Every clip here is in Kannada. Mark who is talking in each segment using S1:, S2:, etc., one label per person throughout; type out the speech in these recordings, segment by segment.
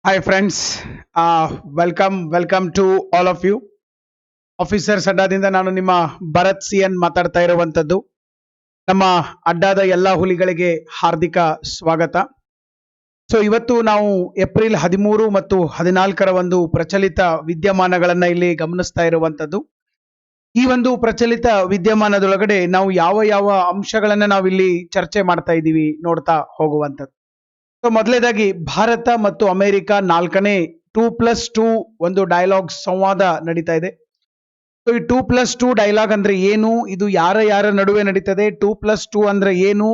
S1: Hi friends, welcome to all of you. Officers ಅಡ್ಡಾದಿಂದ ನಾನು ನಿಮ್ಮ ಭರತ್ ಸಿ ಎನ್ ಮಾತಾಡ್ತಾ ಇರುವಂತದ್ದು. ನಮ್ಮ ಅಡ್ಡಾದ ಎಲ್ಲಾ ಹುಲಿಗಳಿಗೆ ಹಾರ್ದಿಕ ಸ್ವಾಗತ. ಸೊ ಇವತ್ತು ನಾವು ಏಪ್ರಿಲ್ 13 ಮತ್ತು 14ರ ಒಂದು ಪ್ರಚಲಿತ ವಿದ್ಯಮಾನಗಳನ್ನ ಇಲ್ಲಿ ಗಮನಿಸ್ತಾ ಇರುವಂತದ್ದು. ಈ ಒಂದು ಪ್ರಚಲಿತ ವಿದ್ಯಮಾನದೊಳಗಡೆ ನಾವು ಯಾವ ಯಾವ ಅಂಶಗಳನ್ನ ನಾವಿಲ್ಲಿ ಚರ್ಚೆ ಮಾಡ್ತಾ ಇದ್ದೀವಿ ನೋಡ್ತಾ ಹೋಗುವಂಥದ್ದು. ಸೊ ಮೊದಲನೇದಾಗಿ ಭಾರತ ಮತ್ತು ಅಮೆರಿಕ 4ನೇ 2+2 ಒಂದು ಡೈಲಾಗ್ ಸಂವಾದ ನಡೀತಾ ಇದೆ. ಸೊ ಈ 2+2 ಡೈಲಾಗ್ ಅಂದ್ರೆ ಏನು, ಇದು ಯಾರ ಯಾರ ನಡುವೆ ನಡೀತದೆ, 2+2 ಅಂದ್ರೆ ಏನು,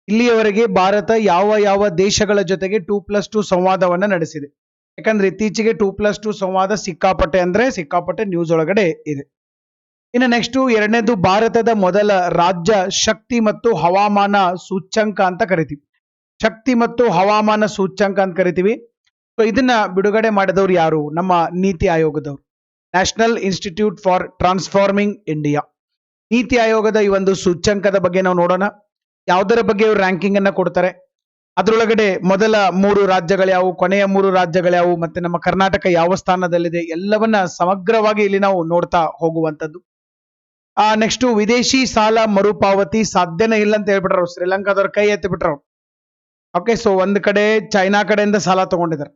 S1: ಇಲ್ಲಿಯವರೆಗೆ ಭಾರತ ಯಾವ ಯಾವ ದೇಶಗಳ ಜೊತೆಗೆ 2+2 ಸಂವಾದವನ್ನ ನಡೆಸಿದೆ. ಯಾಕಂದ್ರೆ ಇತ್ತೀಚೆಗೆ 2+2 ಸಂವಾದ ಸಿಕ್ಕಾಪಟ್ಟೆ ನ್ಯೂಸ್ ಒಳಗಡೆ ಇದೆ. ಇನ್ನು ನೆಕ್ಸ್ಟ್ ಎರಡನೇದು ಭಾರತದ ಮೊದಲ ರಾಜ್ಯ ಶಕ್ತಿ ಮತ್ತು ಹವಾಮಾನ ಸೂಚ್ಯಂಕ ಅಂತ ಕರಿತೀವಿ. ಶಕ್ತಿ ಮತ್ತು ಹವಾಮಾನ ಸೂಚ್ಯಂಕ ಅಂತ ಕರಿತೀವಿ. ಸೊ ಇದನ್ನ ಬಿಡುಗಡೆ ಮಾಡಿದವರು ಯಾರು? ನಮ್ಮ ನೀತಿ ಆಯೋಗದವರು, national institute for transforming India. NITI ಆಯೋಗದ ಈ ಒಂದು ಸೂಚ್ಯಂಕದ ಬಗ್ಗೆ ನಾವು ನೋಡೋಣ. ಯಾವುದರ ಬಗ್ಗೆ ಇವರು ರ್ಯಾಂಕಿಂಗ್ ಅನ್ನ ಕೊಡ್ತಾರೆ, ಅದರೊಳಗಡೆ ಮೊದಲ 3 ರಾಜ್ಯಗಳ್ಯಾವು, ಕೊನೆಯ 3 ರಾಜ್ಯಗಳ್ಯಾವು, ಮತ್ತೆ ನಮ್ಮ ಕರ್ನಾಟಕ ಯಾವ ಸ್ಥಾನದಲ್ಲಿದೆ, ಎಲ್ಲವನ್ನ ಸಮಗ್ರವಾಗಿ ಇಲ್ಲಿ ನಾವು ನೋಡ್ತಾ ಹೋಗುವಂತದ್ದು. ನೆಕ್ಸ್ಟ್ ವಿದೇಶಿ ಸಾಲ ಮರುಪಾವತಿ ಸಾಧ್ಯನೇ ಇಲ್ಲ ಅಂತ ಹೇಳ್ಬಿಟ್ರು ಶ್ರೀಲಂಕಾದವ್ರ ಕೈ ಎತ್ತಿ ಬಿಟ್ರು. ಓಕೆ, ಸೊ ಒಂದ್ ಕಡೆ ಚೈನಾ ಕಡೆಯಿಂದ ಸಾಲ ತಗೊಂಡಿದ್ದಾರೆ,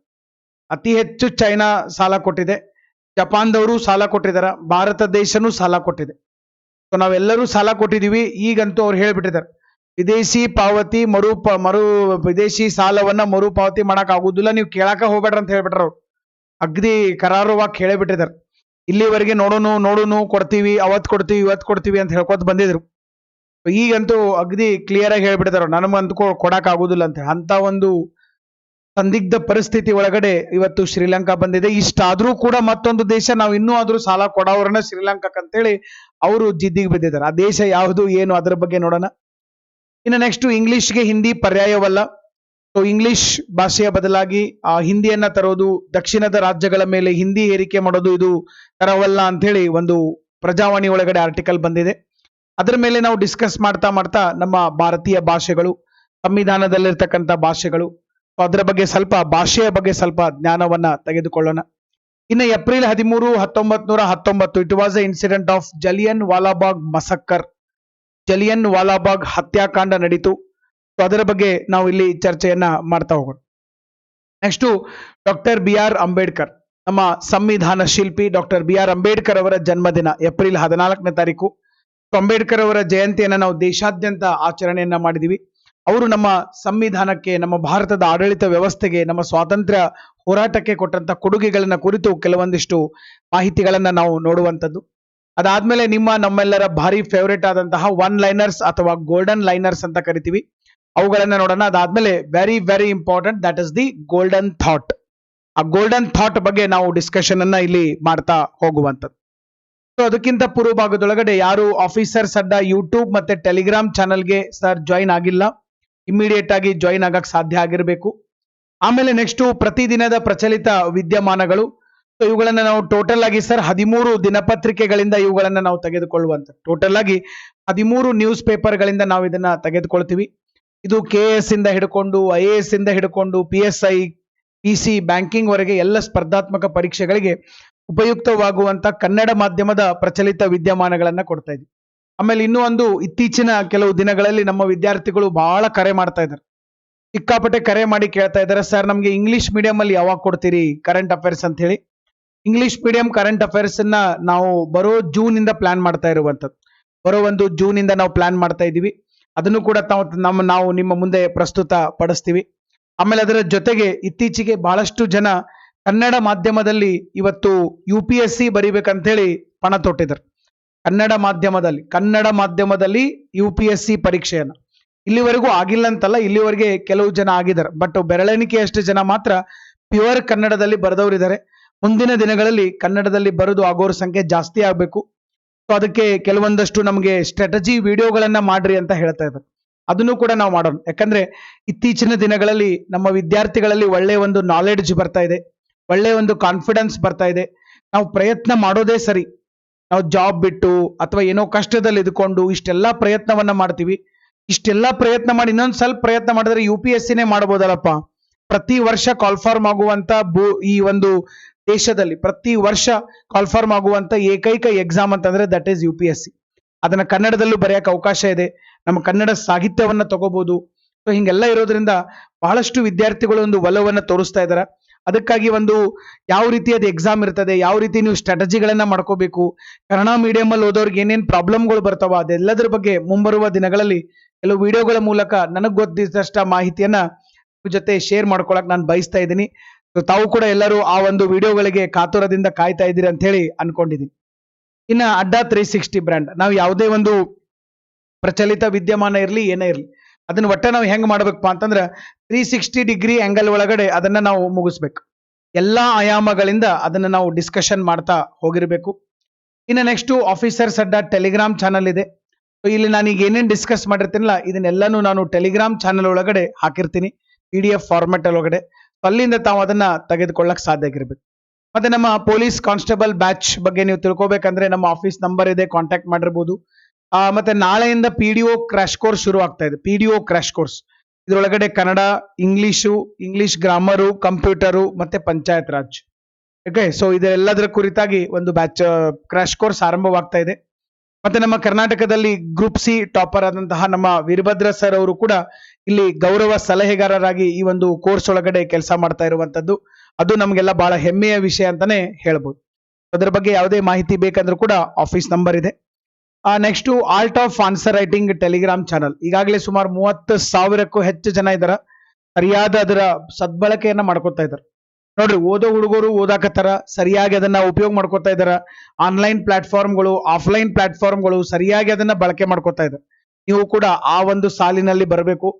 S1: ಅತಿ ಹೆಚ್ಚು ಚೈನಾ ಸಾಲ ಕೊಟ್ಟಿದೆ, ಜಪಾನ್ದವರು ಸಾಲ ಕೊಟ್ಟಿದ್ದಾರೆ, ಭಾರತ ದೇಶನೂ ಸಾಲ ಕೊಟ್ಟಿದೆ. ಸೊ ನಾವೆಲ್ಲರೂ ಸಾಲ ಕೊಟ್ಟಿದೀವಿ. ಈಗಂತೂ ಅವ್ರು ಹೇಳ್ಬಿಟ್ಟಿದ್ದಾರೆ ವಿದೇಶಿ ವಿದೇಶಿ ಸಾಲವನ್ನ ಮರುಪಾವತಿ ಮಾಡಕ್ ಆಗುದಿಲ್ಲ, ನೀವು ಕೇಳಾಕ ಹೋಗ್ಬೇಡ್ರ ಅಂತ ಹೇಳ್ಬಿಟ್ರ ಅವ್ರು. ಅಗ್ದಿ ಕರಾರುವಾಗಿ ಹೇಳಬಿಟ್ಟಿದ್ದಾರೆ. ಇಲ್ಲಿವರೆಗೆ ನೋಡುನು ಕೊಡ್ತೀವಿ, ಅವತ್ ಕೊಡ್ತೀವಿ ಇವತ್ ಕೊಡ್ತೀವಿ ಅಂತ ಹೇಳ್ಕೊತ ಬಂದಿದ್ರು. ಈಗಂತೂ ಅಗ್ದಿ ಕ್ಲಿಯರ್ ಆಗಿ ಹೇಳ್ಬಿಟ್ಟಿದಾರ ನನಗಂತೂ ಕೊಡಕ್ ಆಗುದಿಲ್ಲ ಅಂತ. ಅಂತ ಒಂದು ಸಂದಿಗ್ಧ ಪರಿಸ್ಥಿತಿ ಒಳಗಡೆ ಇವತ್ತು ಶ್ರೀಲಂಕಾ ಬಂದಿದೆ. ಇಷ್ಟಾದ್ರೂ ಕೂಡ ಮತ್ತೊಂದು ದೇಶ ನಾವು ಇನ್ನೂ ಆದ್ರೂ ಸಾಲ ಕೊಡೋರನ್ನ ಶ್ರೀಲಂಕಾಕ್ ಅಂತೇಳಿ ಅವರು ಜಿದ್ದಿಗೆ ಬಿದ್ದಿದ್ದಾರೆ. ಆ ದೇಶ ಯಾವುದು ಏನು ಅದರ ಬಗ್ಗೆ ನೋಡೋಣ. ಇನ್ನು ನೆಕ್ಸ್ಟ್ ಇಂಗ್ಲಿಷ್ಗೆ ಹಿಂದಿ ಪರ್ಯಾಯವಲ್ಲ. ಸೊ ಇಂಗ್ಲಿಷ್ ಭಾಷೆಯ ಬದಲಾಗಿ ಹಿಂದಿಯನ್ನ ತರೋದು, ದಕ್ಷಿಣದ ರಾಜ್ಯಗಳ ಮೇಲೆ ಹಿಂದಿ ಏರಿಕೆ ಮಾಡೋದು ಇದು ತರವಲ್ಲ ಅಂತ ಹೇಳಿ ಒಂದು ಪ್ರಜಾವಾಣಿ ಒಳಗಡೆ ಆರ್ಟಿಕಲ್ ಬಂದಿದೆ. ಅದರ ಮೇಲೆ ನಾವು ಡಿಸ್ಕಸ್ ಮಾಡ್ತಾ ನಮ್ಮ ಭಾರತೀಯ ಭಾಷೆಗಳು, ಸಂವಿಧಾನದಲ್ಲಿರ್ತಕ್ಕಂಥ ಭಾಷೆಗಳು, ಅದರ ಬಗ್ಗೆ ಭಾಷೆಯ ಬಗ್ಗೆ ಸ್ವಲ್ಪ ಜ್ಞಾನವನ್ನ ತೆಗೆದುಕೊಳ್ಳೋಣ. ಇನ್ನು April 13, 1919 it was a incident of Jallianwala ವಾಲಾಬಾಗ್ ಮಸಕ್ಕರ್. ಜಲಿಯನ್ ವಾಲಾಬಾಗ್ ಹತ್ಯಾಕಾಂಡ ನಡೀತು. ಸೊ ಅದರ ಬಗ್ಗೆ ನಾವು ಇಲ್ಲಿ ಚರ್ಚೆಯನ್ನ ಮಾಡ್ತಾ ಹೋಗೋಣ. ನೆಕ್ಸ್ಟ್ ಡಾಕ್ಟರ್ BR ಅಂಬೇಡ್ಕರ್, ನಮ್ಮ ಸಂವಿಧಾನ ಶಿಲ್ಪಿ ಡಾಕ್ಟರ್ BR ಅಂಬೇಡ್ಕರ್ ಅವರ ಜನ್ಮದಿನ ಏಪ್ರಿಲ್ 14ನೇ ತಾರೀಕು. ಅಂಬೇಡ್ಕರ್ ಅವರ ಜಯಂತಿಯನ್ನ ನಾವು ದೇಶಾದ್ಯಂತ ಆಚರಣೆಯನ್ನ ಮಾಡಿದೀವಿ. ಅವರು ನಮ್ಮ ಸಂವಿಧಾನಕ್ಕೆ, ನಮ್ಮ ಭಾರತದ ಆಡಳಿತ ವ್ಯವಸ್ಥೆಗೆ, ನಮ್ಮ ಸ್ವಾತಂತ್ರ್ಯ ಹೋರಾಟಕ್ಕೆ ಕೊಟ್ಟಂತ ಕೊಡುಗೆಗಳನ್ನ ಕುರಿತು ಕೆಲವೊಂದಿಷ್ಟು ಮಾಹಿತಿಗಳನ್ನ ನಾವು ನೋಡುವಂಥದ್ದು. ಅದಾದ್ಮೇಲೆ ನಮ್ಮೆಲ್ಲರ ಭಾರಿ ಫೇವರೇಟ್ ಆದಂತಹ ಒನ್ ಲೈನರ್ಸ್ ಅಥವಾ ಗೋಲ್ಡನ್ ಲೈನರ್ಸ್ ಅಂತ ಕರಿತೀವಿ, ಅವುಗಳನ್ನ ನೋಡೋಣ. ಅದಾದ್ಮೇಲೆ very very important, that is the golden thought. ಆ ಗೋಲ್ಡನ್ ಥಾಟ್ ಬಗ್ಗೆ ನಾವು ಡಿಸ್ಕಷನ್ ಅನ್ನ ಇಲ್ಲಿ ಮಾಡ್ತಾ ಹೋಗುವಂಥದ್ದು. ಸೊ ಅದಕ್ಕಿಂತ ಪೂರ್ವ ಭಾಗದೊಳಗಡೆ ಯಾರು ಆಫೀಸರ್ಸ್ ಅಡ್ಡ ಯೂಟ್ಯೂಬ್ ಮತ್ತೆ ಟೆಲಿಗ್ರಾಮ್ ಚಾನಲ್ಗೆ ಸರ್ ಜಾಯಿನ್ ಆಗಿಲ್ಲ, ಇಮಿಡಿಯೇಟ್ ಆಗಿ ಜಾಯಿನ್ ಆಗಕ್ ಸಾಧ್ಯ ಆಗಿರಬೇಕು. ಆಮೇಲೆ ನೆಕ್ಸ್ಟ್ ಪ್ರತಿದಿನದ ಪ್ರಚಲಿತ ವಿದ್ಯಮಾನಗಳು. ಸೊ ಇವುಗಳನ್ನ ನಾವು ಟೋಟಲ್ ಆಗಿ 13 ದಿನಪತ್ರಿಕೆಗಳಿಂದ ಇವುಗಳನ್ನ ನಾವು ತೆಗೆದುಕೊಳ್ಳುವಂತ, ಟೋಟಲ್ ಆಗಿ 13 ನ್ಯೂಸ್ ಪೇಪರ್ ಗಳಿಂದ ನಾವು ಇದನ್ನ ತೆಗೆದುಕೊಳ್ತೀವಿ. ಇದು KS ಇಂದ ಹಿಡ್ಕೊಂಡು IAS ಇಂದ ಹಿಡ್ಕೊಂಡು PSI, PC, ಬ್ಯಾಂಕಿಂಗ್ ವರೆಗೆ ಎಲ್ಲ ಸ್ಪರ್ಧಾತ್ಮಕ ಪರೀಕ್ಷೆಗಳಿಗೆ ಉಪಯುಕ್ತವಾಗುವಂತ ಕನ್ನಡ ಮಾಧ್ಯಮದ ಪ್ರಚಲಿತ ವಿದ್ಯಮಾನಗಳನ್ನ ಕೊಡ್ತಾ ಇದ್ವಿ. ಆಮೇಲೆ ಇನ್ನೂ ಒಂದು, ಇತ್ತೀಚಿನ ಕೆಲವು ದಿನಗಳಲ್ಲಿ ನಮ್ಮ ವಿದ್ಯಾರ್ಥಿಗಳು ಬಹಳ ಕರೆ ಮಾಡ್ತಾ ಇದ್ದಾರೆ, ಸಿಕ್ಕಾಪಟ್ಟೆ ಕರೆ ಮಾಡಿ ಕೇಳ್ತಾ ಇದ್ದಾರೆ, ಸರ್ ನಮ್ಗೆ ಇಂಗ್ಲಿಷ್ ಮೀಡಿಯಂ ಅಲ್ಲಿ ಯಾವಾಗ ಕೊಡ್ತೀರಿ ಕರೆಂಟ್ ಅಫೇರ್ಸ್ ಅಂತ ಹೇಳಿ. ಇಂಗ್ಲಿಷ್ ಮೀಡಿಯಂ ಕರೆಂಟ್ ಅಫೇರ್ಸ್ ಅನ್ನ ನಾವು ಬರೋ ಜೂನ್ ಇಂದ ಪ್ಲಾನ್ ಮಾಡ್ತಾ ಇರುವಂತದ್ದು. ಬರೋ ಒಂದು ಜೂನ್ ಇಂದ ನಾವು ಪ್ಲಾನ್ ಮಾಡ್ತಾ ಇದೀವಿ. ಅದನ್ನು ಕೂಡ ನಾವು ನಿಮ್ಮ ಮುಂದೆ ಪ್ರಸ್ತುತ ಪಡಿಸ್ತೀವಿ. ಆಮೇಲೆ ಅದರ ಜೊತೆಗೆ ಇತ್ತೀಚೆಗೆ ಬಹಳಷ್ಟು ಜನ ಕನ್ನಡ ಮಾಧ್ಯಮದಲ್ಲಿ ಇವತ್ತು UPSC ಬರಿಬೇಕಂತ ಹೇಳಿ ಪಣ ತೊಟ್ಟಿದ್ದಾರೆ. ಕನ್ನಡ ಮಾಧ್ಯಮದಲ್ಲಿ UPSC ಪರೀಕ್ಷೆಯನ್ನ ಇಲ್ಲಿವರೆಗೂ ಆಗಿಲ್ಲ ಅಂತಲ್ಲ, ಇಲ್ಲಿವರೆಗೆ ಕೆಲವು ಜನ ಆಗಿದ್ದಾರೆ, ಬಟ್ ಬೆರಳೆಣಿಕೆಯಷ್ಟು ಜನ ಮಾತ್ರ ಪ್ಯೂರ್ ಕನ್ನಡದಲ್ಲಿ ಬರೆದವರಿದ್ದಾರೆ. ಮುಂದಿನ ದಿನಗಳಲ್ಲಿ ಕನ್ನಡದಲ್ಲಿ ಬರೆದು ಆಗೋರ ಸಂಖ್ಯೆ ಜಾಸ್ತಿ ಆಗಬೇಕು. ಸೊ ಅದಕ್ಕೆ ಕೆಲವೊಂದಷ್ಟು ನಮಗೆ ಸ್ಟ್ರಾಟಜಿ ವಿಡಿಯೋಗಳನ್ನ ಮಾಡ್ರಿ ಅಂತ ಹೇಳ್ತಾ ಇದ್ದಾರೆ. ಅದನ್ನು ಕೂಡ ನಾವು ಮಾಡೋಣ. ಯಾಕಂದ್ರೆ ಇತ್ತೀಚಿನ ದಿನಗಳಲ್ಲಿ ನಮ್ಮ ವಿದ್ಯಾರ್ಥಿಗಳಲ್ಲಿ ಒಳ್ಳೆಯ ಒಂದು ನಾಲೆಡ್ಜ್ ಬರ್ತಾ ಇದೆ, ಒಳ್ಳೆಯ ಒಂದು ಕಾನ್ಫಿಡೆನ್ಸ್ ಬರ್ತಾ ಇದೆ. ನಾವು ಪ್ರಯತ್ನ ಮಾಡೋದೇ ಸರಿ. ನಾವು ಜಾಬ್ ಬಿಟ್ಟು ಅಥವಾ ಏನೋ ಕಷ್ಟದಲ್ಲಿ ಇದ್ಕೊಂಡು ಇಷ್ಟೆಲ್ಲಾ ಪ್ರಯತ್ನವನ್ನ ಮಾಡ್ತೀವಿ. ಇಷ್ಟೆಲ್ಲಾ ಪ್ರಯತ್ನ ಮಾಡಿ ಇನ್ನೊಂದು ಸ್ವಲ್ಪ ಪ್ರಯತ್ನ ಮಾಡಿದ್ರೆ UPSCನೇ ಮಾಡ್ಬೋದಲ್ಲಪ್ಪ, ಪ್ರತಿ ವರ್ಷ ಕಾಲ್ಫಾರ್ಮ್ ಆಗುವಂತ ಈ ಒಂದು ದೇಶದಲ್ಲಿ ಪ್ರತಿ ವರ್ಷ ಕಾಲ್ಫಾರ್ಮ್ ಆಗುವಂತ ಏಕೈಕ ಎಕ್ಸಾಮ್ ಅಂತಂದ್ರೆ ದಟ್ ಈಸ್ UPSC. ಅದನ್ನ ಕನ್ನಡದಲ್ಲೂ ಬರೆಯಕ್ಕೆ ಅವಕಾಶ ಇದೆ. ನಮ್ಮ ಕನ್ನಡ ಸಾಹಿತ್ಯವನ್ನ ತಗೋಬಹುದು. ಸೊ ಹಿಂಗೆಲ್ಲ ಇರೋದ್ರಿಂದ ಬಹಳಷ್ಟು ವಿದ್ಯಾರ್ಥಿಗಳು ಒಂದು ಒಲವನ್ನ ತೋರಿಸ್ತಾ ಇದ್ದಾರೆ. ಅದಕ್ಕಾಗಿ ಒಂದು ಯಾವ ರೀತಿಯಾದ ಎಕ್ಸಾಮ್ ಇರ್ತದೆ, ಯಾವ ರೀತಿ ನೀವು ಸ್ಟ್ರಾಟಜಿಗಳನ್ನ ಮಾಡ್ಕೋಬೇಕು, ಕನ್ನಡ ಮೀಡಿಯಂ ಅಲ್ಲಿ ಓದೋರ್ಗೆ ಏನೇನ್ ಪ್ರಾಬ್ಲಮ್ಗಳು ಬರ್ತಾವ ಅದೆಲ್ಲದರ ಬಗ್ಗೆ ಮುಂಬರುವ ದಿನಗಳಲ್ಲಿ ಕೆಲವು ವಿಡಿಯೋಗಳ ಮೂಲಕ ನನಗೆ ಗೊತ್ತಿದ್ದಷ್ಟ ಮಾಹಿತಿಯನ್ನ ಜೊತೆ ಶೇರ್ ಮಾಡ್ಕೊಳಕ್ ನಾನು ಬಯಸ್ತಾ ಇದ್ದೀನಿ. ತಾವು ಕೂಡ ಎಲ್ಲರೂ ಆ ಒಂದು ವಿಡಿಯೋಗಳಿಗೆ ಕಾತುರದಿಂದ ಕಾಯ್ತಾ ಇದ್ದೀರಿ ಅಂತ ಹೇಳಿ ಅನ್ಕೊಂಡಿದ್ದೀನಿ. ಇನ್ನ ಅಡ್ಡಾ 360 ಬ್ರ್ಯಾಂಡ್, ನಾವು ಯಾವುದೇ ಒಂದು ಪ್ರಚಲಿತ ವಿದ್ಯಮಾನ ಇರಲಿ ಏನೇ ಇರಲಿ ಅದನ್ನ ಒಟ್ಟ ನಾವು ಹೆಂಗ್ ಮಾಡ್ಬೇಕಪ್ಪ ಅಂತಂದ್ರೆ 360 ಡಿಗ್ರಿ ಆಂಗಲ್ ಒಳಗಡೆ ಅದನ್ನ ನಾವು ಮುಗಿಸ್ಬೇಕು. ಎಲ್ಲಾ ಆಯಾಮಗಳಿಂದ ಅದನ್ನ ನಾವು ಡಿಸ್ಕಷನ್ ಮಾಡ್ತಾ ಹೋಗಿರ್ಬೇಕು. ಇನ್ನು ನೆಕ್ಸ್ಟ್ ಆಫೀಸರ್ಸ್ ಅಡ್ಡಾ ಟೆಲಿಗ್ರಾಮ್ ಚಾನಲ್ ಇದೆ. ಇಲ್ಲಿ ನಾನೀಗ ಏನೇನು ಡಿಸ್ಕಸ್ ಮಾಡಿರ್ತೀನಲ್ಲ ಇದನ್ನೆಲ್ಲಾನು ನಾನು ಟೆಲಿಗ್ರಾಮ್ ಚಾನಲ್ ಒಳಗಡೆ ಹಾಕಿರ್ತೀನಿ PDF ಫಾರ್ಮೆಟ್ ಒಳಗಡೆ. ಅಲ್ಲಿಂದ ತಾವು ಅದನ್ನ ತೆಗೆದುಕೊಳ್ಳಕ್ ಸಾಧ್ಯ ಆಗಿರ್ಬೇಕು. ಮತ್ತೆ ನಮ್ಮ ಪೊಲೀಸ್ ಕಾನ್ಸ್ಟೇಬಲ್ ಬ್ಯಾಚ್ ಬಗ್ಗೆ ನೀವು ತಿಳ್ಕೊಬೇಕಂದ್ರೆ ನಮ್ಮ ಆಫೀಸ್ ನಂಬರ್ ಇದೆ, ಕಾಂಟ್ಯಾಕ್ಟ್ ಮಾಡಿರ್ಬೋದು. ಮತ್ತೆ ನಾಳೆಯಿಂದ PDO ಕ್ರಾಶ್ ಕೋರ್ಸ್ ಶುರು ಆಗ್ತಾ ಇದೆ. PDO ಕ್ರಾಶ್ ಕೋರ್ಸ್ ಇದರೊಳಗಡೆ ಕನ್ನಡ, ಇಂಗ್ಲಿಷ್ ಗ್ರಾಮರು, ಕಂಪ್ಯೂಟರು ಮತ್ತೆ ಪಂಚಾಯತ್ ರಾಜ್. ಓಕೆ, ಸೊ ಇದೆಲ್ಲದರ ಕುರಿತಾಗಿ ಒಂದು ಬ್ಯಾಚ್ ಕ್ರಾಶ್ ಕೋರ್ಸ್ ಆರಂಭವಾಗ್ತಾ ಇದೆ. ಮತ್ತೆ ನಮ್ಮ ಕರ್ನಾಟಕದಲ್ಲಿ ಗ್ರೂಪ್ C ಟಾಪರ್ ಆದಂತಹ ನಮ್ಮ ವೀರಭದ್ರ ಸರ್ ಅವರು ಕೂಡ ಇಲ್ಲಿ ಗೌರವ ಸಲಹೆಗಾರರಾಗಿ ಈ ಒಂದು ಕೋರ್ಸ್ ಒಳಗಡೆ ಕೆಲಸ ಮಾಡ್ತಾ ಇರುವಂತದ್ದು. ಅದು ನಮಗೆಲ್ಲ ಬಹಳ ಹೆಮ್ಮೆಯ ವಿಷಯ ಅಂತಾನೆ ಹೇಳ್ಬೋದು. ಅದರ ಬಗ್ಗೆ ಯಾವುದೇ ಮಾಹಿತಿ ಬೇಕಂದ್ರೂ ಕೂಡ ಆಫೀಸ್ ನಂಬರ್ ಇದೆ. Next art of answer writing Telegram channel, ಈಗಾಗಲೇ ಸುಮಾರು 30,000ಕ್ಕೂ ಹೆಚ್ಚು ಜನ ಇದಾರ ಸರಿಯಾದ ಅದರ ಸದ್ಬಳಕೆಯನ್ನ ಮಾಡ್ಕೊತಾ ಇದ್ದಾರೆ. ನೋಡ್ರಿ, ಓದೋ ಹುಡುಗರು ಓದಾಕತ್ತಾರ, ಸರಿಯಾಗಿ ಅದನ್ನ ಉಪಯೋಗ ಮಾಡ್ಕೊತಾ ಇದಾರ. ಆನ್ಲೈನ್ ಪ್ಲಾಟ್ಫಾರ್ಮ್ಗಳು, ಆಫ್ಲೈನ್ ಪ್ಲಾಟ್ಫಾರ್ಮ್ಗಳು ಸರಿಯಾಗಿ ಅದನ್ನ ಬಳಕೆ ಮಾಡ್ಕೊತಾ ಇದ್ದಾರೆ. ನೀವು ಕೂಡ ಆ ಒಂದು ಸಾಲಿನಲ್ಲಿ ಬರಬೇಕು.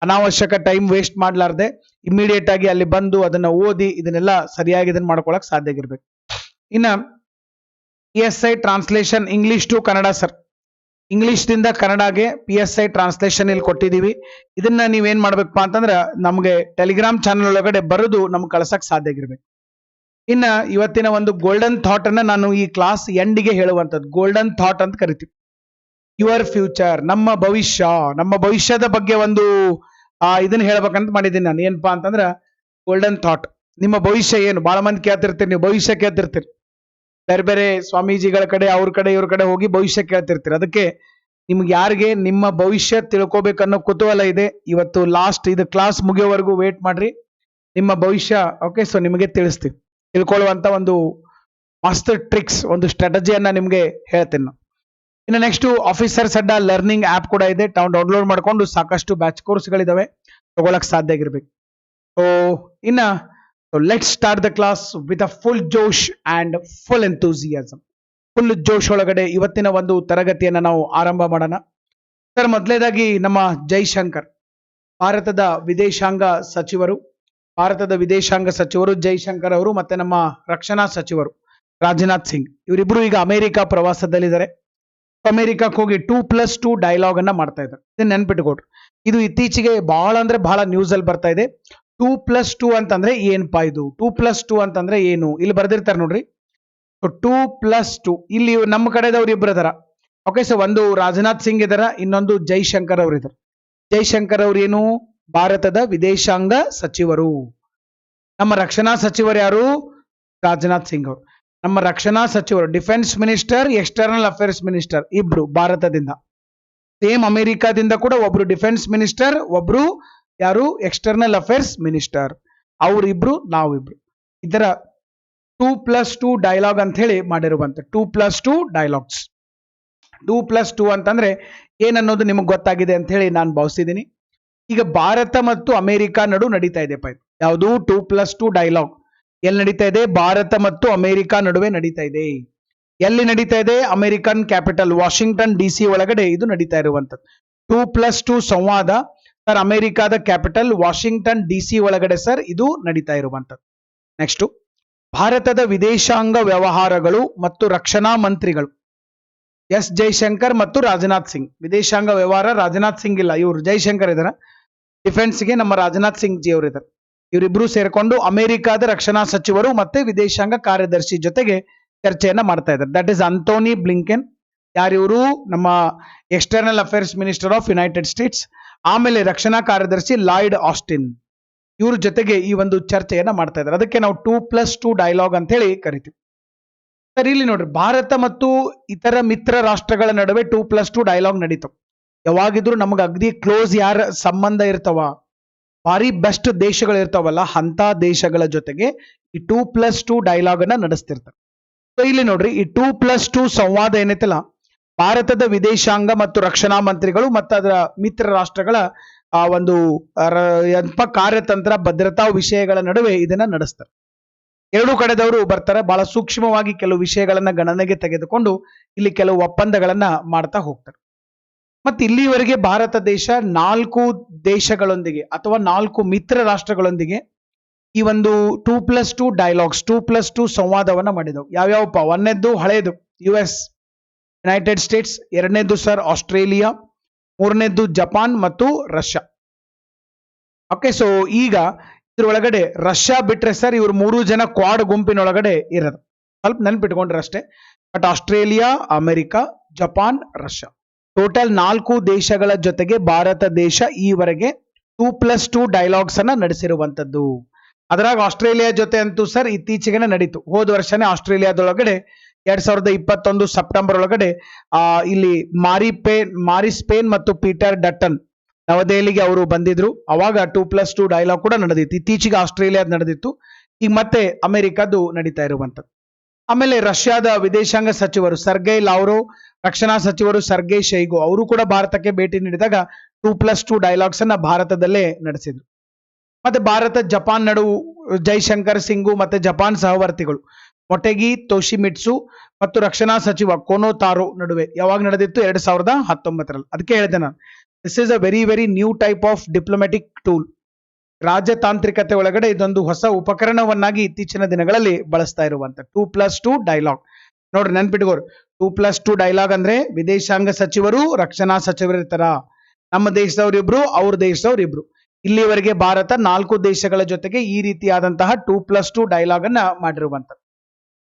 S1: ಅನಾವಶ್ಯಕ ಟೈಮ್ ವೇಸ್ಟ್ ಮಾಡ್ಲಾರ್ದೆ ಇಮಿಡಿಯೇಟ್ ಆಗಿ ಅಲ್ಲಿ ಬಂದು ಅದನ್ನ ಓದಿ ಇದನ್ನೆಲ್ಲ ಸರಿಯಾಗಿ ಇದನ್ನ ಮಾಡ್ಕೊಳಕ್ ಸಾಧ್ಯ ಆಗಿರ್ಬೇಕು. ಇನ್ನ PSI translation English to Kannada sir, English ದಿಂದ ಕನ್ನಡಗೆ PSI ಟ್ರಾನ್ಸ್ಲೇಷನ್ ಇಲ್ಲಿ ಕೊಟ್ಟಿದೀವಿ. ಇದನ್ನ ನೀವೇನ್ ಮಾಡ್ಬೇಕಪ್ಪ ಅಂತಂದ್ರೆ ನಮ್ಗೆ ಟೆಲಿಗ್ರಾಮ್ ಚಾನಲ್ ಒಳಗಡೆ ಬರೆದು ನಮ್ಗೆ ಕಳ್ಸಕ್ ಸಾಧ್ಯ ಆಗಿರ್ಬೇಕು. ಇನ್ನ ಇವತ್ತಿನ ಒಂದು ಗೋಲ್ಡನ್ ಥಾಟ್ ಅನ್ನ ನಾನು ಈ ಕ್ಲಾಸ್ ಎಂಡಿಗೆ ಹೇಳುವಂತದ್ದು ಗೋಲ್ಡನ್ ಥಾಟ್ ಅಂತ ಕರಿತೀವಿ. ಯುವರ್ ಫ್ಯೂಚರ್, ನಮ್ಮ ಭವಿಷ್ಯದ ಬಗ್ಗೆ ಒಂದು ಇದನ್ನ ಹೇಳ್ಬೇಕಂತ ಮಾಡಿದ್ದೀನಿ ನಾನು. ಏನಪ್ಪಾ ಅಂತಂದ್ರ ಗೋಲ್ಡನ್ ಥಾಟ್, ನಿಮ್ಮ ಭವಿಷ್ಯ ಏನು? ಬಹಳ ಮಂದಿ ಕೇಳ್ತಿರ್ತೀರಿ, ನೀವು ಭವಿಷ್ಯ ಕೇಳ್ತಿರ್ತೀರಿ, ಬೇರೆ ಬೇರೆ ಸ್ವಾಮೀಜಿಗಳ ಕಡೆ ಅವ್ರ ಕಡೆ ಇವ್ರ ಕಡೆ ಹೋಗಿ ಭವಿಷ್ಯ ಕೇಳ್ತಿರ್ತೀರಿ. ಅದಕ್ಕೆ ನಿಮ್ಗೆ ಯಾರಿಗೆ ನಿಮ್ಮ ಭವಿಷ್ಯ ತಿಳ್ಕೊಬೇಕನ್ನೋ ಕುತೂಹಲ ಇದೆ, ಇವತ್ತು ಲಾಸ್ಟ್ ಇದು ಕ್ಲಾಸ್ ಮುಗಿಯೋವರೆಗೂ ವೇಟ್ ಮಾಡ್ರಿ. ನಿಮ್ಮ ಭವಿಷ್ಯ ಓಕೆ, ಸೊ ನಿಮಗೆ ತಿಳಿಸ್ತೀವಿ. ತಿಳ್ಕೊಳ್ಳುವಂತ ಒಂದು ಮಾಸ್ಟರ್ ಟ್ರಿಕ್ಸ್, ಒಂದು ಸ್ಟ್ರಾಟಜಿಯನ್ನ ನಿಮ್ಗೆ ಹೇಳ್ತೀನಿ. ಇನ್ನು ನೆಕ್ಸ್ಟ್ ಆಫೀಸರ್ಸ್ ಅಡ್ಡಾ ಲರ್ನಿಂಗ್ ಆಪ್ ಕೂಡ ಇದೆ. ತಾವು ಡೌನ್ಲೋಡ್ ಮಾಡ್ಕೊಂಡು ಸಾಕಷ್ಟು ಬ್ಯಾಚ್ ಕೋರ್ಸ್ಗಳಿದಾವೆ, ತಗೊಳಕ್ ಸಾಧ್ಯ ಆಗಿರ್ಬೇಕು. ಸೊ ಇನ್ನ let's start the class with a full ಜೋಶ್ ಅಂಡ್ ಫುಲ್ ಎಂಥೂಸಿಯಾಸಮ್. ಫುಲ್ ಜೋಶ್ ಒಳಗಡೆ ಇವತ್ತಿನ ಒಂದು ತರಗತಿಯನ್ನ ನಾವು ಆರಂಭ ಮಾಡೋಣ. ಸರ್, ಮೊದಲೇದಾಗಿ ನಮ್ಮ ಜೈಶಂಕರ್, ಭಾರತದ ವಿದೇಶಾಂಗ ಸಚಿವರು ಜೈಶಂಕರ್ ಅವರು ಮತ್ತೆ ನಮ್ಮ ರಕ್ಷಣಾ ಸಚಿವರು ರಾಜನಾಥ್ ಸಿಂಗ್, ಇವರಿಬ್ರು ಈಗ ಅಮೆರಿಕ ಪ್ರವಾಸದಲ್ಲಿದ್ದಾರೆ. ಅಮೆರಿಕಕ್ಕೆ ಹೋಗಿ 2+2 ಡೈಲಾಗ್ ಅನ್ನ ಮಾಡ್ತಾ ಇದ್ದಾರೆ. ಇದನ್ನ ನೆನ್ಪಿಟ್ಕೊಡ್ರಿ, ಇದು ಇತ್ತೀಚೆಗೆ ಬಹಳ ಅಂದ್ರೆ ಬಹಳ ನ್ಯೂಸ್ ಅಲ್ಲಿ ಬರ್ತಾ ಇದೆ. 2+2 ಅಂತಂದ್ರೆ ಏನಪ್ಪಾ ಇದು? 2+2 ಅಂತಂದ್ರೆ ಏನು? ಇಲ್ಲಿ ಬರ್ದಿರ್ತಾರೆ ನೋಡ್ರಿ. 2+2 ಇಲ್ಲಿ ನಮ್ಮ ಕಡೆದವ್ರು ಇಬ್ರು ಇದಾರ. ಓಕೆ, ಸೊ ಒಂದು ರಾಜನಾಥ್ ಸಿಂಗ್ ಇದಾರ, ಇನ್ನೊಂದು ಜೈಶಂಕರ್ ಅವರು ಇದಾರೆ. ಜೈಶಂಕರ್ ಅವ್ರು ಏನು? ಭಾರತದ ವಿದೇಶಾಂಗ ಸಚಿವರು. ನಮ್ಮ ರಕ್ಷಣಾ ಸಚಿವರು ಯಾರು? ರಾಜನಾಥ್ ಸಿಂಗ್ ಅವರು. ನಮ್ಮ ರಕ್ಷಣಾ ಸಚಿವರು defence minister, external affairs minister ಇಬ್ರು ಭಾರತದಿಂದ. ಸೇಮ್ ಅಮೆರಿಕಾದಿಂದ ಕೂಡ ಒಬ್ರು ಡಿಫೆನ್ಸ್ ಮಿನಿಸ್ಟರ್, ಒಬ್ರು ಯಾರು? External affairs minister. ಅವ್ರಿಬ್ರು, ನಾವಿಬ್ರು. ಇದರ 2+2 ಡೈಲಾಗ್ ಅಂತ ಹೇಳಿ ಮಾಡಿರುವಂತ 2+2 ಡೈಲಾಗ್ಸ್. 2+2 ಅಂತಂದ್ರೆ ಏನನ್ನೋದು ನಿಮಗೆ ಗೊತ್ತಾಗಿದೆ ಅಂತ ಹೇಳಿ ನಾನು ಭಾವಿಸಿದ್ದೀನಿ. ಈಗ ಭಾರತ ಮತ್ತು ಅಮೆರಿಕ ನಡು ನಡೀತಾ ಇದೆ ಯಾವುದು? 2+2 ಡೈಲಾಗ್ ಎಲ್ಲಿ ನಡೀತಾ ಇದೆ? ಭಾರತ ಮತ್ತು ಅಮೆರಿಕ ನಡುವೆ ನಡೀತಾ ಇದೆ. ಎಲ್ಲಿ ನಡೀತಾ ಇದೆ? ಅಮೆರಿಕನ್ ಕ್ಯಾಪಿಟಲ್ ವಾಷಿಂಗ್ಟನ್ DC ಒಳಗಡೆ ಇದು ನಡೀತಾ ಇರುವಂತದ್ದು 2+2 ಸಂವಾದ. ಸರ್, ಅಮೆರಿಕಾದ ಕ್ಯಾಪಿಟಲ್ ವಾಷಿಂಗ್ಟನ್ DC ಒಳಗಡೆ ಸರ್ ಇದು ನಡೀತಾ ಇರುವಂತದ್ದು. ನೆಕ್ಸ್ಟ್, ಭಾರತದ ವಿದೇಶಾಂಗ ವ್ಯವಹಾರಗಳು ಮತ್ತು ರಕ್ಷಣಾ ಮಂತ್ರಿಗಳು ಎಸ್ ಜೈಶಂಕರ್ ಮತ್ತು ರಾಜನಾಥ್ ಸಿಂಗ್. ವಿದೇಶಾಂಗ ವ್ಯವಹಾರ ರಾಜನಾಥ್ ಸಿಂಗ್ ಇಲ್ಲ, ಇವರು ಜೈಶಂಕರ್ ಇದಾರೆ. ಡಿಫೆನ್ಸ್ಗೆ ನಮ್ಮ ರಾಜನಾಥ್ ಸಿಂಗ್ ಜಿ ಅವರು ಇದ್ದಾರೆ. ಇವರಿಬ್ರು ಸೇರ್ಕೊಂಡು ಅಮೆರಿಕಾದ ರಕ್ಷಣಾ ಸಚಿವರು ಮತ್ತೆ ವಿದೇಶಾಂಗ ಕಾರ್ಯದರ್ಶಿ ಜೊತೆಗೆ ಚರ್ಚೆಯನ್ನ ಮಾಡ್ತಾ ಇದ್ದಾರೆ. That is Antony Blinken. ಯಾರಿವರು? ನಮ್ಮ external affairs minister of United States. ಆಮೇಲೆ ರಕ್ಷಣಾ ಕಾರ್ಯದರ್ಶಿ ಲಾಯ್ಡ್ ಆಸ್ಟಿನ್. ಇವ್ರ ಜೊತೆಗೆ ಈ ಒಂದು ಚರ್ಚೆಯನ್ನ ಮಾಡ್ತಾ ಇದ್ದಾರೆ. ಅದಕ್ಕೆ ನಾವು 2+2 ಡೈಲಾಗ್ ಅಂತ ಹೇಳಿ ಕರಿತೀವಿ. ಸರ್ ಇಲ್ಲಿ ನೋಡ್ರಿ, ಭಾರತ ಮತ್ತು ಇತರ ಮಿತ್ರ ರಾಷ್ಟ್ರಗಳ ನಡುವೆ 2+2 ಡೈಲಾಗ್ ನಡೀತು. ಯಾವಾಗಿದ್ರು ನಮಗೆ ಅಗ್ದಿ ಕ್ಲೋಸ್ ಯಾರ ಸಂಬಂಧ ಇರ್ತಾವ, ಭಾರಿ ಬೆಸ್ಟ್ ದೇಶಗಳು ಇರ್ತಾವಲ್ಲ, ಅಂತ ದೇಶಗಳ ಜೊತೆಗೆ ಈ 2+2 ಡೈಲಾಗ್ ಅನ್ನ ನಡೆಸ್ತಿರ್ತಾರೆ. ಸೊ ಇಲ್ಲಿ ನೋಡ್ರಿ, ಈ 2+2 ಸಂವಾದ ಏನೈತಲ್ಲ, ಭಾರತದ ವಿದೇಶಾಂಗ ಮತ್ತು ರಕ್ಷಣಾ ಮಂತ್ರಿಗಳು ಮತ್ತು ಅದರ ಮಿತ್ರ ರಾಷ್ಟ್ರಗಳ ಒಂದು ಕಾರ್ಯತಂತ್ರ ಭದ್ರತಾ ವಿಷಯಗಳ ನಡುವೆ ಇದನ್ನ ನಡೆಸ್ತಾರೆ. ಎರಡೂ ಕಡೆದವರು ಬರ್ತಾರೆ, ಬಹಳ ಸೂಕ್ಷ್ಮವಾಗಿ ಕೆಲವು ವಿಷಯಗಳನ್ನ ಗಣನೆಗೆ ತೆಗೆದುಕೊಂಡು ಇಲ್ಲಿ ಕೆಲವು ಒಪ್ಪಂದಗಳನ್ನ ಮಾಡ್ತಾ ಹೋಗ್ತಾರೆ. ಮತ್ತೆ ಇಲ್ಲಿವರೆಗೆ ಭಾರತ ದೇಶ 4 ದೇಶಗಳೊಂದಿಗೆ ಅಥವಾ 4 ಮಿತ್ರ ರಾಷ್ಟ್ರಗಳೊಂದಿಗೆ ಈ ಒಂದು 2+2 ಡೈಲಾಗ್ಸ್ 2+2 ಸಂವಾದವನ್ನ ಮಾಡಿದವು. ಯಾವ್ಯಾವಪ್ಪ? ಒಂದನೇದ್ದು ಹಳೇದು US ಯುನೈಟೆಡ್ ಸ್ಟೇಟ್ಸ್, ಎರಡನೇದ್ದು ಸರ್ ಆಸ್ಟ್ರೇಲಿಯಾ, ಮೂರನೇದ್ದು ಜಪಾನ್ ಮತ್ತು ರಷ್ಯಾ. ಓಕೆ, ಸೊ ಈಗ ಇದ್ರೊಳಗಡೆ ರಷ್ಯಾ ಬಿಟ್ರೆ ಸರ್ ಇವ್ರು 3 ಜನ ಕ್ವಾಡ್ ಗುಂಪಿನೊಳಗಡೆ ಇರೋದು, ಸ್ವಲ್ಪ ನೆನ್ಪಿಟ್ಕೊಂಡ್ರೆ ಅಷ್ಟೇ. But Australia, America, Japan, Russia, total 4 ದೇಶಗಳ ಜೊತೆಗೆ ಭಾರತ ದೇಶ ಈವರೆಗೆ 2+2 ಡೈಲಾಗ್ಸ್ ಅನ್ನ ನಡೆಸಿರುವಂತದ್ದು. ಅದರಾಗ ಆಸ್ಟ್ರೇಲಿಯಾ ಜೊತೆ ಅಂತೂ ಸರ್ ಇತ್ತೀಚೆಗೆ ನಡೀತು. ಹೋದ ವರ್ಷನೇ ಆಸ್ಟ್ರೇಲಿಯಾದೊಳಗಡೆ 2021 ಸೆಪ್ಟೆಂಬರ್ ಒಳಗಡೆ ಇಲ್ಲಿ ಮಾರಿಸ್ ಪೇನ್ ಮತ್ತು ಪೀಟರ್ ಡಟ್ಟನ್ ನವದೆಹಲಿಗೆ ಅವರು ಬಂದಿದ್ರು. ಅವಾಗ 2+2 ಡೈಲಾಗ್ ಕೂಡ ನಡೆದಿತ್ತು. ಇತ್ತೀಚೆಗೆ ಆಸ್ಟ್ರೇಲಿಯಾದ ನಡೆದಿತ್ತು, ಈಗ ಮತ್ತೆ ಅಮೆರಿಕದ್ದು ನಡೀತಾ ಇರುವಂತದ್ದು. ಆಮೇಲೆ ರಷ್ಯಾದ ವಿದೇಶಾಂಗ ಸಚಿವರು ಸರ್ಗೈ ಲಾವ್ರೋ, ರಕ್ಷಣಾ ಸಚಿವರು ಸರ್ಗೈ ಶೈಗು ಅವರು ಕೂಡ ಭಾರತಕ್ಕೆ ಭೇಟಿ ನೀಡಿದಾಗ 2+2 ಡೈಲಾಗ್ಸ್ ಅನ್ನ ಭಾರತದಲ್ಲೇ ನಡೆಸಿದ್ರು. ಮತ್ತೆ ಭಾರತ ಜಪಾನ್ ನಡುವೆ ಜೈಶಂಕರ್ ಸಿಂಗು ಮತ್ತೆ ಜಪಾನ್ ಸಹವರ್ತಿಗಳು ಮೊಟೆಗಿ ತೋಶಿಮಿಟ್ಸು ಮತ್ತು ರಕ್ಷಣಾ ಸಚಿವ ಕೋನೋ ತಾರೋ ನಡುವೆ ಯಾವಾಗ ನಡೆದಿತ್ತು? 2019ರಲ್ಲಿ. ಅದಕ್ಕೆ ಹೇಳಿದೆ ನಾನು, this is a very very new type of diplomatic tool. ರಾಜತಾಂತ್ರಿಕತೆ ಒಳಗಡೆ ಇದೊಂದು ಹೊಸ ಉಪಕರಣವನ್ನಾಗಿ ಇತ್ತೀಚಿನ ದಿನಗಳಲ್ಲಿ ಬಳಸ್ತಾ ಇರುವಂತ 2+2 ಡೈಲಾಗ್. ನೋಡ್ರಿ, ನೆನ್ಪಿಟ್ಕೋರು, 2+2 ಡೈಲಾಗ್ ಅಂದ್ರೆ ವಿದೇಶಾಂಗ ಸಚಿವರು ರಕ್ಷಣಾ ಸಚಿವರು ಇರ್ತಾರ. ನಮ್ಮ ದೇಶದವ್ರು ಇಬ್ರು, ಅವ್ರ ದೇಶದವ್ರು ಇಬ್ರು. ಇಲ್ಲಿವರೆಗೆ ಭಾರತ 4 ದೇಶಗಳ ಜೊತೆಗೆ ಈ ರೀತಿಯಾದಂತಹ 2+2 ಡೈಲಾಗ್ ಅನ್ನ ಮಾಡಿರುವಂತ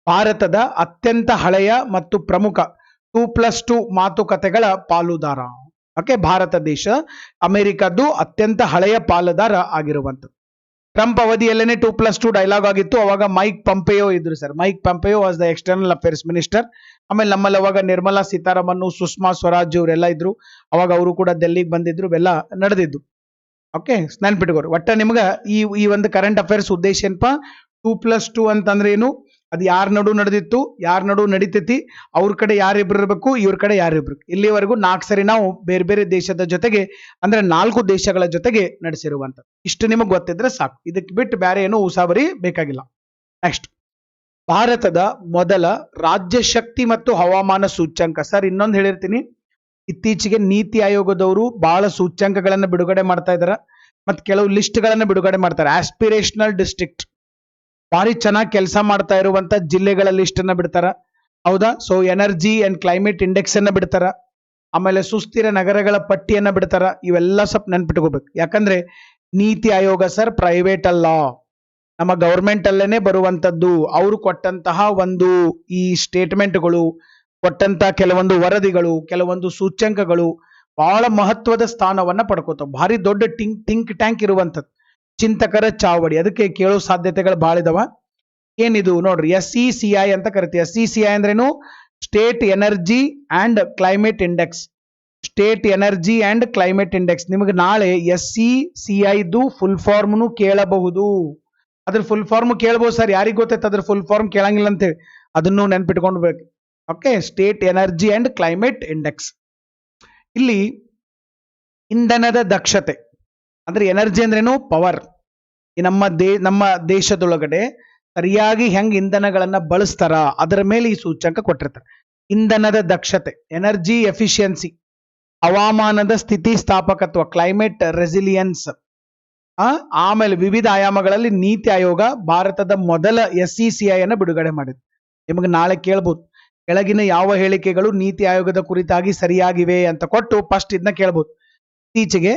S1: ಭಾರತದ ಅತ್ಯಂತ ಹಳೆಯ ಮತ್ತು ಪ್ರಮುಖ 2+2 ಮಾತುಕತೆಗಳ ಪಾಲುದಾರ. ಓಕೆ, ಭಾರತ ದೇಶ ಅಮೆರಿಕದ್ದು ಅತ್ಯಂತ ಹಳೆಯ ಪಾಲುದಾರ ಆಗಿರುವಂಥದ್ದು. ಟ್ರಂಪ್ ಅವಧಿಯಲ್ಲೇನೆ 2+2 ಡೈಲಾಗ್ ಆಗಿತ್ತು. ಅವಾಗ ಮೈಕ್ ಪಂಪೆಯೋ ಇದ್ರು sir. Mike Pompeo was the external affairs minister. ಆಮೇಲೆ ನಮ್ಮಲ್ಲಿ ಅವಾಗ ನಿರ್ಮಲಾ ಸೀತಾರಾಮನ್, ಸುಷ್ಮಾ ಸ್ವರಾಜ್ ಇವರೆಲ್ಲ ಇದ್ರು. ಅವಾಗ ಅವರು ಕೂಡ ಡೆಲ್ಲಿಗೆ ಬಂದಿದ್ರು, ಇವೆಲ್ಲ ನಡೆದಿದ್ದು. ಓಕೆ, ನೆನ್ಪಿಟ್ಕೋರಿ. ಒಟ್ಟ ನಿಮ್ಗ ಈ ಒಂದು ಕರೆಂಟ್ ಅಫೇರ್ಸ್ ಉದ್ದೇಶ ಏನಪ್ಪ, 2+2 ಅಂತಂದ್ರೆ ಏನು, ಅದು ಯಾರ ನಡು ನಡೆದಿತ್ತು, ಯಾರ ನಡು ನಡೀತೈತಿ, ಅವ್ರ ಕಡೆ ಯಾರಿಬ್ರು ಇರಬೇಕು, ಇವ್ರ ಕಡೆ ಯಾರಿಬ್ರು. ಇಲ್ಲಿವರೆಗೂ 4 ಸರಿ ನಾವು ಬೇರೆ ಬೇರೆ ದೇಶದ ಜೊತೆಗೆ ಅಂದ್ರೆ 4 ದೇಶಗಳ ಜೊತೆಗೆ ನಡೆಸಿರುವಂತ. ಇಷ್ಟು ನಿಮಗೆ ಗೊತ್ತಿದ್ರೆ ಸಾಕು, ಇದಕ್ಕೆ ಬಿಟ್ಟು ಬೇರೆ ಏನು ಉಸಾಬರಿ ಬೇಕಾಗಿಲ್ಲ. ನೆಕ್ಸ್ಟ್, ಭಾರತದ ಮೊದಲ ರಾಜ್ಯ ಶಕ್ತಿ ಮತ್ತು ಹವಾಮಾನ ಸೂಚ್ಯಂಕ. ಸರ್ ಇನ್ನೊಂದು ಹೇಳಿರ್ತೀನಿ, ಇತ್ತೀಚೆಗೆ ನೀತಿ ಆಯೋಗದವರು ಬಹಳ ಸೂಚ್ಯಂಕಗಳನ್ನ ಬಿಡುಗಡೆ ಮಾಡ್ತಾ ಇದಾರೆ ಮತ್ತು ಕೆಲವು ಲಿಸ್ಟ್ ಗಳನ್ನ ಬಿಡುಗಡೆ ಮಾಡ್ತಾರೆ. ಆಸ್ಪಿರೇಷನಲ್ ಡಿಸ್ಟ್ರಿಕ್ಟ್ ಭಾರಿ ಚೆನ್ನಾಗಿ ಕೆಲಸ ಮಾಡ್ತಾ ಇರುವಂತ ಜಿಲ್ಲೆಗಳ ಲಿಸ್ಟ್ ಅನ್ನ ಬಿಡ್ತಾರ, ಹೌದಾ? So energy and climate index ಅನ್ನ ಬಿಡ್ತಾರ, ಆಮೇಲೆ ಸುಸ್ಥಿರ ನಗರಗಳ ಪಟ್ಟಿಯನ್ನ ಬಿಡ್ತಾರ. ಇವೆಲ್ಲ ಸ್ವಲ್ಪ ನೆನ್ಪಿಟ್ಕೋಬೇಕು, ಯಾಕಂದ್ರೆ ನೀತಿ ಆಯೋಗ ಸರ್ ಪ್ರೈವೇಟ್ ಅಲ್ಲ, ನಮ್ಮ ಗವರ್ಮೆಂಟ್ ಅಲ್ಲೇನೆ ಬರುವಂತದ್ದು. ಅವರು ಕೊಟ್ಟಂತಹ ಒಂದು ಈ ಸ್ಟೇಟ್ಮೆಂಟ್ಗಳು, ಕೊಟ್ಟಂತ ಕೆಲವೊಂದು ವರದಿಗಳು, ಕೆಲವೊಂದು ಸೂಚ್ಯಂಕಗಳು ಬಹಳ ಮಹತ್ವದ ಸ್ಥಾನವನ್ನ ಪಡ್ಕೋತಾವ. ಭಾರಿ ದೊಡ್ಡ ಥಿಂಕ್ ಟ್ಯಾಂಕ್ ಇರುವಂತದ್ದು, ಚಿಂತಕರ ಚಾವಡಿ. ಅದಕ್ಕೆ ಕೇಳೋ ಸಾಧ್ಯತೆಗಳು ಬಹಳ ಇದಾವ. ಏನಿದು ನೋಡ್ರಿ, SECI ಅಂತ ಕರಿತೀವಿ. SECI ಅಂದ್ರೇನು? State energy and climate index. State energy and climate index. ನಿಮಗೆ ನಾಳೆ SECIದು ಫುಲ್ ಫಾರ್ಮ್ನು ಕೇಳಬಹುದು. ಅದ್ರ ಫುಲ್ ಫಾರ್ಮ್ ಕೇಳಬಹುದು ಸರ್, ಯಾರಿಗ ಗೊತ್ತೈತೆ ಅದ್ರ ಫುಲ್ ಫಾರ್ಮ್ ಕೇಳಂಗಿಲ್ಲ ಅಂತೇಳಿ, ಅದನ್ನು ನೆನ್ಪಿಟ್ಕೊಂಡ್ಬೇಕು. Okay, state energy and climate index. ಇಲ್ಲಿ ಇಂಧನದ ದಕ್ಷತೆ ಅಂದ್ರೆ ಎನರ್ಜಿ ಅಂದ್ರೇನು? ಪವರ್. ಈ ನಮ್ಮ ದೇಶದೊಳಗಡೆ ಸರಿಯಾಗಿ ಹೆಂಗ್ ಇಂಧನಗಳನ್ನ ಬಳಸ್ತಾರ ಅದರ ಮೇಲೆ ಈ ಸೂಚ್ಯಂಕ ಕೊಟ್ಟಿರ್ತಾರೆ. ಇಂಧನದ ದಕ್ಷತೆ, ಎನರ್ಜಿ ಎಫಿಷಿಯನ್ಸಿ, ಹವಾಮಾನದ ಸ್ಥಿತಿ ಸ್ಥಾಪಕತ್ವ, ಕ್ಲೈಮೇಟ್ ರೆಸಿಲಿಯನ್ಸ್. ಆಮೇಲೆ ವಿವಿಧ ಆಯಾಮಗಳಲ್ಲಿ ನೀತಿ ಆಯೋಗ ಭಾರತದ ಮೊದಲ SECI ಅನ್ನು ಬಿಡುಗಡೆ ಮಾಡಿದೆ. ನಿಮಗೆ ನಾಳೆ ಕೇಳ್ಬೋದು, ಕೆಳಗಿನ ಯಾವ ಹೇಳಿಕೆಗಳು ನೀತಿ ಆಯೋಗದ ಕುರಿತಾಗಿ ಸರಿಯಾಗಿವೆ ಅಂತ ಕೊಟ್ಟು ಫಸ್ಟ್ ಇದನ್ನ ಕೇಳ್ಬೋದು. ಇತ್ತೀಚೆಗೆ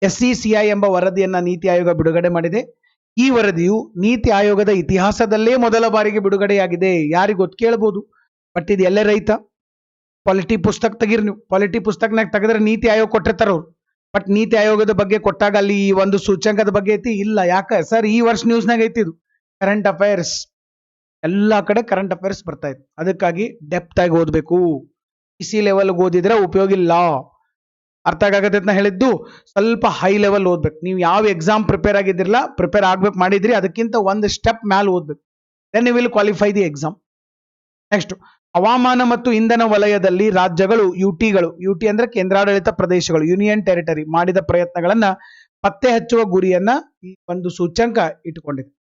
S1: SECI ಎಂಬ ವರದಿಯನ್ನ ನೀತಿ ಆಯೋಗ ಬಿಡುಗಡೆ ಮಾಡಿದೆ. ಈ ವರದಿಯು ನೀತಿ ಆಯೋಗದ ಇತಿಹಾಸದಲ್ಲೇ ಮೊದಲ ಬಾರಿಗೆ ಬಿಡುಗಡೆಯಾಗಿದೆ. ಯಾರಿಗೂ ಗೊತ್ತು ಕೇಳಬಹುದು, ಬಟ್ ಇದು ಎಲ್ಲೇ ರೈತ ಪಾಲಿಟಿ ಪುಸ್ತಕ ತೆಗಿರಿ ನೀವು. ಪಾಲಿಟಿ ಪುಸ್ತಕನಾಗ ತೆಗೆದ್ರೆ ನೀತಿ ಆಯೋಗ ಕೊಟ್ಟಿರ್ತಾರ ಅವ್ರು. ಬಟ್ ನೀತಿ ಆಯೋಗದ ಬಗ್ಗೆ ಕೊಟ್ಟಾಗ ಅಲ್ಲಿ ಈ ಒಂದು ಸೂಚ್ಯಂಕದ ಬಗ್ಗೆ ಐತಿ ಇಲ್ಲ. ಯಾಕೆ ಸರ್ ಈ ವರ್ಷ ನ್ಯೂಸ್ನಾಗ ಐತಿ ಇದು ಕರೆಂಟ್ ಅಫೈರ್ಸ್, ಎಲ್ಲಾ ಕಡೆ ಕರೆಂಟ್ ಅಫೈರ್ಸ್ ಬರ್ತಾ ಇತ್ತು. ಅದಕ್ಕಾಗಿ ಡೆಪ್ತ್ ಆಗಿ ಓದ್ಬೇಕು. ಸಿ ಲೆವೆಲ್ ಓದಿದ್ರೆ ಉಪಯೋಗ ಇಲ್ಲ. ಅರ್ಥ ಆಗತ್ತೆ ಅಂತ ಹೇಳಿದ್ದು ಸ್ವಲ್ಪ ಹೈ ಲೆವೆಲ್ ಓದ್ಬೇಕು. ನೀವು ಯಾವ ಎಕ್ಸಾಮ್ ಪ್ರಿಪೇರ್ ಆಗಿದ್ದಿರಲ್ಲ, ಪ್ರಿಪೇರ್ ಆಗ್ಬೇಕು ಮಾಡಿದ್ರಿ ಅದಕ್ಕಿಂತ ಒಂದು ಸ್ಟೆಪ್ ಮ್ಯಾಲ್ ಓದ್ಬೇಕು. Then you will qualify the exam. Next, ಹವಾಮಾನ ಮತ್ತು ಇಂಧನ ವಲಯದಲ್ಲಿ ರಾಜ್ಯಗಳು ಯುಟಿ ಅಂದ್ರೆ ಕೇಂದ್ರಾಡಳಿತ ಪ್ರದೇಶಗಳು, ಯೂನಿಯನ್ ಟೆರಿಟರಿ ಮಾಡಿದ ಪ್ರಯತ್ನಗಳನ್ನ ಪತ್ತೆ ಹಚ್ಚುವ ಗುರಿಯನ್ನ ಈ ಒಂದು ಸೂಚ್ಯಂಕ ಇಟ್ಟುಕೊಂಡಿದೆ.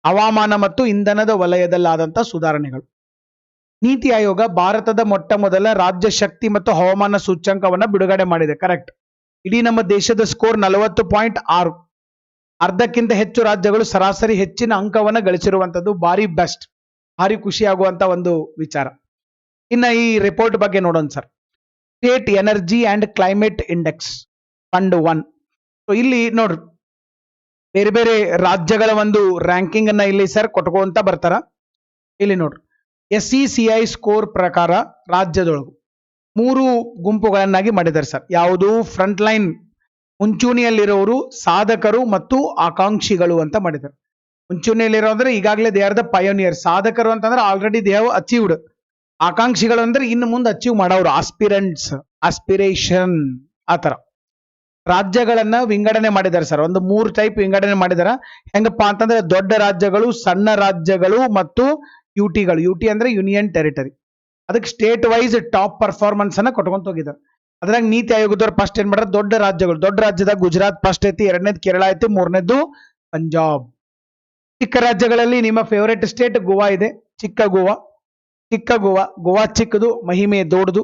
S1: ಹವಾಮಾನ ಮತ್ತು ಇಂಧನದ ವಲಯದಲ್ಲಾದಂತಹ ಸುಧಾರಣೆಗಳು. ನೀತಿ ಆಯೋಗ ಭಾರತದ ಮೊಟ್ಟ ಮೊದಲ ರಾಜ್ಯ ಶಕ್ತಿ ಮತ್ತು ಹವಾಮಾನ ಸೂಚ್ಯಂಕವನ್ನ ಬಿಡುಗಡೆ ಮಾಡಿದೆ. ಕರೆಕ್ಟ್. ಇಡೀ ನಮ್ಮ ದೇಶದ ಸ್ಕೋರ್ 40.6. ಅರ್ಧಕ್ಕಿಂತ ಹೆಚ್ಚು ರಾಜ್ಯಗಳು ಸರಾಸರಿ ಹೆಚ್ಚಿನ ಅಂಕವನ್ನ ಗಳಿಸಿರುವಂತದ್ದು ಭಾರಿ ಬೆಸ್ಟ್, ಭಾರಿ ಖುಷಿ ಆಗುವಂತ ಒಂದು ವಿಚಾರ. ಇನ್ನ ಈ ರಿಪೋರ್ಟ್ ಬಗ್ಗೆ ನೋಡೋಣ sir. State energy and climate index fund 1. So ಇಲ್ಲಿ ನೋಡ್ರಿ, ಬೇರೆ ಬೇರೆ ರಾಜ್ಯಗಳ ಒಂದು ರ್ಯಾಂಕಿಂಗ್ ಅನ್ನ ಇಲ್ಲಿ ಸರ್ ಕೊಟ್ಕೊಂತ ಬರ್ತಾರ. ಇಲ್ಲಿ ನೋಡ್ರಿ, SECI ಸ್ಕೋರ್ ಪ್ರಕಾರ ರಾಜ್ಯದೊಳಗು 3 ಗುಂಪುಗಳನ್ನಾಗಿ ಮಾಡಿದ್ದಾರೆ ಸರ್. ಯಾವುದು? ಫ್ರಂಟ್ ಲೈನ್, ಮುಂಚೂಣಿಯಲ್ಲಿರೋರು, ಸಾಧಕರು ಮತ್ತು ಆಕಾಂಕ್ಷಿಗಳು ಅಂತ ಮಾಡಿದ್ದಾರೆ. ಮುಂಚೂಣಿಯಲ್ಲಿರೋ ಅಂದ್ರೆ ಈಗಾಗಲೇ ದೇ ಆರ್ ದ ಪಯೋನಿಯರ್. ಸಾಧಕರು ಅಂತಂದ್ರೆ ಆಲ್ರೆಡಿ ದೇ ಹ್ಯಾವ್ ಅಚೀವ್ಡ್. ಆಕಾಂಕ್ಷಿಗಳು ಅಂದ್ರೆ ಇನ್ನು ಮುಂದೆ ಅಚೀವ್ ಮಾಡೋರು, ಆಸ್ಪಿರೆಂಟ್ಸ್, ಆಸ್ಪಿರೇಷನ್ ಆತರ. ರಾಜ್ಯಗಳನ್ನ ವಿಂಗಡಣೆ ಮಾಡಿದ್ದಾರೆ ಸರ್. ಒಂದು 3 ಟೈಪ್ ವಿಂಗಡಣೆ ಮಾಡಿದಾರ. ಹೆಂಗಪ್ಪ ಅಂತಂದ್ರೆ ದೊಡ್ಡ ರಾಜ್ಯಗಳು, ಸಣ್ಣ ರಾಜ್ಯಗಳು ಮತ್ತು ಯುಟಿಗಳು. ಯುಟಿ ಅಂದ್ರೆ ಯೂನಿಯನ್ ಟೆರಿಟರಿ. ಅದಕ್ಕೆ ಸ್ಟೇಟ್ ವೈಸ್ ಟಾಪ್ ಪರ್ಫಾರ್ಮೆನ್ಸ್ ಅನ್ನ ಕೊಟ್ಕೊಂತ ಹೋಗಿದ್ದಾರೆ. ಅದ್ರಾಗ ನೀತಿ ಆಯೋಗದವ್ರು ಫಸ್ಟ್ ಏನ್ ಮಾಡ್ಯಾರ, ದೊಡ್ಡ ರಾಜ್ಯಗಳು. ದೊಡ್ಡ ರಾಜ್ಯದಾಗ ಗುಜರಾತ್ ಫಸ್ಟ್ ಐತಿ, 2ನೇದು ಕೇರಳ ಐತಿ, 3ನೇದು ಪಂಜಾಬ್. ಚಿಕ್ಕ ರಾಜ್ಯಗಳಲ್ಲಿ ನಿಮ್ಮ ಫೇವರೇಟ್ ಸ್ಟೇಟ್ ಗೋವಾ ಇದೆ. ಚಿಕ್ಕ ಗೋವಾ, ಗೋವಾ ಚಿಕ್ಕದು, ಮಹಿಮೆ ದೊಡ್ಡದು.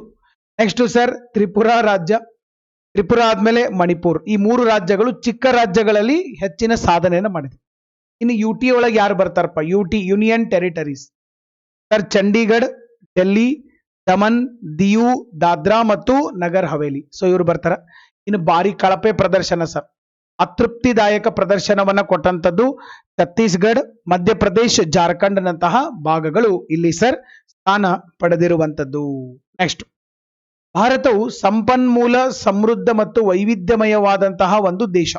S1: ನೆಕ್ಸ್ಟ್ ಸರ್ ತ್ರಿಪುರಾ ರಾಜ್ಯ, ತ್ರಿಪುರಾ ಆದ್ಮೇಲೆ ಮಣಿಪುರ್. ಈ 3 ರಾಜ್ಯಗಳು ಚಿಕ್ಕ ರಾಜ್ಯಗಳಲ್ಲಿ ಹೆಚ್ಚಿನ ಸಾಧನೆಯನ್ನು ಮಾಡಿದೆ. ಇನ್ನು ಯುಟಿ ಒಳಗೆ ಯಾರು ಬರ್ತಾರಪ್ಪ? UT union territories sir, Chandigarh, Delhi, Daman, Diu, Dadra ಮತ್ತು ನಗರ್ ಹವೇಲಿ. ಸೊ ಇವರು ಬರ್ತಾರ. ಇನ್ನು ಬಾರಿ ಕಳಪೆ ಪ್ರದರ್ಶನ ಸರ್, ಅತೃಪ್ತಿದಾಯಕ ಪ್ರದರ್ಶನವನ್ನ ಕೊಟ್ಟಂತದ್ದು ಛತ್ತೀಸ್ಗಢ, ಮಧ್ಯಪ್ರದೇಶ್, ಜಾರ್ಖಂಡ್ ನಂತಹ ಭಾಗಗಳು ಇಲ್ಲಿ ಸರ್ ಸ್ಥಾನ ಪಡೆದಿರುವಂತದ್ದು. ನೆಕ್ಸ್ಟ್, ಭಾರತವು ಸಂಪನ್ಮೂಲ ಸಮೃದ್ಧ ಮತ್ತು ವೈವಿಧ್ಯಮಯವಾದಂತಹ ಒಂದು ದೇಶ.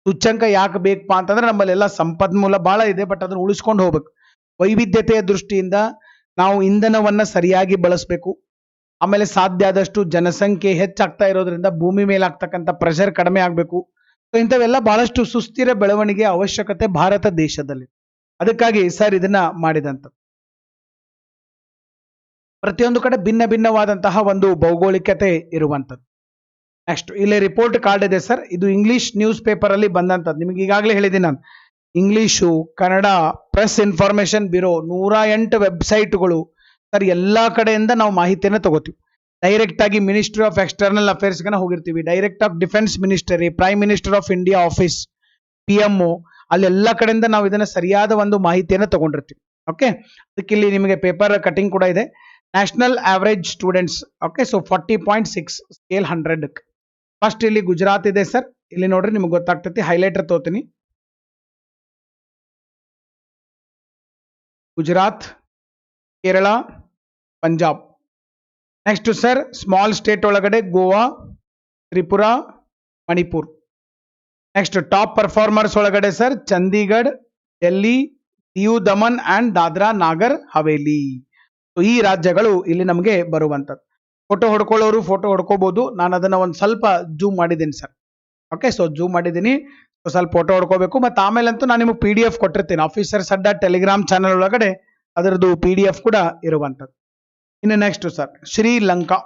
S1: ಸೂಚ್ಯಂಕ ಯಾಕೆ ಬೇಕಪ್ಪ ಅಂತಂದ್ರೆ ನಮ್ಮಲ್ಲೆಲ್ಲ ಸಂಪನ್ಮೂಲ ಬಹಳ ಇದೆ, ಬಟ್ ಅದನ್ನು ಉಳಿಸ್ಕೊಂಡು ಹೋಗ್ಬೇಕು. ವೈವಿಧ್ಯತೆಯ ದೃಷ್ಟಿಯಿಂದ ನಾವು ಇಂಧನವನ್ನ ಸರಿಯಾಗಿ ಬಳಸಬೇಕು. ಆಮೇಲೆ ಸಾಧ್ಯ ಆದಷ್ಟು ಜನಸಂಖ್ಯೆ ಹೆಚ್ಚಾಗ್ತಾ ಇರೋದ್ರಿಂದ ಭೂಮಿ ಮೇಲೆ ಆಗ್ತಕ್ಕಂಥ ಪ್ರೆಷರ್ ಕಡಿಮೆ ಆಗಬೇಕು. ಇಂಥವೆಲ್ಲ ಬಹಳಷ್ಟು ಸುಸ್ಥಿರ ಬೆಳವಣಿಗೆ ಅವಶ್ಯಕತೆ ಭಾರತ ದೇಶದಲ್ಲಿ. ಅದಕ್ಕಾಗಿ ಸರ್ ಇದನ್ನ ಮಾಡಿದಂತ. ಪ್ರತಿಯೊಂದು ಕಡೆ ಭಿನ್ನ ಭಿನ್ನವಾದಂತಹ ಒಂದು ಭೌಗೋಳಿಕತೆ ಇರುವಂತದ್ದು. ನೆಕ್ಸ್ಟ್, ಇಲ್ಲಿ ರಿಪೋರ್ಟ್ ಕಾರ್ಡ್ ಇದೆ ಸರ್. ಇದು ಇಂಗ್ಲಿಷ್ ನ್ಯೂಸ್ ಪೇಪರ್ ಅಲ್ಲಿ ಬಂದಂತದ್ದು. ನಿಮಗೆ ಈಗಾಗಲೇ ಹೇಳಿದ್ದೀನಿ ನಾನು, English, Kannada, press information bureau, 108 ವೆಬ್ಸೈಟ್ಗಳು ಸರ್. ಎಲ್ಲಾ ಕಡೆಯಿಂದ ನಾವು ಮಾಹಿತಿಯನ್ನು ತಗೋತೀವಿ. ಡೈರೆಕ್ಟ್ ಆಗಿ ಮಿನಿಸ್ಟ್ರಿ ಆಫ್ ಎಕ್ಸ್ಟರ್ನಲ್ ಅಫೇರ್ಸ್ಗೆ ಹೋಗಿರ್ತೀವಿ. Direct of defence ministry, prime minister of India office, PMO, ಅಲ್ಲೆಲ್ಲ ಕಡೆಯಿಂದ ನಾವು ಇದನ್ನ ಸರಿಯಾದ ಒಂದು ಮಾಹಿತಿಯನ್ನು ತಗೊಂಡಿರ್ತೀವಿ. ಓಕೆ, ಅದಕ್ಕೆ ಇಲ್ಲಿ ನಿಮಗೆ ಪೇಪರ್ ಕಟಿಂಗ್ ಕೂಡ ಇದೆ. National average students, okay, so 40.6 scale 100. First ಇಲ್ಲಿ ಗುಜರಾತ್ ಇದೆ ಸರ್. ಇಲ್ಲಿ ನೋಡ್ರಿ, ನಿಮ್ಗೆ ಗೊತ್ತಾಗ್ತೈತಿ. ಹೈಲೈಟರ್ ತೋತೀನಿ. Gujarat, Kerala, Punjab. Next sir small state ಒಳಗಡೆ Goa, Tripura, Manipur. Next top performers ಒಳಗಡೆ ಸರ್ ಚಂಡೀಗಢ, ಡೆಲ್ಲಿ, ದಿಯು, ದಮನ್ ಅಂಡ್ ದಾದ್ರಾ ನಾಗರ್ ಹವೇಲಿ. ಈ ರಾಜ್ಯಗಳು ಇಲ್ಲಿ ನಮಗೆ ಬರುವಂತದ್ದು. ಫೋಟೋ ಹೊಡ್ಕೊಳ್ಳೋರು ಫೋಟೋ ಹೊಡ್ಕೋಬಹುದು. ನಾನು ಅದನ್ನ ಒಂದು ಸ್ವಲ್ಪ ಜೂಮ್ ಮಾಡಿದ್ದೀನಿ ಸರ್. ಓಕೆ, ಸೊ ಜೂಮ್ ಮಾಡಿದ್ದೀನಿ. ಸ್ವಲ್ಪ ಫೋಟೋ ಹೊಡ್ಕೋಬೇಕು. ಮತ್ತೆ ಆಮೇಲಂತೂ ನಾನು ನಿಮಗೆ PDF ಕೊಟ್ಟಿರ್ತೀನಿ. ಆಫೀಸರ್ಸ್ ಅಡ್ಡ ಟೆಲಿಗ್ರಾಮ್ ಚಾನಲ್ ಒಳಗಡೆ ಅದರದ್ದು PDF ಕೂಡ ಇರುವಂತದ್ದು. ಇನ್ನು ನೆಕ್ಸ್ಟ್ ಸರ್ ಶ್ರೀಲಂಕಾ.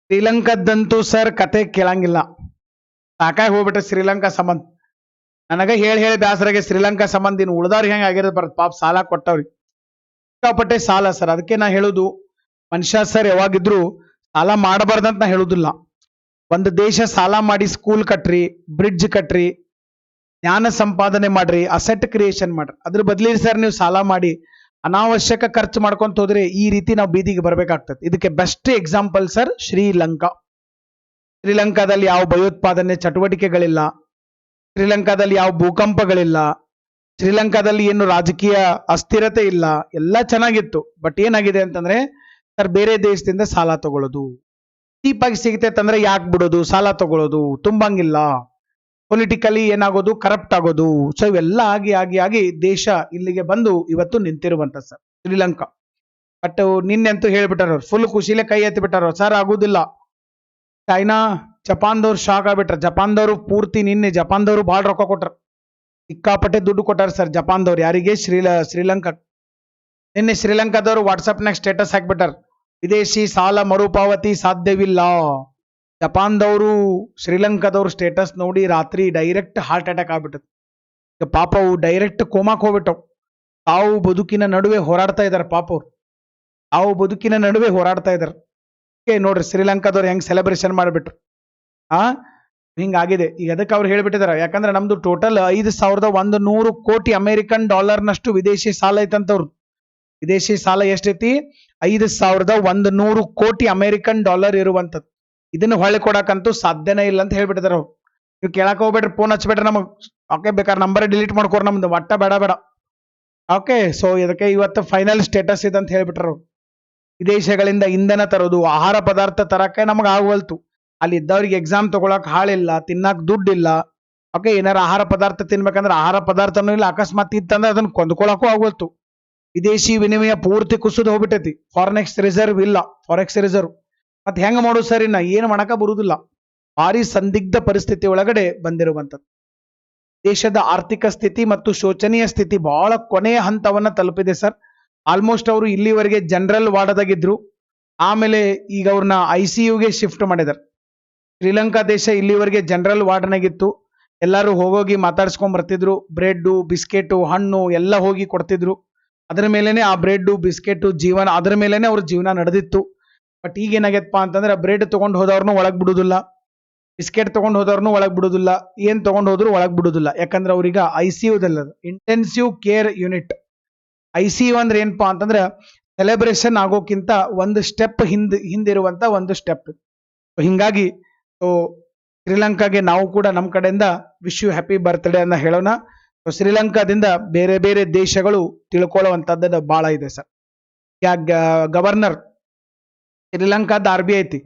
S1: ಶ್ರೀಲಂಕಾದಂತೂ ಸರ್ ಕತೆ ಕೇಳಂಗಿಲ್ಲ. ಸಾಕಾಗಿ ಹೋಗ್ಬಿಟ್ರೆ ಶ್ರೀಲಂಕಾ ಸಂಬಂಧ. ನನಗೆ ಹೇಳಿ ಬ್ಯಾಸರಾಗೆ ಶ್ರೀಲಂಕಾ ಸಂಬಂಧ. ಇನ್ನು ಉಳ್ದವ್ರಿಗೆ ಹೆಂಗೆ ಆಗಿರೋದು ಬರುತ್ತೆ ಪಾಪ, ಸಾಲ ಕೊಟ್ಟವ್ರಿಗೆ ಸಿಕ್ಕಾಪಟ್ಟೆ ಸಾಲ ಸರ್. ಅದಕ್ಕೆ ನಾ ಹೇಳುದು, ಮನುಷ್ಯ ಸರ್ ಯಾವಾಗಿದ್ರು ಸಾಲ ಮಾಡಬಾರ್ದಂತ ನಾ ಹೇಳುದಿಲ್ಲ. ಒಂದು ದೇಶ ಸಾಲ ಮಾಡಿ ಸ್ಕೂಲ್ ಕಟ್ರಿ, ಬ್ರಿಡ್ಜ್ ಕಟ್ರಿ, ಜ್ಞಾನ ಸಂಪಾದನೆ ಮಾಡ್ರಿ, ಅಸೆಟ್ ಕ್ರಿಯೇಷನ್ ಮಾಡ್ರಿ. ಅದ್ರ ಬದಲಿ ಸರ್ ನೀವು ಸಾಲ ಮಾಡಿ ಅನಾವಶ್ಯಕ ಖರ್ಚು ಮಾಡ್ಕೊಂತ ಹೋದ್ರೆ ಈ ರೀತಿ ನಾವು ಬೀದಿಗೆ ಬರ್ಬೇಕಾಗ್ತದೆ. ಇದಕ್ಕೆ ಬೆಸ್ಟ್ ಎಕ್ಸಾಂಪಲ್ ಸರ್ ಶ್ರೀಲಂಕಾ. ಶ್ರೀಲಂಕಾದಲ್ಲಿ ಯಾವ ಭಯೋತ್ಪಾದನೆ ಚಟುವಟಿಕೆಗಳಿಲ್ಲ. ಶ್ರೀಲಂಕಾದಲ್ಲಿ ಯಾವ ಭೂಕಂಪಗಳಿಲ್ಲ. ಶ್ರೀಲಂಕಾದಲ್ಲಿ ಏನು ರಾಜಕೀಯ ಅಸ್ಥಿರತೆ ಇಲ್ಲ. ಎಲ್ಲ ಚೆನ್ನಾಗಿತ್ತು. ಬಟ್ ಏನಾಗಿದೆ ಅಂತಂದ್ರೆ ಸರ್ ಬೇರೆ ದೇಶದಿಂದ ಸಾಲ ತಗೊಳ್ಳೋದು, ಚೀಪ್ ಆಗಿ ಸಿಗ್ತೈತೆ ಅಂದ್ರೆ ಯಾಕೆ ಬಿಡೋದು, ಸಾಲ ತಗೊಳ್ಳೋದು, ತುಂಬಂಗಿಲ್ಲ, ಪೊಲಿಟಿಕಲಿ ಏನಾಗೋದು, ಕರಪ್ಟ್ ಆಗೋದು. ಸೊ ಇವೆಲ್ಲ ಆಗಿ ಆಗಿ ಆಗಿ ದೇಶ ಇಲ್ಲಿಗೆ ಬಂದು ಇವತ್ತು ನಿಂತಿರುವಂತ ಸರ್ ಶ್ರೀಲಂಕಾ. ಬಟ್ ನಿನ್ನೆಂತೂ ಹೇಳ್ಬಿಟ್ಟಾರ ಫುಲ್ ಖುಷಿಲೆ ಕೈ ಎತ್ತಿ ಬಿಟ್ಟಾರ, ಸರ್ ಆಗುದಿಲ್ಲ. China ಜಪಾನ್ದವ್ರು shock ಆಗ್ಬಿಟ್ರ. ಜಪಾನ್ದವ್ರು ಪೂರ್ತಿ ನಿನ್ನೆ ಜಪಾನ್ದವ್ರು ಭಾಳ ರೊಕ್ಕ ಕೊಟ್ರ, ಸಿಕ್ಕಾಪಟ್ಟೆ ದುಡ್ಡು ಕೊಟ್ಟಾರ ಸರ್ ಜಪಾನ್ದವ್ರು. ಯಾರಿಗೆ? ಶ್ರೀಲಂಕಾ. ನಿನ್ನೆ ಶ್ರೀಲಂಕಾದವರು ವಾಟ್ಸಪ್ನಾಗ ಸ್ಟೇಟಸ್ ಹಾಕ್ಬಿಟ್ಟಾರ, ವಿದೇಶಿ ಸಾಲ ಮರುಪಾವತಿ ಸಾಧ್ಯವಿಲ್ಲ. ಜಪಾನ್ದವರು ಶ್ರೀಲಂಕಾದವ್ರು ಸ್ಟೇಟಸ್ ನೋಡಿ ರಾತ್ರಿ ಡೈರೆಕ್ಟ್ ಹಾರ್ಟ್ ಅಟ್ಯಾಕ್ ಆಗ್ಬಿಟ್ಟது. ಪಾಪ ಅವು ಡೈರೆಕ್ಟ್ ಕೋಮಾಕ್ ಹೋಗ್ಬಿಟ್ಟವು. ತಾವು ಬದುಕಿನ ನಡುವೆ ಹೋರಾಡ್ತಾ ಇದಾರೆ ಪಾಪ ಅವ್ರು, ತಾವು ಬದುಕಿನ ನಡುವೆ ಹೋರಾಡ್ತಾ ಇದಾರೆ. ನೋಡ್ರಿ ಶ್ರೀಲಂಕಾದವ್ರು ಹೆಂಗ್ ಸೆಲೆಬ್ರೇಷನ್ ಮಾಡಿಬಿಟ್ರು. ಹಿಂಗಾಗಿದೆ. ಈಗ ಅದಕ್ಕೆ ಅವ್ರು ಹೇಳ್ಬಿಟ್ಟಿದಾರೆ, ಯಾಕಂದ್ರೆ ನಮ್ದು ಟೋಟಲ್ 5,100 ಕೋಟಿ ಅಮೆರಿಕನ್ ಡಾಲರ್ನಷ್ಟು ವಿದೇಶಿ ಸಾಲ ಐತಂತವ್ರು. ವಿದೇಶಿ ಸಾಲ ಎಷ್ಟೈತಿ? 5,100 ಕೋಟಿ ಅಮೆರಿಕನ್ ಡಾಲರ್ ಇರುವಂತದ್ದು. ಇದನ್ನ ಹೊಳೆ ಕೊಡಕಂತೂ ಸಾಧ್ಯನೇ ಇಲ್ಲ ಅಂತ ಹೇಳ್ಬಿಟ್ಟಿದಾರೆ ಅವ್ರು. ನೀವು ಕೇಳಕ್ ಹೋಗ್ಬೇಡ್ರಿ, ಫೋನ್ ಹಚ್ಬೇಡ್ರಿ ನಮಗ್. ಓಕೆ, ಬೇಕಾದ್ರೆ ನಂಬರ್ ಡಿಲೀಟ್ ಮಾಡ್ಕೋರ್, ನಮ್ದು ಒಟ್ಟ ಬೇಡ ಬೇಡ. ಓಕೆ, ಸೊ ಇದಕ್ಕೆ ಇವತ್ತು ಫೈನಲ್ ಸ್ಟೇಟಸ್ ಇದೆ ಅಂತ ಹೇಳ್ಬಿಟ್ರು. ವಿದೇಶಗಳಿಂದ ಇಂಧನ ತರೋದು, ಆಹಾರ ಪದಾರ್ಥ ತರಕ್ಕೆ ನಮಗ್ ಆಗವಲ್ತು. ಅಲ್ಲಿ ಇದ್ದವ್ರಿಗೆ ಎಕ್ಸಾಮ್ ತಗೊಳಕ್ ಹಾಳಿಲ್ಲ, ತಿನ್ನಕ್ ದುಡ್ಡಿಲ್ಲ. ಓಕೆ, ಏನಾರ ಆಹಾರ ಪದಾರ್ಥ ತಿನ್ಬೇಕಂದ್ರೆ ಆಹಾರ ಪದಾರ್ಥನೂ ಇಲ್ಲ, ಅಕಸ್ಮಾತ್ ಇತ್ತಂದ್ರೆ ಅದನ್ನ ಕೊಂಡ್ಕೊಳಕ್ಕೂ ಆಗವಲ್ತು. ವಿದೇಶಿ ವಿನಿಮಯ ಪೂರ್ತಿ ಕುಸಿದು ಹೋಗ್ಬಿಟ್ಟೈತಿ. ಫಾರೆಕ್ಸ್ ರಿಸರ್ವ್ ಇಲ್ಲ, ಫಾರೆಕ್ಸ್ ರಿಸರ್ವ್. ಮತ್ತೆ ಹೆಂಗ ಮಾಡೋದು ಸರ್? ಇನ್ನ ಏನು ಮಾಡಕ ಬರುವುದಿಲ್ಲ. ಭಾರಿ ಸಂದಿಗ್ಧ ಪರಿಸ್ಥಿತಿ ಒಳಗಡೆ ಬಂದಿರುವಂತದ್ದು. ದೇಶದ ಆರ್ಥಿಕ ಸ್ಥಿತಿ ಮತ್ತು ಶೋಚನೀಯ ಸ್ಥಿತಿ ಬಹಳ ಕೊನೆಯ ಹಂತವನ್ನ ತಲುಪಿದೆ ಸರ್. ಆಲ್ಮೋಸ್ಟ್ ಅವರು ಇಲ್ಲಿವರೆಗೆ ಜನರಲ್ ವಾರ್ಡ್ದಾಗಿದ್ರು, ಆಮೇಲೆ ಈಗ ಅವ್ರನ್ನ ICUಗೆ ಶಿಫ್ಟ್ ಮಾಡಿದಾರೆ. ಶ್ರೀಲಂಕಾ ದೇಶ ಇಲ್ಲಿವರೆಗೆ ಜನರಲ್ ವಾರ್ಡ್ನಾಗಿತ್ತು. ಎಲ್ಲರೂ ಹೋಗೋಗಿ ಮಾತಾಡ್ಸ್ಕೊಂಡ್ ಬರ್ತಿದ್ರು. ಬ್ರೆಡ್, ಬಿಸ್ಕೆಟ್, ಹಣ್ಣು ಎಲ್ಲ ಹೋಗಿ ಕೊಡ್ತಿದ್ರು. ಅದರ ಮೇಲೆನೆ ಆ ಬ್ರೆಡ್, ಬಿಸ್ಕೆಟ್ ಜೀವನ, ಅದರ ಮೇಲೆನೆ ಅವ್ರ ಜೀವನ ನಡೆದಿತ್ತು. ಬಟ್ ಈಗ ಏನಾಗೈತಪ್ಪ ಅಂತಂದ್ರೆ ಬ್ರೆಡ್ ತಗೊಂಡ್ ಹೋದವ್ರನ್ನೂ ಒಳಗ್ ಬಿಡುದಿಲ್ಲ, ಬಿಸ್ಕೆಟ್ ತಗೊಂಡ್ ಹೋದವ್ರನ್ನೂ ಒಳಗ್ ಬಿಡುದಿಲ್ಲ, ಏನ್ ತಗೊಂಡ್ ಹೋದ್ರು ಒಳಗ್ ಬಿಡುದಿಲ್ಲ. ಯಾಕಂದ್ರೆ ಅವ್ರೀಗ ICUದಲ್ಲ, ಇಂಟೆನ್ಸಿವ್ ಕೇರ್ ಯೂನಿಟ್. ICU ಅಂದ್ರೆ ಏನಪ್ಪಾ ಅಂತಂದ್ರೆ ಸೆಲೆಬ್ರೇಷನ್ ಆಗೋಕ್ಕಿಂತ ಒಂದು ಸ್ಟೆಪ್ ಹಿಂದಿರುವಂತ ಒಂದು ಸ್ಟೆಪ್. ಹಿಂಗಾಗಿ ಶ್ರೀಲಂಕಾಗೆ ನಾವು ಕೂಡ ನಮ್ಮ ಕಡೆಯಿಂದ ವಿಶ್ ಯು ಹ್ಯಾಪಿ ಬರ್ತ್ಡೇ ಅಂತ ಹೇಳೋಣ. ಶ್ರೀಲಂಕಾದಿಂದ ಬೇರೆ ಬೇರೆ ದೇಶಗಳು ತಿಳ್ಕೊಳ್ಳುವಂತದ್ದು ಬಹಳ ಇದೆ ಸರ್. ಗವರ್ನರ್ ಶ್ರೀಲಂಕಾದ RBI ಐತಿ,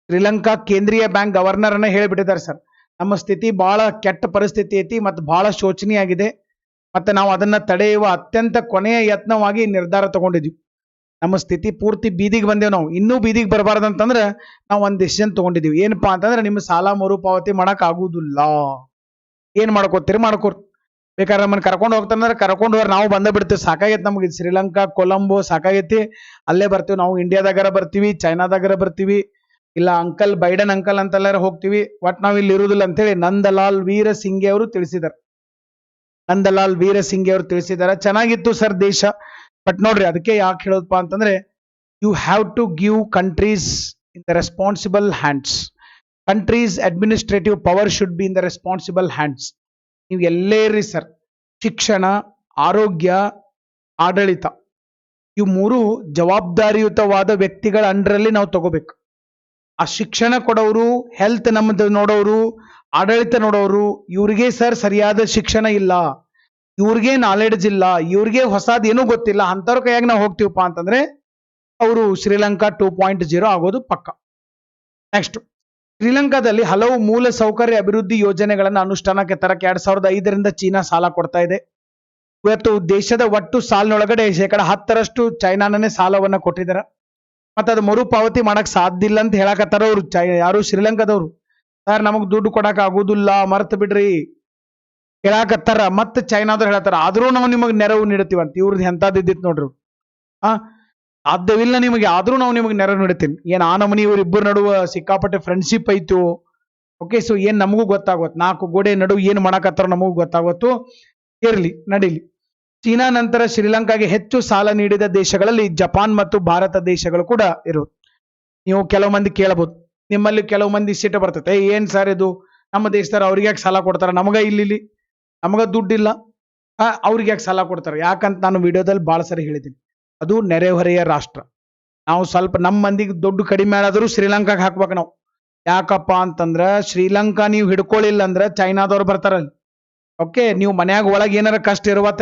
S1: ಶ್ರೀಲಂಕಾ ಕೇಂದ್ರೀಯ ಬ್ಯಾಂಕ್ ಗವರ್ನರ್ ಅನ್ನ ಹೇಳಿಬಿಟ್ಟಿದ್ದಾರೆ ಸರ್, ನಮ್ಮ ಸ್ಥಿತಿ ಬಹಳ ಕೆಟ್ಟ ಪರಿಸ್ಥಿತಿ ಐತಿ ಮತ್ತು ಬಹಳ ಶೋಚನೀಯ ಆಗಿದೆ. ಮತ್ತೆ ನಾವು ಅದನ್ನ ತಡೆಯುವ ಅತ್ಯಂತ ಕೊನೆಯ ಯತ್ನವಾಗಿ ನಿರ್ಧಾರ ತಗೊಂಡಿದ್ವಿ. ನಮ್ಮ ಸ್ಥಿತಿ ಪೂರ್ತಿ ಬೀದಿಗೆ ಬಂದೇವು. ನಾವು ಇನ್ನೂ ಬೀದಿಗೆ ಬರಬಾರ್ದಂತಂದ್ರೆ ನಾವು ಒಂದು ಡಿಸಿಷನ್ ತಗೊಂಡಿದೀವಿ. ಏನಪ್ಪಾ ಅಂತಂದ್ರೆ ನಿಮ್ಮ ಸಾಲ ಮರುಪಾವತಿ ಮಾಡಕ್ ಆಗುದಿಲ್ಲ. ಏನ್ ಮಾಡ್ಕೋತೀರಿ ಮಾಡ್ಕೋರ್, ಬೇಕಾದ್ರೆ ನಮ್ಮನ್ನ ಕರ್ಕೊಂಡು ಹೋಗ್ತಾನಂದ್ರೆ ಕರ್ಕೊಂಡು ಹೋದ್ರೆ ನಾವು ಬಂದ ಬಿಡ್ತೀವಿ. ಸಾಕಾಗೈತಿ ನಮಗೆ ಶ್ರೀಲಂಕಾ, ಕೊಲಂಬೋ ಸಾಕಾಗೈತಿ. ಅಲ್ಲೇ ಬರ್ತೀವಿ ನಾವು, ಇಂಡಿಯಾದಾಗರ ಬರ್ತೀವಿ, ಚೈನಾದಾಗರ ಬರ್ತೀವಿ, ಇಲ್ಲ ಅಂಕಲ್ ಬೈಡನ್ ಅಂಕಲ್ ಅಂತೆಲ್ಲಾರ ಹೋಗ್ತೀವಿ. ಒಟ್ ನಾವ್ ಇಲ್ಲಿ ಇರುವುದಿಲ್ಲ ಅಂತೇಳಿ ನಂದಲಾಲ್ ವೀರಸಿಂಘೆ ಅವರು ತಿಳಿಸಿದ್ದಾರೆ. ನಂದಲಾಲ್ ವೀರಸಿಂಘೆ ಅವರು ತಿಳಿಸಿದ್ದಾರೆ. ಚೆನ್ನಾಗಿತ್ತು ಸರ್ ದೇಶ. ಬಟ್ ನೋಡ್ರಿ, ಅದಕ್ಕೆ ಯಾಕೆ ಹೇಳೋದಪ್ಪ ಅಂತಂದ್ರೆ you have to give countries in the responsible hands. Countries administrative power should be in the responsible hands. ನೀವು ಎಲ್ಲೇ ಇರ್ರಿ ಸರ್, ಶಿಕ್ಷಣ, ಆರೋಗ್ಯ, ಆಡಳಿತ, ಇವು ಮೂರು ಜವಾಬ್ದಾರಿಯುತವಾದ ವ್ಯಕ್ತಿಗಳ ಅಂಡರಲ್ಲಿ ನಾವು ತಗೋಬೇಕು. ಆ ಶಿಕ್ಷಣ ಕೊಡೋರು, ಹೆಲ್ತ್ ನಮ್ದು ನೋಡೋರು, ಆಡಳಿತ ನೋಡೋರು, ಇವ್ರಿಗೆ ಸರ್ ಸರಿಯಾದ ಶಿಕ್ಷಣ ಇಲ್ಲ, ಇವ್ರಿಗೆ ನಾಲೆಡ್ಜ್ ಇಲ್ಲ, ಇವ್ರಿಗೆ ಹೊಸದ್ ಏನೂ ಗೊತ್ತಿಲ್ಲ. ಅಂತವ್ರ ಕೈಯಾಗ ನಾವು ಹೋಗ್ತೀವಪ್ಪ ಅಂತಂದ್ರೆ ಅವರು ಶ್ರೀಲಂಕಾ 2.0 ಆಗೋದು ಪಕ್ಕ. ನೆಕ್ಸ್ಟ್, ಶ್ರೀಲಂಕಾದಲ್ಲಿ ಹಲವು ಮೂಲ ಸೌಕರ್ಯ ಅಭಿವೃದ್ಧಿ ಯೋಜನೆಗಳನ್ನು ಅನುಷ್ಠಾನಕ್ಕೆ ತರಕ್ಕೆ 2005ರಿಂದ ಚೀನಾ ಸಾಲ ಕೊಡ್ತಾ ಇದೆ. ಇವತ್ತು ದೇಶದ ಒಟ್ಟು ಸಾಲಿನೊಳಗಡೆ 10% ಚೈನಾನೇ ಸಾಲವನ್ನ ಕೊಟ್ಟಿದ್ದಾರೆ. ಮತ್ತೆ ಅದು ಮರುಪಾವತಿ ಮಾಡಕ್ ಸಾಧ್ಯ ಇಲ್ಲ ಅಂತ ಹೇಳಕತ್ತಾರ ಅವ್ರು, ಯಾರು ಶ್ರೀಲಂಕಾದವ್ರು. ಸರ್ ನಮಗ್ ದುಡ್ಡು ಕೊಡಕ್ ಆಗುದಿಲ್ಲ, ಮರ್ತ್ ಬಿಡ್ರಿ ಹೇಳಕತ್ತಾರ. ಮತ್ತೆ ಚೈನಾದವ್ರು ಹೇಳ್ತಾರ ಆದ್ರೂ ನಾವು ನಿಮಗ್ ನೆರವು ನೀಡ್ತೀವಂತ. ಇವ್ರದ್ದು ಎಂತದಿದ್ದಿತ್ತು ನೋಡ್ರಿ. ಸಾಧ್ಯವಿಲ್ಲ ನಿಮಗೆ, ಆದ್ರೂ ನಾವು ನಿಮಗೆ ನೆರವು ನೀಡ್ತೀನಿ. ಏನ್ ಆ ನಮನಿ ಇವ್ರಿಬ್ಬರ ನಡುವ ಸಿಕ್ಕಾಪಟ್ಟೆ ಫ್ರೆಂಡ್ಶಿಪ್ ಐತು. ಓಕೆ, ಸೊ ಏನ್ ನಮಗೂ ಗೊತ್ತಾಗೋತ್, 4 ಗೋಡೆ ನಡುವೆ ಏನ್ ಮಾಡಕತ್ತಾರ ನಮಗೂ ಗೊತ್ತಾಗೋತು. ಇರ್ಲಿ, ನಡೀಲಿ. ಚೀನಾ ನಂತರ ಶ್ರೀಲಂಕಾಗೆ ಹೆಚ್ಚು ಸಾಲ ನೀಡಿದ ದೇಶಗಳಲ್ಲಿ ಜಪಾನ್ ಮತ್ತು ಭಾರತ ದೇಶಗಳು ಕೂಡ ಇರುವುದು. ನೀವು ಕೆಲವು ಮಂದಿ ಕೇಳಬಹುದು, ನಿಮ್ಮಲ್ಲಿ ಕೆಲವು ಮಂದಿ ಸಿಟ್ಟು ಬರ್ತೈತೆ, ಏನ್ ಸರ್ ಇದು ನಮ್ಮ ದೇಶದವ್ರು ಅವ್ರಿಗೆ ಯಾಕೆ ಸಾಲ ಕೊಡ್ತಾರ, ನಮಗ ಇಲ್ಲಿ ನಮಗ ದುಡ್ಡಿಲ್ಲ, ಅವ್ರಿಗೆ ಯಾಕೆ ಸಾಲ ಕೊಡ್ತಾರೆ? ಯಾಕಂತ ನಾನು ವಿಡಿಯೋದಲ್ಲಿ ಬಹಳ ಸರಿ ಹೇಳಿದ್ದೀನಿ, ಅದು ನೆರೆಹೊರೆಯ ರಾಷ್ಟ್ರ. ನಾವು ಸ್ವಲ್ಪ ನಮ್ಮ ಮಂದಿಗೆ ದುಡ್ಡು ಕಡಿಮೆ ಆದ್ರೂ ಶ್ರೀಲಂಕಾಗೆ ಹಾಕ್ಬೇಕು ನಾವು. ಯಾಕಪ್ಪ ಅಂತಂದ್ರ ಶ್ರೀಲಂಕಾ ನೀವು ಹಿಡ್ಕೊಳ್ಳಿಲ್ಲ ಅಂದ್ರೆ ಚೈನಾದವ್ರು ಬರ್ತಾರಲ್ಲಿ. ಓಕೆ, ನೀವು ಮನ್ಯಾಗ ಒಳಗೆ ಏನಾರ ಕಷ್ಟ ಇರುವತ್ತ,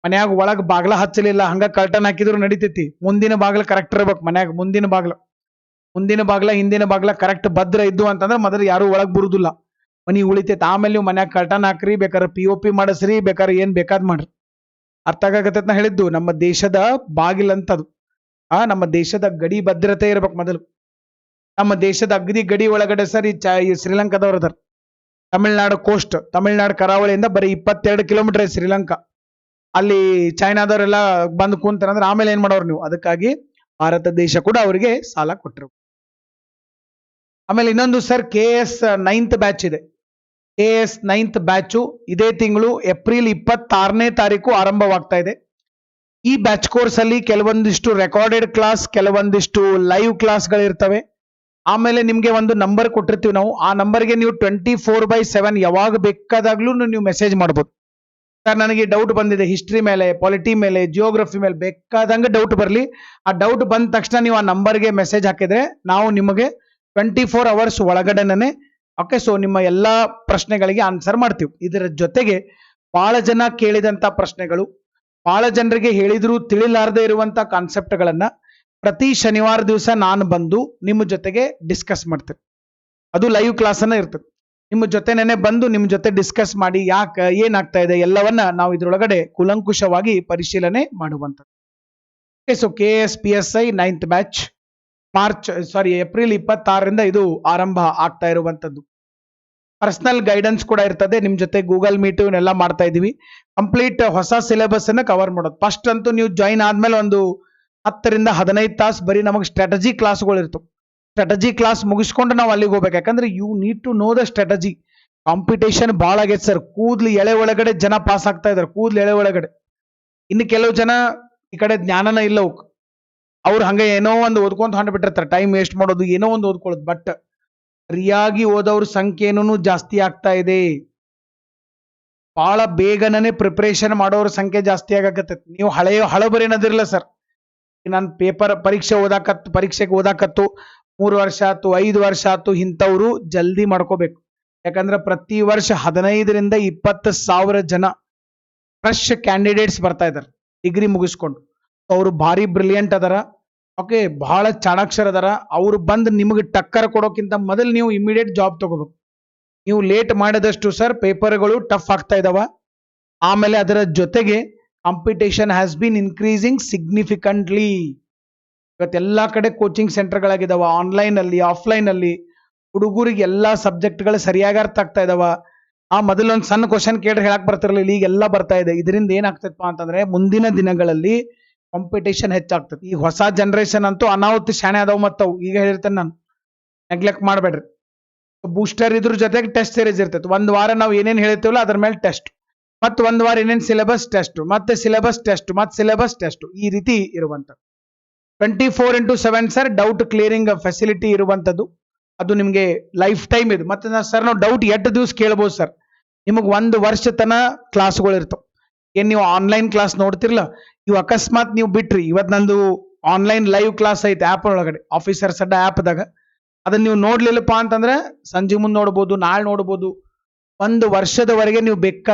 S1: ಮನ್ಯಾಗ ಒಳಗ್ ಬಾಗ್ಲ ಹಚ್ಚಲಿಲ್ಲ, ಹಂಗ ಕರ್ಟನ್ ಹಾಕಿದ್ರು ನಡಿತೈತಿ. ಮುಂದಿನ ಬಾಗ್ಲ ಕರೆಕ್ಟ್ ಇರ್ಬೇಕು, ಮನ್ಯಾಗ ಮುಂದಿನ ಬಾಗ್ಲ. ಮುಂದಿನ ಬಾಗ್ಲ ಹಿಂದಿನ ಬಾಗ್ಲ ಕರೆಕ್ಟ್ ಭದ್ರ ಇದ್ದು ಅಂತಂದ್ರೆ ಮೊದಲು ಯಾರು ಒಳಗ್ ಬರುದಿಲ್ಲ, ಮನಿ ಉಳಿತೈತೆ. ಆಮೇಲೆ ನೀವು ಮನ್ಯಾಗ ಕರ್ಟನ್ ಹಾಕ್ರಿ, ಬೇಕಾದ್ರೆ POP ಮಾಡಿಸ್ರಿ, ಬೇಕಾದ್ರೆ ಏನ್ ಬೇಕಾದ್ ಮಾಡ್ರಿ. ಅರ್ಥ ಆಗಕತ್ತ ನಾ ಹೇಳಿದ್ದು? ನಮ್ಮ ದೇಶದ ಬಾಗಿಲಂತದು. ನಮ್ಮ ದೇಶದ ಗಡಿ ಭದ್ರತೆ ಇರ್ಬೇಕು ಮೊದಲು. ನಮ್ಮ ದೇಶದ ಅಗದಿ ಗಡಿ ಒಳಗಡೆ ಸರ್ ಈ ಶ್ರೀಲಂಕಾದವ್ರು ಅದಾರ. ತಮಿಳ್ನಾಡು ಕೋಸ್ಟ್, ತಮಿಳ್ನಾಡು ಕರಾವಳಿಯಿಂದ ಬರೀ 22 ಕಿಲೋಮೀಟರ್ ಶ್ರೀಲಂಕಾ. ಅಲ್ಲಿ ಚೈನಾದವರೆಲ್ಲ ಬಂದು ಕುಂತಾರಂದ್ರೆ ಆಮೇಲೆ ಏನ್ ಮಾಡೋರು ನೀವು? ಅದಕ್ಕಾಗಿ ಭಾರತ ದೇಶ ಕೂಡ ಅವರಿಗೆ ಸಾಲ ಕೊಟ್ಟರು. ಆಮೇಲೆ ಇನ್ನೊಂದು ಸರ್ KS 9th ಬ್ಯಾಚ್ ಇದೆ. KS 9th ಬ್ಯಾಚು ಇದೇ ತಿಂಗಳು ಏಪ್ರಿಲ್ 26ನೇ ತಾರೀಕು ಆರಂಭವಾಗ್ತಾ ಇದೆ. ಈ ಬ್ಯಾಚ್ ಕೋರ್ಸ್ ಅಲ್ಲಿ ಕೆಲವೊಂದಿಷ್ಟು ರೆಕಾರ್ಡೆಡ್ ಕ್ಲಾಸ್, ಕೆಲವೊಂದಿಷ್ಟು ಲೈವ್ ಕ್ಲಾಸ್ಗಳಿರ್ತವೆ. ಆಮೇಲೆ ನಿಮ್ಗೆ ಒಂದು ನಂಬರ್ ಕೊಟ್ಟಿರ್ತೀವಿ ನಾವು. ಆ ನಂಬರ್ಗೆ ನೀವು 24/7 ಯಾವಾಗ ಬೇಕಾದಾಗ್ಲೂ ನೀವು ಮೆಸೇಜ್ ಮಾಡ್ಬೋದು. ಸರ್ ನನಗೆ ಡೌಟ್ ಬಂದಿದೆ ಹಿಸ್ಟ್ರಿ ಮೇಲೆ, ಪಾಲಿಟಿ ಮೇಲೆ, ಜಿಯೋಗ್ರಫಿ ಮೇಲೆ, ಬೇಕಾದಂಗೆ ಡೌಟ್ ಬರಲಿ. ಆ ಡೌಟ್ ಬಂದ ತಕ್ಷಣ ನೀವು ಆ ನಂಬರ್ಗೆ ಮೆಸೇಜ್ ಹಾಕಿದ್ರೆ ನಾವು ನಿಮಗೆ 24 hours ಒಳಗಡೆನೆ ಓಕೆ ಸೊ ನಿಮ್ಮ ಎಲ್ಲಾ ಪ್ರಶ್ನೆಗಳಿಗೆ ಆನ್ಸರ್ ಮಾಡ್ತೀವಿ. ಇದರ ಜೊತೆಗೆ ಬಹಳ ಜನ ಕೇಳಿದಂತ ಪ್ರಶ್ನೆಗಳು, ಬಹಳ ಜನರಿಗೆ ಹೇಳಿದ್ರು ತಿಳಿಲಾರದೆ ಇರುವಂತ ಕಾನ್ಸೆಪ್ಟ್ಗಳನ್ನ ಪ್ರತಿ ಶನಿವಾರ ದಿವಸ ನಾನು ಬಂದು ನಿಮ್ಮ ಜೊತೆಗೆ ಡಿಸ್ಕಸ್ ಮಾಡ್ತೇನೆ. ಅದು ಲೈವ್ ಕ್ಲಾಸ್ ಅನ್ನ ಇರ್ತದೆ. ನಿಮ್ಮ ಜೊತೆನೆ ಬಂದು ನಿಮ್ಮ ಜೊತೆ ಡಿಸ್ಕಸ್ ಮಾಡಿ ಯಾಕೆ ಏನಾಗ್ತಾ ಇದೆ ಎಲ್ಲವನ್ನ ನಾವು ಇದ್ರೊಳಗಡೆ ಕೂಲಂಕುಷವಾಗಿ ಪರಿಶೀಲನೆ ಮಾಡುವಂಥದ್ದು. So KS PSI 9th batch April 26ರಿಂದ ಇದು ಆರಂಭ ಆಗ್ತಾ ಇರುವಂತದ್ದು. ಪರ್ಸನಲ್ ಗೈಡೆನ್ಸ್ ಕೂಡ ಇರ್ತದೆ. ನಿಮ್ ಜೊತೆ ಗೂಗಲ್ ಮೀಟ್ ಇವನ್ನೆಲ್ಲ ಮಾಡ್ತಾ ಇದೀವಿ. ಕಂಪ್ಲೀಟ್ ಹೊಸ ಸಿಲೆಬಸ್ ಅನ್ನ ಕವರ್ ಮಾಡೋದು. ಫಸ್ಟ್ ಅಂತೂ ನೀವು ಜಾಯಿನ್ ಆದ್ಮೇಲೆ ಒಂದು 10 ರಿಂದ 15 ತಾಸು ಬರೀ ನಮಗೆ ಸ್ಟ್ರಾಟಜಿ ಕ್ಲಾಸ್ಗಳು ಇರ್ತವೆ. ಸ್ಟ್ರಾಟಜಿ ಕ್ಲಾಸ್ ಮುಗಿಸ್ಕೊಂಡು ನಾವು ಅಲ್ಲಿಗೆ ಹೋಗ್ಬೇಕು. ಯಾಕಂದ್ರೆ you need to know the strategy. Competition ಬಹಳ ಆಗೈತೆ ಸರ್. ಕೂದ್ಲು ಎಳೆ ಒಳಗಡೆ ಜನ ಪಾಸ್ ಆಗ್ತಾ ಇದಾರೆ, ಕೂದ್ಲು ಎಳೆ ಒಳಗಡೆ. ಇನ್ನು ಕೆಲವು ಜನ ಈ ಕಡೆ ಜ್ಞಾನನ ಇಲ್ಲ ಅವಕ್ಕೆ. ಅವ್ರು ಹಂಗೆ ಏನೋ ಒಂದು ಓದ್ಕೊಂತ ಹೊಂಡ್ಬಿಟ್ಟಿರ್ತಾರೆ, ಟೈಮ್ ವೇಸ್ಟ್ ಮಾಡೋದು, ಏನೋ ಒಂದು ಓದ್ಕೊಳ್ಳೋದು. ಬಟ್ ಸರಿಯಾಗಿ ಓದೋರ ಸಂಖ್ಯೆನೂ ಜಾಸ್ತಿ ಆಗ್ತಾ ಇದೆ. ಬಹಳ ಬೇಗನೆ ಪ್ರಿಪರೇಷನ್ ಮಾಡೋರ ಸಂಖ್ಯೆ ಜಾಸ್ತಿ ಆಗಕತ್ತೈತಿ. ನೀವು ಹಳಬರೇನದಿರಲ್ಲ ಸರ್. ನಾನು ಪರೀಕ್ಷೆಗೆ ಓದಾಕತ್ತು 3 ವರ್ಷ ಆಯ್ತು, 5 ವರ್ಷ ಆಯ್ತು, ಇಂಥವ್ರು ಜಲ್ದಿ ಮಾಡ್ಕೋಬೇಕು. ಯಾಕಂದ್ರೆ ಪ್ರತಿ ವರ್ಷ 15 ರಿಂದ 20 ಸಾವಿರ ಜನ ಫ್ರೆಶ್ ಕ್ಯಾಂಡಿಡೇಟ್ಸ್ ಬರ್ತಾ ಇದಾರೆ ಡಿಗ್ರಿ ಮುಗಿಸ್ಕೊಂಡು. ಅವರು ಭಾರಿ ಬ್ರಿಲಿಯಂಟ್ ಅದಾರ, ಓಕೆ, ಬಹಳ ಚಾಣಾಕ್ಷರ ಅದಾರ. ಅವ್ರು ಬಂದು ನಿಮಗೆ ಟಕ್ಕರ್ ಕೊಡೋಕ್ಕಿಂತ ಮೊದಲು ನೀವು ಇಮಿಡಿಯೇಟ್ ಜಾಬ್ ತಗೋಬೇಕು. ನೀವು ಲೇಟ್ ಮಾಡಿದಷ್ಟು ಸರ್ ಪೇಪರ್ಗಳು ಟಫ್ ಆಗ್ತಾ ಇದಾವ. ಆಮೇಲೆ ಅದರ ಜೊತೆಗೆ competition has been increasing significantly. ಇವತ್ತೆಲ್ಲಾ ಕಡೆ ಕೋಚಿಂಗ್ ಸೆಂಟರ್ಗಳಾಗಿದಾವ, ಆನ್ಲೈನ್ ಅಲ್ಲಿ ಆಫ್ಲೈನ್ ಅಲ್ಲಿ. ಹುಡುಗರಿಗೆ ಎಲ್ಲಾ ಸಬ್ಜೆಕ್ಟ್ಗಳು ಸರಿಯಾಗಿ ಅರ್ಥ ಆಗ್ತಾ ಇದಾವ. ಮೊದಲೊಂದು ಸಣ್ಣ ಕ್ವಶನ್ ಕೇಳ್ರೆ ಹೇಳಕ್ ಬರ್ತಿರಲಿಲ್ಲ, ಈಗೆಲ್ಲ ಬರ್ತಾ ಇದೆ. ಇದರಿಂದ ಏನಾಗ್ತೈತಪ್ಪ ಅಂತಂದ್ರೆ ಮುಂದಿನ ದಿನಗಳಲ್ಲಿ ಕಾಂಪಿಟೇಷನ್ ಹೆಚ್ಚಾಗ್ತದೆ. ಈ ಹೊಸ ಜನರೇಷನ್ ಅಂತೂ ಅನಾಹುತ ಶಾಣೆ ಅದಾವ. ಮತ್ತವು ಈಗ ಹೇಳಿರ್ತೇನೆ ನಾನು, ನೆಗ್ಲೆಕ್ಟ್ ಮಾಡಬೇಡ್ರಿ. ಬೂಸ್ಟರ್ ಇದ್ರ ಜೊತೆಗೆ ಟೆಸ್ಟ್ ಸೀರೀಸ್ ಇರ್ತೈತೆ. ಒಂದು ವಾರ ನಾವು ಏನೇನು ಹೇಳ್ತೀವಲ್ಲ ಅದ್ರ ಮೇಲೆ ಟೆಸ್ಟ್, ಮತ್ತೆ ಒಂದು ವಾರ ಏನೇನು ಸಿಲೆಬಸ್ ಟೆಸ್ಟ್, ಮತ್ತೆ ಸಿಲೆಬಸ್ ಟೆಸ್ಟ್, ಮತ್ತೆ ಸಿಲೆಬಸ್ ಟೆಸ್ಟ್, ಈ ರೀತಿ ಇರುವಂಥದ್ದು. 24/7 ಸರ್ ಡೌಟ್ ಕ್ಲಿಯರಿಂಗ್ ಫೆಸಿಲಿಟಿ ಇರುವಂಥದ್ದು. ಅದು ನಿಮಗೆ ಲೈಫ್ ಟೈಮ್ ಇದು. ಮತ್ತೆ ಸರ್ ನಾವು ಡೌಟ್ 8 ದಿವಸ ಕೇಳ್ಬೋದು ಸರ್. ನಿಮಗೆ 1 ವರ್ಷ ತನ ಕ್ಲಾಸ್ಗಳು ಇರ್ತವೆ. ಏನ್ ನೀವು ಆನ್ಲೈನ್ ಕ್ಲಾಸ್ ನೋಡ್ತಿರ್ಲ, ಇವು ಅಕಸ್ಮಾತ್ ನೀವು ಬಿಟ್ರಿ, ಇವತ್ತು ನಂದು ಆನ್ಲೈನ್ ಲೈವ್ ಕ್ಲಾಸ್ ಐತೆ ಆ್ಯಪ್ ಒಳಗಡೆ, ಆಫೀಸರ್ಸ್ ಅಡ್ಡ ಆ್ಯಪ್ದಾಗ. ಅದನ್ನ ನೀವು ನೋಡ್ಲಿಲ್ಲಪ್ಪ ಅಂತಂದ್ರೆ ಸಂಜೆ ಮುಂದೆ ನೋಡ್ಬೋದು, ನಾಳೆ ನೋಡ್ಬೋದು. 1 ವರ್ಷದವರೆಗೆ ನೀವು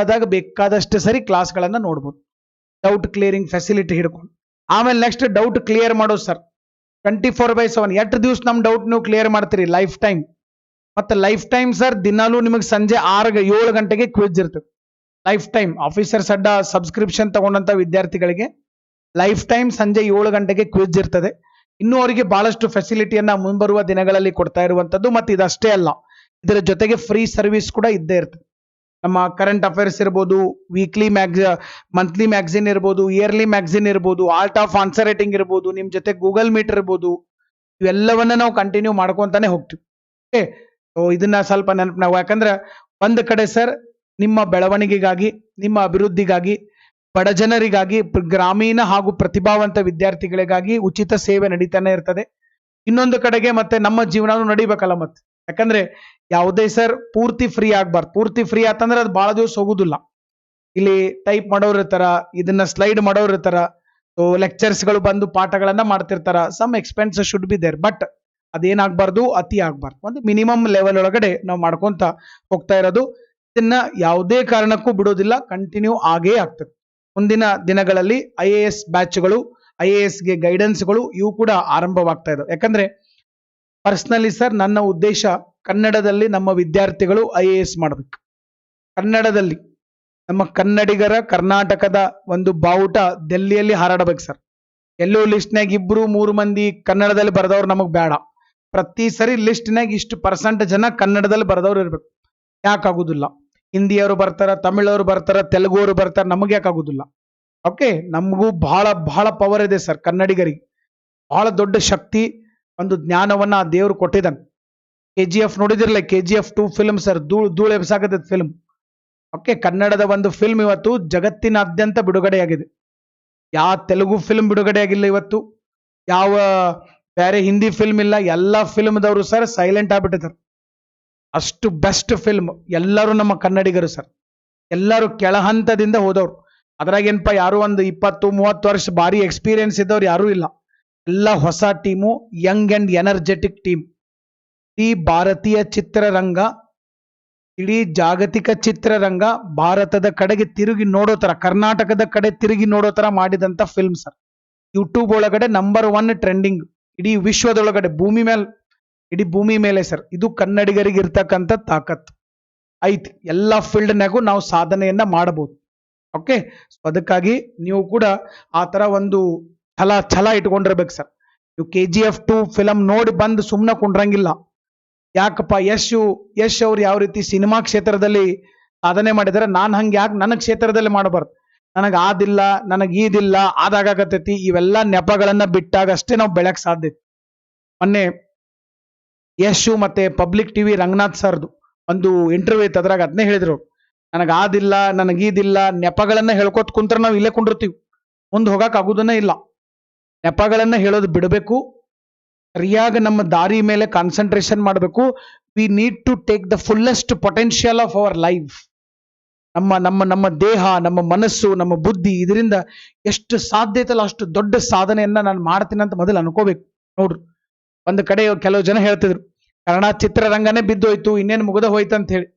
S1: ಬೇಕಾದಷ್ಟು ಸರಿ ಕ್ಲಾಸ್ಗಳನ್ನ ನೋಡ್ಬೋದು, ಡೌಟ್ ಕ್ಲಿಯರಿಂಗ್ ಫೆಸಿಲಿಟಿ ಹಿಡ್ಕೊಂಡು. ಆಮೇಲೆ ನೆಕ್ಸ್ಟ್ ಡೌಟ್ ಕ್ಲಿಯರ್ ಮಾಡೋದು ಸರ್ 24/7. 8 ದಿವಸ ನಮ್ ಡೌಟ್ ನೀವು ಕ್ಲಿಯರ್ ಮಾಡ್ತೀರಿ ಲೈಫ್ ಟೈಮ್. ಮತ್ತೆ ಲೈಫ್ ಟೈಮ್ ಸರ್ ದಿನಾಲೂ ನಿಮಗೆ ಸಂಜೆ 7 ಗಂಟೆಗೆ ಕ್ವಿಜ್ ಇರ್ತದೆ. ಲೈಫ್ ಟೈಮ್ ಆಫೀಸರ್ಸ್ ಅಡ್ಡ ಸಬ್ಸ್ಕ್ರಿಪ್ಷನ್ ತಗೊಂಡಂತ ವಿದ್ಯಾರ್ಥಿಗಳಿಗೆ ಲೈಫ್ ಟೈಮ್ ಸಂಜೆ 7 ಗಂಟೆಗೆ ಕ್ವಿಜ್ ಇರ್ತದೆ. ಇನ್ನೂ ಅವರಿಗೆ ಬಹಳಷ್ಟು ಫೆಸಿಲಿಟಿಯನ್ನ ಮುಂಬರುವ ದಿನಗಳಲ್ಲಿ ಕೊಡ್ತಾ ಇರುವಂತದ್ದು. ಮತ್ತೆ ಇದಷ್ಟೇ ಅಲ್ಲ, ಇದರ ಜೊತೆಗೆ ಫ್ರೀ ಸರ್ವಿಸ್ ಕೂಡ ಇದ್ದೇ ಇರ್ತದೆ. ನಮ್ಮ ಕರೆಂಟ್ ಅಫೇರ್ಸ್ ಇರ್ಬೋದು, ಮಂತ್ಲಿ ಮ್ಯಾಗಝಿನ್ ಇರ್ಬೋದು, ಇಯರ್ಲಿ ಮ್ಯಾಗಝಿನ್ ಇರ್ಬೋದು, ಆರ್ಟ್ ಆಫ್ ಆನ್ಸರ್ ರೈಟಿಂಗ್ ಇರ್ಬೋದು, ನಿಮ್ ಜೊತೆ ಗೂಗಲ್ ಮೀಟ್ ಇರ್ಬೋದು, ಇವೆಲ್ಲವನ್ನ ನಾವು ಕಂಟಿನ್ಯೂ ಮಾಡ್ಕೊಂತಾನೆ ಹೋಗ್ತೀವಿ. ಓಕೆ, ಇದನ್ನ ಸ್ವಲ್ಪ ನೆನಪು ನಾವು. ಯಾಕಂದ್ರೆ ಒಂದ್ ಕಡೆ ಸರ್ ನಿಮ್ಮ ಬೆಳವಣಿಗೆಗಾಗಿ, ನಿಮ್ಮ ಅಭಿವೃದ್ಧಿಗಾಗಿ, ಬಡ ಜನರಿಗಾಗಿ, ಗ್ರಾಮೀಣ ಹಾಗೂ ಪ್ರತಿಭಾವಂತ ವಿದ್ಯಾರ್ಥಿಗಳಿಗಾಗಿ ಉಚಿತ ಸೇವೆ ನಡೀತಾನೆ ಇರ್ತದೆ. ಇನ್ನೊಂದು ಕಡೆಗೆ ಮತ್ತೆ ನಮ್ಮ ಜೀವನನೂ ನಡಿಬೇಕಲ್ಲ ಮತ್ತೆ. ಯಾಕಂದ್ರೆ ಯಾವುದೇ ಸರ್ ಪೂರ್ತಿ ಫ್ರೀ ಆಗ್ಬಾರ್ದು. ಪೂರ್ತಿ ಫ್ರೀ ಆತಂದ್ರೆ ಅದು ಬಹಳ ದಿವಸ ಹೋಗುದಿಲ್ಲ. ಇಲ್ಲಿ ಟೈಪ್ ಮಾಡೋರು ಇರ್ತಾರ, ಇದನ್ನ ಸ್ಲೈಡ್ ಮಾಡೋರು ಇರ್ತಾರ, ಲೆಕ್ಚರ್ಸ್ ಗಳು ಬಂದು ಪಾಠಗಳನ್ನ ಮಾಡ್ತಿರ್ತಾರ. Some expenses should be there, but ಅದೇನಾಗಬಾರ್ದು, ಅತಿ ಆಗ್ಬಾರ್ದು. ಒಂದು ಮಿನಿಮಮ್ ಲೆವೆಲ್ ಒಳಗಡೆ ನಾವು ಮಾಡ್ಕೊಂತ ಹೋಗ್ತಾ ಇರೋದು. ಇದನ್ನ ಯಾವುದೇ ಕಾರಣಕ್ಕೂ ಬಿಡೋದಿಲ್ಲ, ಕಂಟಿನ್ಯೂ ಆಗೇ ಆಗ್ತದೆ. ಮುಂದಿನ ದಿನಗಳಲ್ಲಿ IAS ಬ್ಯಾಚ್ಗಳು, IAS ಗೆ ಗೈಡೆನ್ಸ್ಗಳು ಇವು ಕೂಡ ಆರಂಭವಾಗ್ತಾ ಇದಾವೆ. ಯಾಕಂದ್ರೆ ಪರ್ಸನಲಿ ಸರ್ ನನ್ನ ಉದ್ದೇಶ ಕನ್ನಡದಲ್ಲಿ ನಮ್ಮ ವಿದ್ಯಾರ್ಥಿಗಳು IAS ಮಾಡಬೇಕು. ಕನ್ನಡದಲ್ಲಿ ನಮ್ಮ ಕನ್ನಡಿಗರ ಕರ್ನಾಟಕದ ಒಂದು ಬಾವುಟ ಡೆಲ್ಲಿಯಲ್ಲಿ ಹಾರಾಡಬೇಕು ಸರ್. ಎಲ್ಲೋ ಲಿಸ್ಟ್ನಾಗ 2-3 ಮಂದಿ ಕನ್ನಡದಲ್ಲಿ ಬರೆದವ್ರು ನಮಗ್ ಬೇಡ. ಪ್ರತಿ ಸರಿ ಲಿಸ್ಟ್ನಾಗ ಇಷ್ಟು % ಜನ ಕನ್ನಡದಲ್ಲಿ ಬರೆದವ್ರು ಇರ್ಬೇಕು. ಯಾಕಾಗುದಿಲ್ಲ? ಹಿಂದಿಯವರು ಬರ್ತಾರ, ತಮಿಳವರು ಬರ್ತಾರ, ತೆಲುಗುವರು ಬರ್ತಾರ, ನಮಗೆ ಯಾಕಾಗುದಿಲ್ಲ? ಓಕೆ, ನಮಗೂ ಬಹಳ ಬಹಳ ಪವರ್ ಇದೆ ಸರ್. ಕನ್ನಡಿಗರಿಗೆ ಬಹಳ ದೊಡ್ಡ ಶಕ್ತಿ, ಒಂದು ಜ್ಞಾನವನ್ನ ಆ ದೇವರು ಕೊಟ್ಟಿದ್ದಾನೆ. KGF ನೋಡಿದಿರಲ್ಲ, KGF 2 ಫಿಲ್ಮ್ ಸರ್, ಧೂಳು ಎಬ್ಸಾಕದ ಫಿಲ್ಮ್. ಓಕೆ, ಕನ್ನಡದ ಒಂದು ಫಿಲ್ಮ್ ಇವತ್ತು ಜಗತ್ತಿನಾದ್ಯಂತ ಬಿಡುಗಡೆಯಾಗಿದೆ. ಯಾವ ತೆಲುಗು ಫಿಲ್ಮ್ ಬಿಡುಗಡೆ ಆಗಿಲ್ಲ ಇವತ್ತು, ಯಾವ ಬೇರೆ ಹಿಂದಿ ಫಿಲ್ಮ್ ಇಲ್ಲ. ಎಲ್ಲ ಫಿಲ್ಮ್ದವರು ಸರ್ ಸೈಲೆಂಟ್ ಆಗ್ಬಿಟ್ಟಿದ್ದಾರೆ. ಅಷ್ಟು ಬೆಸ್ಟ್ ಫಿಲ್ಮ್. ಎಲ್ಲರೂ ನಮ್ಮ ಕನ್ನಡಿಗರು ಸರ್, ಎಲ್ಲರೂ ಕೆಳಹಂತದಿಂದ ಹೋದವ್ರು. ಅದ್ರಾಗೇನಪ್ಪ ಯಾರು ಒಂದು 20-30 ವರ್ಷ ಭಾರಿ ಎಕ್ಸ್ಪೀರಿಯನ್ಸ್ ಇದ್ದವ್ರು ಯಾರೂ ಇಲ್ಲ. ಎಲ್ಲ ಹೊಸ team, Young and energetic team. ಈ ಭಾರತೀಯ ಚಿತ್ರರಂಗ, ಇಡೀ ಜಾಗತಿಕ ಚಿತ್ರರಂಗ ಭಾರತದ ಕಡೆಗೆ ತಿರುಗಿ ನೋಡೋ ತರ, ಕರ್ನಾಟಕದ ಕಡೆ ತಿರುಗಿ ನೋಡೋ ತರ ಮಾಡಿದಂತ ಫಿಲ್ಮ್ ಸರ್. ಯೂಟ್ಯೂಬ್ ಒಳಗಡೆ ನಂಬರ್ 1 ಟ್ರೆಂಡಿಂಗ್ ಇಡೀ ವಿಶ್ವದೊಳಗಡೆ, ಇಡೀ ಭೂಮಿ ಮೇಲೆ ಸರ್. ಇದು ಕನ್ನಡಿಗರಿಗೆ ಇರ್ತಕ್ಕಂಥ ತಾಕತ್ ಐತಿ. ಎಲ್ಲ ಫೀಲ್ಡ್ನಾಗೂ ನಾವು ಸಾಧನೆಯನ್ನ ಮಾಡಬಹುದು. ಓಕೆ, ಸೊ ಅದಕ್ಕಾಗಿ ನೀವು ಕೂಡ ಆ ತರ ಒಂದು ಛಲ ಇಟ್ಕೊಂಡಿರ್ಬೇಕು ಸರ್. ನೀವು KGF 2 ಫಿಲಮ್ ನೋಡಿ ಬಂದು ಸುಮ್ಮನೆ ಕುಂಡ್ರಂಗಿಲ್ಲ. ಯಾಕಪ್ಪ, ಯಶ್ ಅವ್ರು ಯಾವ ರೀತಿ ಸಿನಿಮಾ ಕ್ಷೇತ್ರದಲ್ಲಿ ಸಾಧನೆ ಮಾಡಿದಾರೆ, ನಾನು ಹಂಗೆ ಯಾಕೆ ನನ್ನ ಕ್ಷೇತ್ರದಲ್ಲಿ ಮಾಡಬಾರ್ದು? ನನಗೆ ಆದಿಲ್ಲ, ನನಗೆ ಈದಿಲ್ಲ, ಆದಾಗತೈತಿ, ಇವೆಲ್ಲ ನೆಪಗಳನ್ನ ಬಿಟ್ಟಾಗ ಅಷ್ಟೇ ನಾವು ಬೆಳಕ್ ಸಾಧ್ಯ. ಮೊನ್ನೆ ಯಶು ಮತ್ತೆ ಪಬ್ಲಿಕ್ ಟಿವಿ ರಂಗನಾಥ್ ಸರ್ದು ಒಂದು ಇಂಟರ್ವ್ಯೂ ಇತ್ತು, ಅದ್ರಾಗ ಅದನ್ನೇ ಹೇಳಿದ್ರು. ನನಗೆ ಆದಿಲ್ಲ, ನನಗೆ ಈದಿಲ್ಲ, ನೆಪಗಳನ್ನ ಹೇಳ್ಕೊತ ಕುಂತ್ರೆ ನಾವು ಇಲ್ಲೇ ಕುಂಡಿರ್ತೀವಿ, ಮುಂದೆ ಹೋಗಕ್ ಆಗುದನ್ನೇ ಇಲ್ಲ. ನೆಪಗಳನ್ನ ಹೇಳೋದು ಬಿಡಬೇಕು, ಸರಿಯಾಗಿ ನಮ್ಮ ದಾರಿ ಮೇಲೆ ಕಾನ್ಸಂಟ್ರೇಷನ್ ಮಾಡಬೇಕು. We need to take the fullest potential of our life. ನಮ್ಮ ದೇಹ, ನಮ್ಮ ಮನಸ್ಸು, ನಮ್ಮ ಬುದ್ಧಿ, ಇದರಿಂದ ಎಷ್ಟು ಸಾಧ್ಯ ಐತಲ್ಲ ಅಷ್ಟು ದೊಡ್ಡ ಸಾಧನೆಯನ್ನ ನಾನು ಮಾಡ್ತೀನಿ ಅಂತ ಮೊದಲು ಅನ್ಕೋಬೇಕು. ನೋಡ್ರಿ, ಒಂದು ಕಡೆ ಕೆಲವು ಜನ ಹೇಳ್ತಿದ್ರು ಕನ್ನಡ ಚಿತ್ರರಂಗನೇ ಬಿದ್ದೋಯ್ತು, ಇನ್ನೇನು ಮುಗಿದ ಹೋಯ್ತು ಅಂತ ಹೇಳಿ.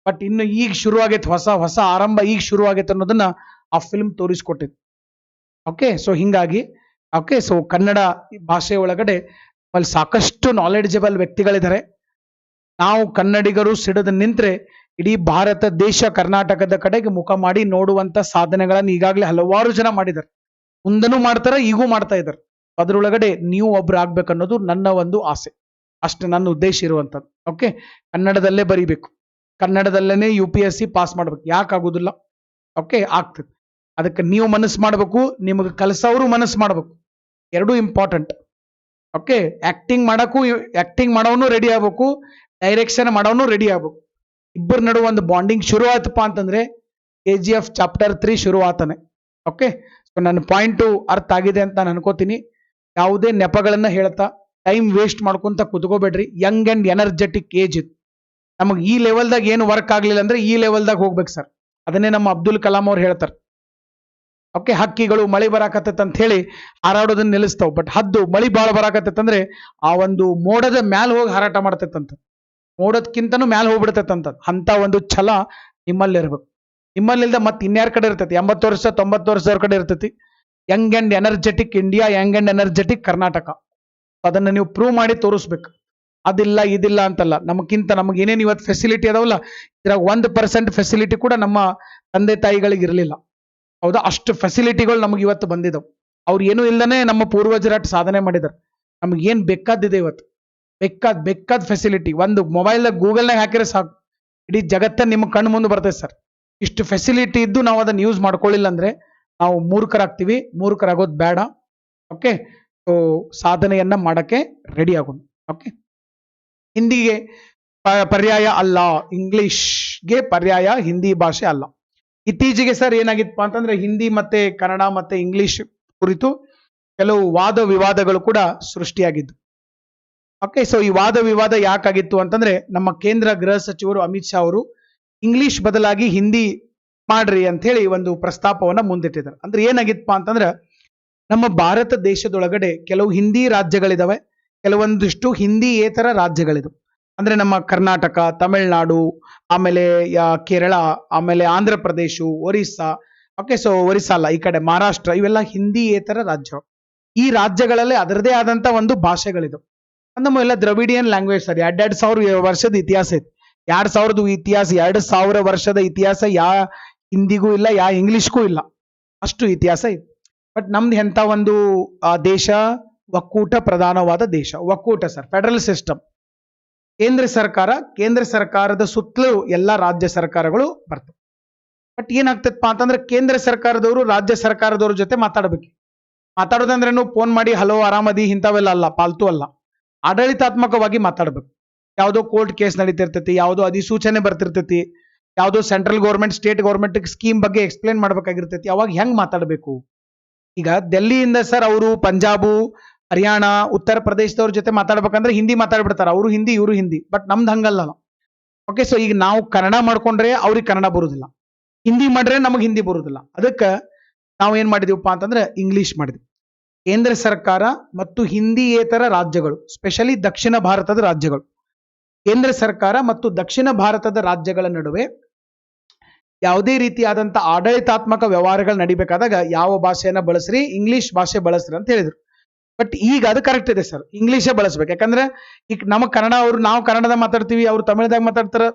S1: ಬಟ್ ಇನ್ನು ಈಗ ಶುರು ಆಗೈತೆ, ಹೊಸ ಆರಂಭ ಈಗ ಶುರು ಆಗೈತೆ ಅನ್ನೋದನ್ನ ಆ ಫಿಲ್ಮ್ ತೋರಿಸ್ಕೊಟ್ಟಿತ್ತು. ಓಕೆ, ಸೊ ಹಿಂಗಾಗಿ ಸೊ ಕನ್ನಡ ಭಾಷೆ ಒಳಗಡೆ ಅಲ್ಲಿ ಸಾಕಷ್ಟು ನಾಲೆಡ್ಜಬಲ್ ವ್ಯಕ್ತಿಗಳಿದ್ದಾರೆ. ನಾವು ಕನ್ನಡಿಗರು ಸಿಡಿದು ನಿಂತ್ರೆ ಇಡೀ ಭಾರತ ದೇಶ ಕರ್ನಾಟಕದ ಕಡೆಗೆ ಮುಖ ಮಾಡಿ ನೋಡುವಂತ ಸಾಧನೆಗಳನ್ನು ಈಗಾಗಲೇ ಹಲವಾರು ಜನ ಮಾಡಿದ್ದಾರೆ, ಮುಂದನೂ ಮಾಡ್ತಾರೆ, ಈಗೂ ಮಾಡ್ತಾ ಇದ್ದಾರೆ. ಅದ್ರೊಳಗಡೆ ನೀವು ಒಬ್ರು ಆಗ್ಬೇಕನ್ನೋದು ನನ್ನ ಒಂದು ಆಸೆ, ಅಷ್ಟು ನನ್ನ ಉದ್ದೇಶ ಇರುವಂಥದ್ದು. ಓಕೆ, ಕನ್ನಡದಲ್ಲೇ ಬರೀಬೇಕು, ಕನ್ನಡದಲ್ಲೇ UPSC ಪಾಸ್ ಮಾಡ್ಬೇಕು. ಯಾಕಾಗುದಿಲ್ಲ? ಓಕೆ, ಆಗ್ತದೆ. ಅದಕ್ಕೆ ನೀವು ಮನಸ್ಸು ಮಾಡಬೇಕು, ನಿಮಗೆ ಕಲಿಸೋರು ಮನಸ್ಸು ಮಾಡಬೇಕು, ಎರಡೂ ಇಂಪಾರ್ಟೆಂಟ್. ಓಕೆ, ಆಕ್ಟಿಂಗ್ ಮಾಡೋನು ರೆಡಿ ಆಗ್ಬೇಕು, ಡೈರೆಕ್ಷನ್ ಮಾಡೋನು ರೆಡಿ ಆಗ್ಬೇಕು. ಇಬ್ಬರ ನಡುವೆ ಒಂದು ಬಾಂಡಿಂಗ್ ಶುರು ಆಯ್ತಪ್ಪ ಅಂತಂದ್ರೆ KGF ಚಾಪ್ಟರ್ 3 ಶುರು ಆತಾನೆ. ಓಕೆ, ಸೊ ನನ್ನ ಪಾಯಿಂಟು ಅರ್ಥ ಆಗಿದೆ ಅಂತ ನಾನು ಅನ್ಕೋತೀನಿ. ಯಾವುದೇ ನೆಪಗಳನ್ನ ಹೇಳ್ತಾ ಟೈಮ್ ವೇಸ್ಟ್ ಮಾಡ್ಕೊಂತ ಕುತ್ಕೋಬೇಡ್ರಿ. ಯಂಗ್ ಅಂಡ್ ಎನರ್ಜೆಟಿಕ್ ಏಜ್ ಇದು. ನಮಗೆ ಈ ಲೆವೆಲ್ದಾಗ ಏನು ವರ್ಕ್ ಆಗ್ಲಿಲ್ಲ ಅಂದ್ರೆ ಈ ಲೆವೆಲ್ದಾಗ ಹೋಗ್ಬೇಕು ಸರ್. ಅದನ್ನೇ ನಮ್ಮ ಅಬ್ದುಲ್ ಕಲಾಂ ಅವ್ರು ಹೇಳ್ತಾರೆ. ಓಕೆ, ಹಕ್ಕಿಗಳು ಮಳಿ ಬರಾಕತ್ತೈತೆ ಅಂತ ಹೇಳಿ ಹಾರಾಡೋದನ್ನ ನಿಲ್ಲಿಸ್ತಾವ್, ಬಟ್ ಹದ್ದು ಮಳಿ ಬಾಳ ಬರಾಕತ್ತೈತಂದ್ರೆ ಆ ಒಂದು ಮೋಡದ ಮ್ಯಾಲ ಹೋಗಿ ಹಾರಾಟ ಮಾಡ್ತೈತಂತ, ಮೋಡದ್ಕಿಂತನೂ ಮ್ಯಾಲ ಹೋಗ್ಬಿಡ್ತೈತಂತ. ಅಂತ ಒಂದು ಛಲ ನಿಮ್ಮಲ್ಲಿ ಇರ್ಬೇಕು. ನಿಮ್ಮಲ್ಲಿಲ್ದ ಮತ್ತೆ ಇನ್ಯಾರ ಕಡೆ ಇರ್ತೈತಿ? 80 ವರ್ಷ 90 ವರ್ಷದವ್ರ ಕಡೆ ಇರ್ತೈತಿ. Young and energetic India, Young and energetic Karnataka. ಅದನ್ನ ನೀವು ಪ್ರೂವ್ ಮಾಡಿ ತೋರಿಸ್ಬೇಕು. ಅದಿಲ್ಲ ಇದಿಲ್ಲ ಅಂತಲ್ಲ, ನಮಗೆ ಏನೇನು ಇವತ್ತು ಫೆಸಿಲಿಟಿ ಅದಾವಲ್ಲ, ಇದ್ರಾಗ 1% ಫೆಸಿಲಿಟಿ ಕೂಡ ನಮ್ಮ ತಂದೆ ತಾಯಿಗಳಿಗೆ ಇರಲಿಲ್ಲ. ಹೌದಾ? ಅಷ್ಟು ಫೆಸಿಲಿಟಿಗಳು ನಮಗೆ ಇವತ್ತು ಬಂದಿದ್ದಾವೆ. ಅವ್ರು ಏನೂ ಇಲ್ಲದೇ ನಮ್ಮ ಪೂರ್ವಜರಾಟ್ ಸಾಧನೆ ಮಾಡಿದ್ದಾರೆ. ನಮ್ಗೆ ಏನ್ ಬೇಕಾದಿದೆ ಇವತ್ತು, ಬೇಕಾದ ಫೆಸಿಲಿಟಿ ಒಂದು ಮೊಬೈಲ್ದಾಗ ಗೂಗಲ್ನಾಗ ಹಾಕಿದ್ರೆ ಸಾಕು, ಇಡೀ ಜಗತ್ತ ನಿಮ್ಮ ಕಣ್ಣು ಮುಂದೆ ಬರ್ತೈತೆ ಸರ್. ಇಷ್ಟು ಫೆಸಿಲಿಟಿ ಇದ್ದು ನಾವು ಅದನ್ನ ಯೂಸ್ ಮಾಡ್ಕೊಳ್ಳಿಲ್ಲ ಅಂದ್ರೆ ನಾವು ಮೂರ್ಖರಾಗ್ತೀವಿ. ಮೂರ್ಖರಾಗೋದು ಬೇಡ. ಓಕೆ, ಸೊ ಸಾಧನೆಯನ್ನ ಮಾಡಕ್ಕೆ ರೆಡಿ ಆಗೋಣ. ಓಕೆ, ಹಿಂದಿಗೆ ಪರ್ಯಾಯ ಅಲ್ಲ, ಇಂಗ್ಲಿಷ್ಗೆ ಪರ್ಯಾಯ ಹಿಂದಿ ಭಾಷೆ ಅಲ್ಲ. ಇತ್ತೀಚೆಗೆ ಸರ್ ಏನಾಗಿತ್ತಪ್ಪ ಅಂತಂದ್ರೆ ಹಿಂದಿ ಮತ್ತೆ ಕನ್ನಡ ಮತ್ತೆ ಇಂಗ್ಲಿಷ್ ಕುರಿತು ಕೆಲವು ವಾದ ವಿವಾದಗಳು ಕೂಡ ಸೃಷ್ಟಿಯಾಗಿದ್ದು. ಓಕೆ, ಸೊ ಈ ವಾದ ವಿವಾದ ಯಾಕಾಗಿತ್ತು ಅಂತಂದ್ರೆ ನಮ್ಮ ಕೇಂದ್ರ ಗೃಹ ಸಚಿವರು ಅಮಿತ್ ಶಾ ಅವರು ಇಂಗ್ಲಿಷ್ ಬದಲಾಗಿ ಹಿಂದಿ ಮಾಡ್ರಿ ಅಂತ ಹೇಳಿ ಒಂದು ಪ್ರಸ್ತಾಪವನ್ನ ಮುಂದಿಟ್ಟಿದ್ದಾರೆ. ಅಂದ್ರೆ ಏನಾಗಿತ್ತಪ್ಪ ಅಂತಂದ್ರೆ ನಮ್ಮ ಭಾರತ ದೇಶದೊಳಗಡೆ ಕೆಲವು ಹಿಂದಿ ರಾಜ್ಯಗಳಿದಾವೆ, ಕೆಲವೊಂದಿಷ್ಟು ಹಿಂದಿಯೇತರ ರಾಜ್ಯಗಳಿದಾವೆ. ಅಂದ್ರೆ ನಮ್ಮ ಕರ್ನಾಟಕ, ತಮಿಳುನಾಡು, ಆಮೇಲೆ ಕೇರಳ, ಆಮೇಲೆ ಆಂಧ್ರ ಪ್ರದೇಶ, ಒರಿಸ್ಸಾ. ಓಕೆ, ಸೊ ಒರಿಸ್ಸಾ ಅಲ್ಲ, ಈ ಕಡೆ ಮಹಾರಾಷ್ಟ್ರ, ಇವೆಲ್ಲ ಹಿಂದಿಯೇತರ ರಾಜ್ಯ. ಈ ರಾಜ್ಯಗಳಲ್ಲಿ ಅದರದೇ ಆದಂತ ಒಂದು ಭಾಷೆಗಳಿದಾವೆ. ನಮ್ಮೆಲ್ಲ ದ್ರವಿಡಿಯನ್ ಲ್ಯಾಂಗ್ವೇಜ್ ಸರ್. 2,000 ವರ್ಷದ ಇತಿಹಾಸ ಐತಿ. 2,000 ವರ್ಷದ ಇತಿಹಾಸ ಯಾ ಹಿಂದಿಗೂ ಇಲ್ಲ, ಯಾ ಇಂಗ್ಲಿಷ್ಗೂ ಇಲ್ಲ, ಅಷ್ಟು ಇತಿಹಾಸ ಐತಿ. ಬಟ್ ನಮ್ದು ಎಂತ ಒಂದು ದೇಶ, ಒಕ್ಕೂಟ ಪ್ರಧಾನವಾದ ದೇಶ. ಒಕ್ಕೂಟ ಸರ್, ಫೆಡರಲ್ ಸಿಸ್ಟಮ್. ಕೇಂದ್ರ ಸರ್ಕಾರದ ಸುತ್ತಲೂ ಎಲ್ಲ ರಾಜ್ಯ ಸರ್ಕಾರಗಳು ಬರ್ತವೆ. ಬಟ್ ಏನಾಗ್ತದಪ್ಪ ಅಂತಂದ್ರೆ ಕೇಂದ್ರ ಸರ್ಕಾರದವರು ರಾಜ್ಯ ಸರ್ಕಾರದವ್ರ ಜೊತೆ ಮಾತಾಡೋದಂದ್ರೆ ಫೋನ್ ಮಾಡಿ ಹಲೋ ಆರಾಮದಿ ಇಂಥವೆಲ್ಲ ಅಲ್ಲ, ಪಾಲ್ತು ಅಲ್ಲ. ಆಡಳಿತಾತ್ಮಕವಾಗಿ ಮಾತಾಡ್ಬೇಕು. ಯಾವುದೋ ಕೋರ್ಟ್ ಕೇಸ್ ನಡೀತಿರ್ತೈತಿ, ಯಾವುದೋ ಅಧಿಸೂಚನೆ ಬರ್ತಿರ್ತೈತಿ, ಯಾವುದೋ central government state government scheme ಬಗ್ಗೆ ಎಕ್ಸ್ಪ್ಲೇನ್ ಮಾಡ್ಬೇಕಾಗಿರ್ತೈತಿ. ಅವಾಗ ಹೆಂಗ್ ಮಾತಾಡಬೇಕು? ಈಗ ಡೆಲ್ಲಿಯಿಂದ ಸರ್ ಅವರು ಪಂಜಾಬು, ಹರಿಯಾಣ, ಉತ್ತರ ಪ್ರದೇಶದವ್ರ ಜೊತೆ ಮಾತಾಡ್ಬೇಕಂದ್ರೆ ಹಿಂದಿ ಮಾತಾಡ್ಬಿಡ್ತಾರೆ. ಅವರು ಹಿಂದಿ, ಇವರು ಹಿಂದಿ. ಬಟ್ ನಮ್ದು ಹಂಗಲ್ಲ. ಓಕೆ, ಸೊ ಈಗ ನಾವು ಕನ್ನಡ ಮಾಡ್ಕೊಂಡ್ರೆ ಅವ್ರಿಗೆ ಕನ್ನಡ ಬರುದಿಲ್ಲ, ಹಿಂದಿ ಮಾಡ್ರೆ ನಮಗೆ ಹಿಂದಿ ಬರುದಿಲ್ಲ. ಅದಕ್ಕೆ ನಾವು ಏನ್ ಮಾಡಿದೀವಪ್ಪ ಅಂತಂದ್ರೆ ಇಂಗ್ಲಿಷ್ ಮಾಡಿದ್ವಿ. ಕೇಂದ್ರ ಸರ್ಕಾರ ಮತ್ತು ಹಿಂದಿಯೇತರ ರಾಜ್ಯಗಳು, ಸ್ಪೆಷಲಿ ದಕ್ಷಿಣ ಭಾರತದ ರಾಜ್ಯಗಳು, ಕೇಂದ್ರ ಸರ್ಕಾರ ಮತ್ತು ದಕ್ಷಿಣ ಭಾರತದ ರಾಜ್ಯಗಳ ನಡುವೆ ಯಾವುದೇ ರೀತಿಯಾದಂತ ಆಡಳಿತಾತ್ಮಕ ವ್ಯವಹಾರಗಳು ನಡಿಬೇಕಾದಾಗ ಯಾವ ಭಾಷೆಯನ್ನ ಬಳಸ್ರಿ, ಇಂಗ್ಲಿಷ್ ಭಾಷೆ ಬಳಸ್ರಿ ಅಂತ ಹೇಳಿದ್ರು. ಬಟ್ ಈಗ ಅದು ಕರೆಕ್ಟ್ ಇದೆ ಸರ್, ಇಂಗ್ಲಿಷೇ ಬಳಸ್ಬೇಕು. ಯಾಕಂದ್ರೆ ಈಗ ನಮ್ಮ ಕನ್ನಡ, ನಾವು ಕನ್ನಡದಾಗ ಮಾತಾಡ್ತೀವಿ, ಅವ್ರು ತಮಿಳ್ದಾಗ ಮಾತಾಡ್ತಾರ,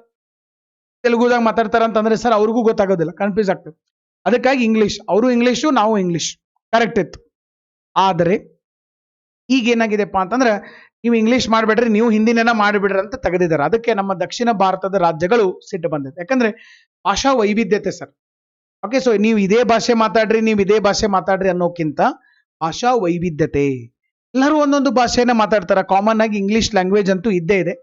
S1: ತೆಲುಗುದಾಗ ಮಾತಾಡ್ತಾರ ಅಂತಂದ್ರೆ ಸರ್ ಅವ್ರಿಗೂ ಗೊತ್ತಾಗೋದಿಲ್ಲ, ಕನ್ಫ್ಯೂಸ್ ಆಗ್ತದೆ. ಅದಕ್ಕಾಗಿ ಇಂಗ್ಲಿಷ್, ಅವರು ಇಂಗ್ಲಿಷು, ನಾವು ಇಂಗ್ಲಿಷ್, ಕರೆಕ್ಟ್ ಇತ್ತು. ಆದರೆ ಈಗ ಏನಾಗಿದೆಪ್ಪ ಅಂತಂದ್ರೆ ನೀವು ಇಂಗ್ಲಿಷ್ ಮಾಡ್ಬೇಡ್ರಿ, ನೀವು ಹಿಂದಿನೇನ ಮಾಡಿಬಿಡ್ರಿ ಅಂತ ತೆಗೆದಿದ್ದಾರೆ. ಅದಕ್ಕೆ ನಮ್ಮ ದಕ್ಷಿಣ ಭಾರತದ ರಾಜ್ಯಗಳು ಸಿಟ್ಟು ಬಂದಿದೆ. ಯಾಕಂದ್ರೆ ಭಾಷಾ ವೈವಿಧ್ಯತೆ ಸರ್. ಓಕೆ, ಸೊ ನೀವು ಇದೇ ಭಾಷೆ ಮಾತಾಡ್ರಿ ಅನ್ನೋಕ್ಕಿಂತ ಭಾಷಾ ವೈವಿಧ್ಯತೆ, ಎಲ್ಲರೂ ಒಂದೊಂದು ಭಾಷೆಯನ್ನ ಮಾತಾಡ್ತಾರ. ಕಾಮನ್ ಆಗಿ ಇಂಗ್ಲಿಷ್ ಲ್ಯಾಂಗ್ವೇಜ್ ಅಂತೂ ಇದ್ದೇ ಇದೆ.